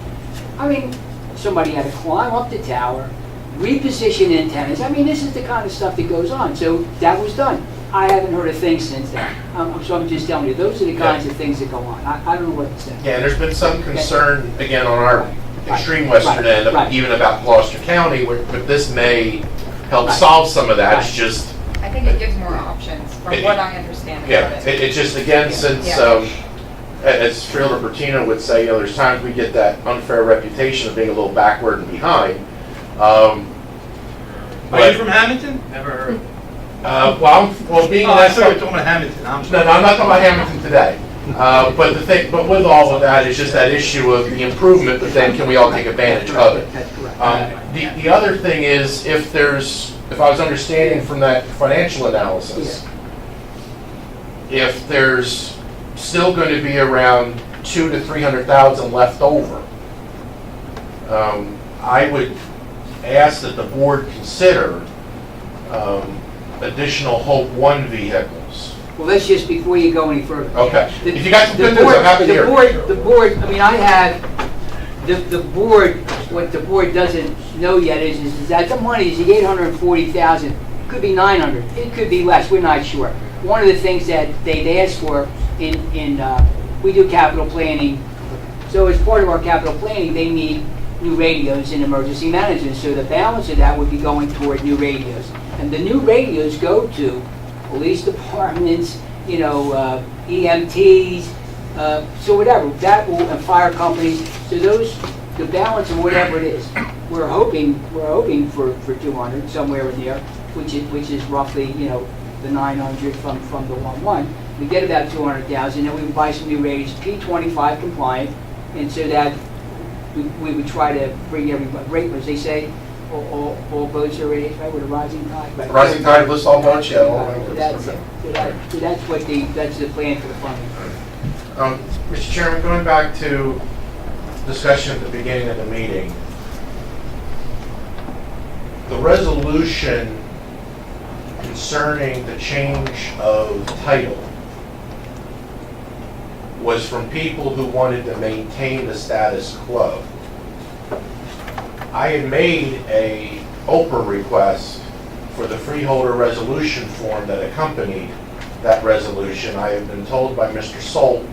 Speaker 15: I mean, somebody had to climb up the tower, reposition antennas. I mean, this is the kind of stuff that goes on. So that was done. I haven't heard a thing since then. So I'm just telling you, those are the kinds of things that go on. I don't know what to say.
Speaker 18: Yeah, and there's been some concern, again, on our extreme western end, even about Gloucester County, but this may help solve some of that. It's just...
Speaker 11: I think it gives more options, from what I understand about it.
Speaker 18: It's just, again, since... as Freeholder Bertina would say, you know, there's times we get that unfair reputation of being a little backward and behind.
Speaker 2: Are you from Hamilton? Never heard.
Speaker 18: Being
Speaker 2: I thought you were talking about Hamilton.
Speaker 18: No, I'm not talking about Hamilton today. But with all of that, it's just that issue of the improvement, but then can we all take advantage of it?
Speaker 15: That's correct.
Speaker 18: The other thing is, if I was understanding from that financial analysis, if there's still going to be around $200,000 to $300,000 left over, I would ask that the board consider additional Hope 1 vehicles.
Speaker 15: Well, that's just before you go any further.
Speaker 18: Okay. If you got some good news, I'm happy to hear it.
Speaker 15: The board, I mean, I have, the board, what the board doesn't know yet is that the money is the $840,000. It could be $900. It could be less. We're not sure. One of the things that they'd asked for in we do capital planning. So as part of our capital planning, they need new radios in emergency management. So the balance of that would be going toward new radios. And the new radios go to police departments, EMTs, so whatever, that will, and fire companies. So those, the balance of whatever it is, we're hoping for 200, somewhere in there, which is roughly, the 900 from the 1.1. We get about 200,000, and we would buy some new radios, P25 compliant, and so that we would try to bring everybody, right, as they say, all boats are raised, right, with a rising tide. Right?
Speaker 18: Rising tide lifts all boats, yeah. All right.
Speaker 15: That's it. So that's the plan for the funding.
Speaker 18: Mr. Chairman, going back to discussion at the beginning of the meeting, the resolution concerning the change of title was from people who wanted to maintain the status quo. I had made a Oprah request for the freeholder resolution form that accompanied that resolution. I have been told by Mr. Solt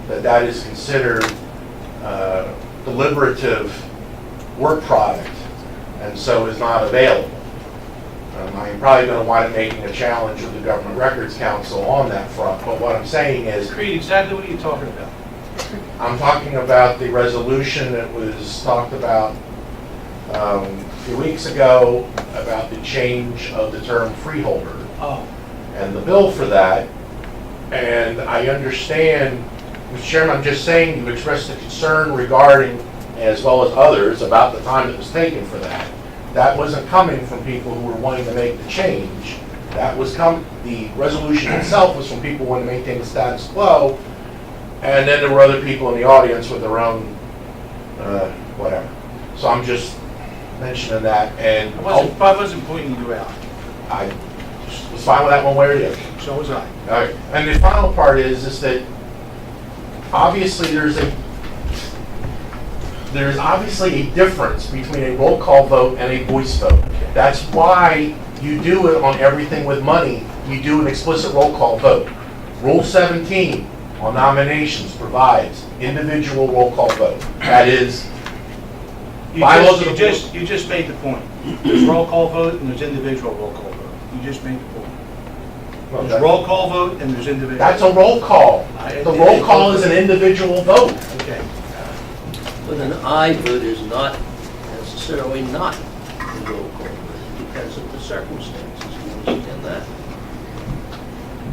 Speaker 18: that that is considered deliberative work product and so is not available. I'm probably going to wind up making a challenge with the Government Records Council on that front, but what I'm saying is...
Speaker 2: Creed, exactly what you're talking about.
Speaker 18: I'm talking about the resolution that was talked about a few weeks ago about the change of the term freeholder.
Speaker 2: Oh.
Speaker 18: And the bill for that. And I understand, Mr. Chairman, I'm just saying you expressed a concern regarding, as well as others, about the time that was taken for that. That wasn't coming from people who were wanting to make the change. That was the resolution itself was from people who wanted to maintain the status quo. And then there were other people in the audience with their own whatever. So I'm just mentioning that. And
Speaker 2: I wasn't pointing you out.
Speaker 18: I was fine with that one way or the other.
Speaker 2: So was I.
Speaker 18: All right. And the final part is that obviously there's obviously a difference between a roll call vote and a voice vote. That's why you do it on everything with money. You do an explicit roll call vote. Rule 17 on nominations provides individual roll call vote. That is,
Speaker 2: you just made the point. There's roll call vote and there's individual roll call vote. You just made the point. There's roll call vote and there's individual.
Speaker 18: That's a roll call. The roll call is an individual vote.
Speaker 2: Okay.
Speaker 6: But an aye vote is not necessarily not a roll call vote because of the circumstances. You understand that?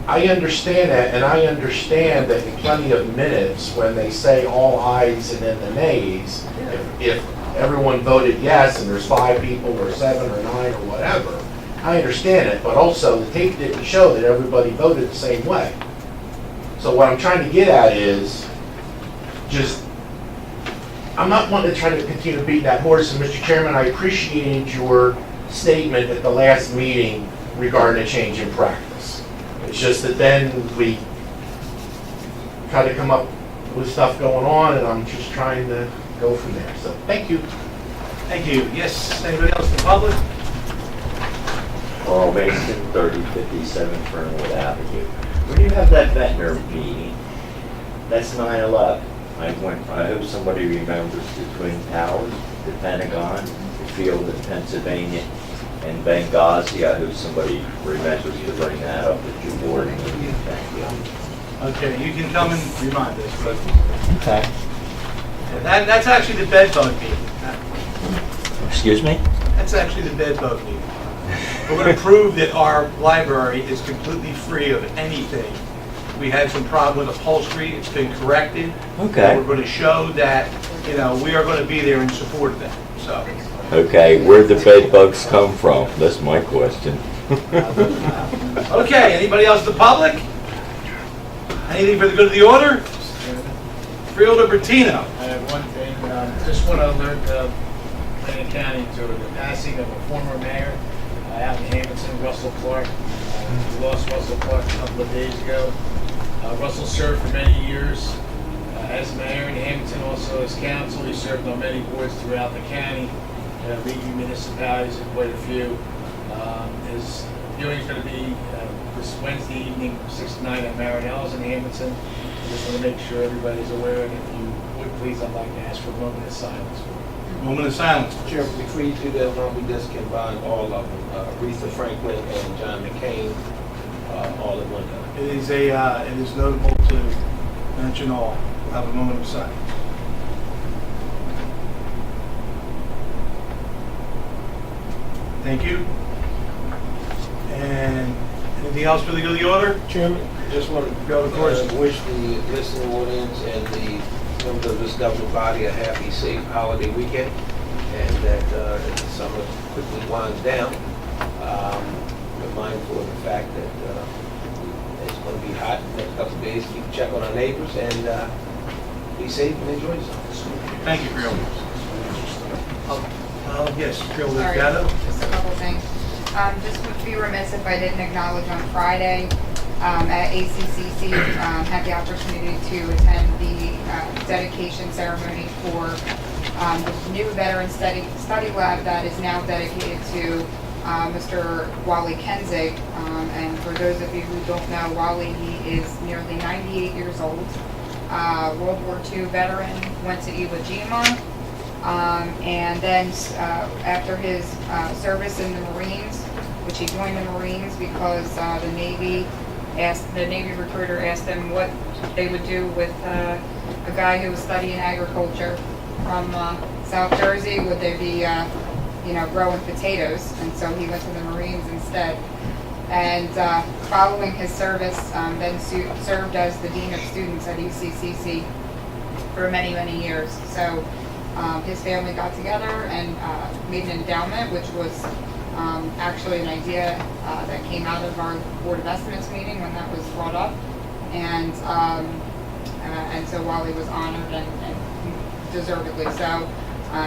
Speaker 18: I understand that, and I understand that in plenty of minutes, when they say all ayes and then the nays, if everyone voted yes and there's 5 people or 7 or 9 or whatever, I understand it, but also the tape didn't show that everybody voted the same way. So what I'm trying to get at is just, I'm not wanting to try to continue to beat that horse, and Mr. Chairman, I appreciated your statement at the last meeting regarding a change in practice. It's just that then we try to come up with stuff going on, and I'm just trying to go from there. So, thank you.
Speaker 2: Thank you. Yes, anybody else in the public?
Speaker 21: Carl Mason, 3057 Fernwood Avenue. When you have that Ventnor meeting, that's 9/11. I hope somebody remembers the Twin Towers, the Pentagon, the field in Pennsylvania, and Benghazi. I hope somebody remembers to bring that up at your board meeting. Thank you.
Speaker 2: Okay, you can come and remind us, but
Speaker 21: Okay.
Speaker 2: that's actually the bed bug meeting.
Speaker 21: Excuse me?
Speaker 2: That's actually the bed bug meeting. We're going to prove that our library is completely free of anything. We had some problem with upholstery. It's been corrected.
Speaker 21: Okay.
Speaker 2: We're going to show that, we are going to be there in support of that. So.
Speaker 21: Okay, where'd the bed bugs come from? That's my question.
Speaker 2: Okay, anybody else in the public? Anything for the good of the order? Freeholder Bertino.
Speaker 16: I have one thing. Just want to alert Atlantic County to the passing of a former mayor out in Hamilton, Russell Clark. We lost Russell Clark a couple of days ago. Russell served for many years as mayor in Hamilton, also as council. He served on many boards throughout the county, leading municipalities and quite a few. His viewing is going to be this Wednesday evening from 6 to 9 at Marinelle's in Hamilton. I just want to make sure everybody's aware, and if you would please, I'd like to ask for a moment of silence.
Speaker 2: Moment of silence.
Speaker 1: Chairman, before you do that, why don't we just combine all of them, Aretha Franklin and John McCain, all at one time.
Speaker 2: It is notable to mention all. We'll have a moment of silence. Thank you. And anything else for the good of the order?
Speaker 1: Chairman, just want to
Speaker 2: Go, of course.
Speaker 1: wish the listening audience and the members of this governing body a happy, safe holiday weekend, and that as the summer quickly winds down, we're mindful of the fact that it's going to be hot the next couple of days. Keep check on our neighbors and be safe and enjoy yourselves.
Speaker 2: Thank you, Freeholder. Yes, Freeholder
Speaker 11: Sorry,
Speaker 2: Gatto.
Speaker 11: just a couple things. Just would be remiss if I didn't acknowledge on Friday at ACCC, had the opportunity to attend the dedication ceremony for the new veteran study lab that is now dedicated to Mr. Wally Kenzig. And for those of you who don't know Wally, he is nearly 98 years old. World War II veteran, went to Iwo Jima. And then after his service in the Marines, which he joined the Marines because the Navy recruiter asked them what they would do with a guy who was studying agriculture from South Jersey. Would they be, growing potatoes? And so he went to the Marines instead. And following his service, then served as the Dean of Students at UCCC for many, many years. So his family got together and made an endowment, which was actually an idea that came out of our Board of Estimates meeting when that was brought up. And so Wally was honored and deservedly so.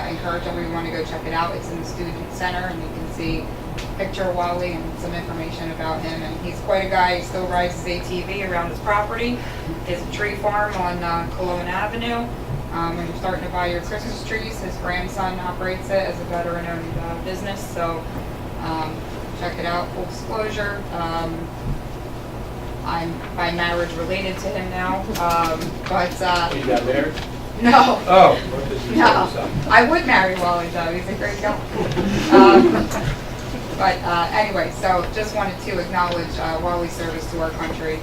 Speaker 11: Encourage everyone to go check it out. It's in the Student Center, and you can see a picture of Wally and some information about him. And he's quite a guy. He still rides his ATV around his property. He has a tree farm on Cologne Avenue. When you're starting to buy your Christmas trees, his grandson operates it as a veteran-owned business. So check it out. Full disclosure, I'm by marriage related to him now.
Speaker 1: You got married?
Speaker 11: No.
Speaker 1: Oh.
Speaker 11: No. I would marry Wally though. He's a great guy. Anyway, so just wanted to acknowledge Wally's service to our country.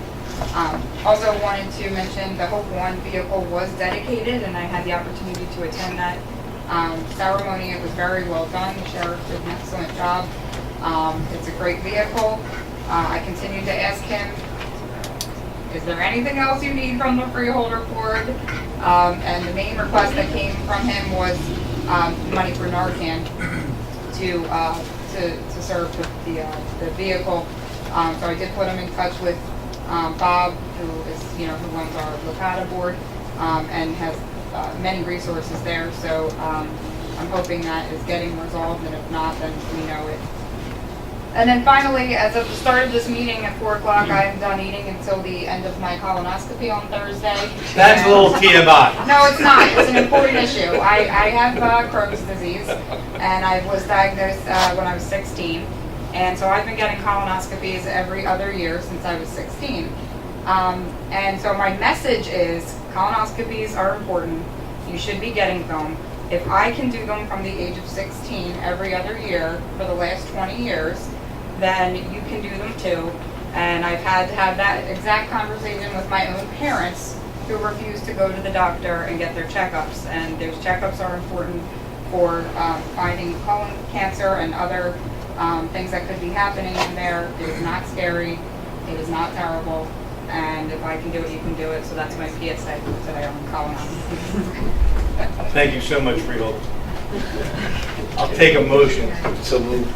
Speaker 11: Also wanted to mention the Hope One vehicle was dedicated, and I had the opportunity to attend that ceremony. It was very well done. The sheriff did an excellent job. It's a great vehicle. I continued to ask him, is there anything else you need from the Freeholder Board? And the main request that came from him was money for Narcan to serve the vehicle. So I did put him in touch with Bob, who runs our Locata board, and has many resources there. So I'm hoping that is getting resolved, and if not, then we know it. And then finally, as of the start of this meeting at 4 o'clock, I am done eating until the end of my colonoscopy on Thursday.
Speaker 2: That's a little TMI.
Speaker 11: No, it's not. It's an important issue. I have Crohn's disease, and I was diagnosed when I was 16. And so I've been getting colonoscopies every other year since I was 16. And so my message is colonoscopies are important. You should be getting them. If I can do them from the age of 16 every other year for the last 20 years, then you can do them too. And I've had to have that exact conversation with my own parents who refuse to go to the doctor and get their checkups. And those checkups are important for finding colon cancer and other things that could be happening in there. It is not scary. It is not terrible. And if I can do it, you can do it. So that's my PSA today on colonoscopy.
Speaker 2: Thank you so much, Freeholder. I'll take a motion.
Speaker 1: So moved.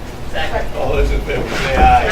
Speaker 2: All those in favor say aye.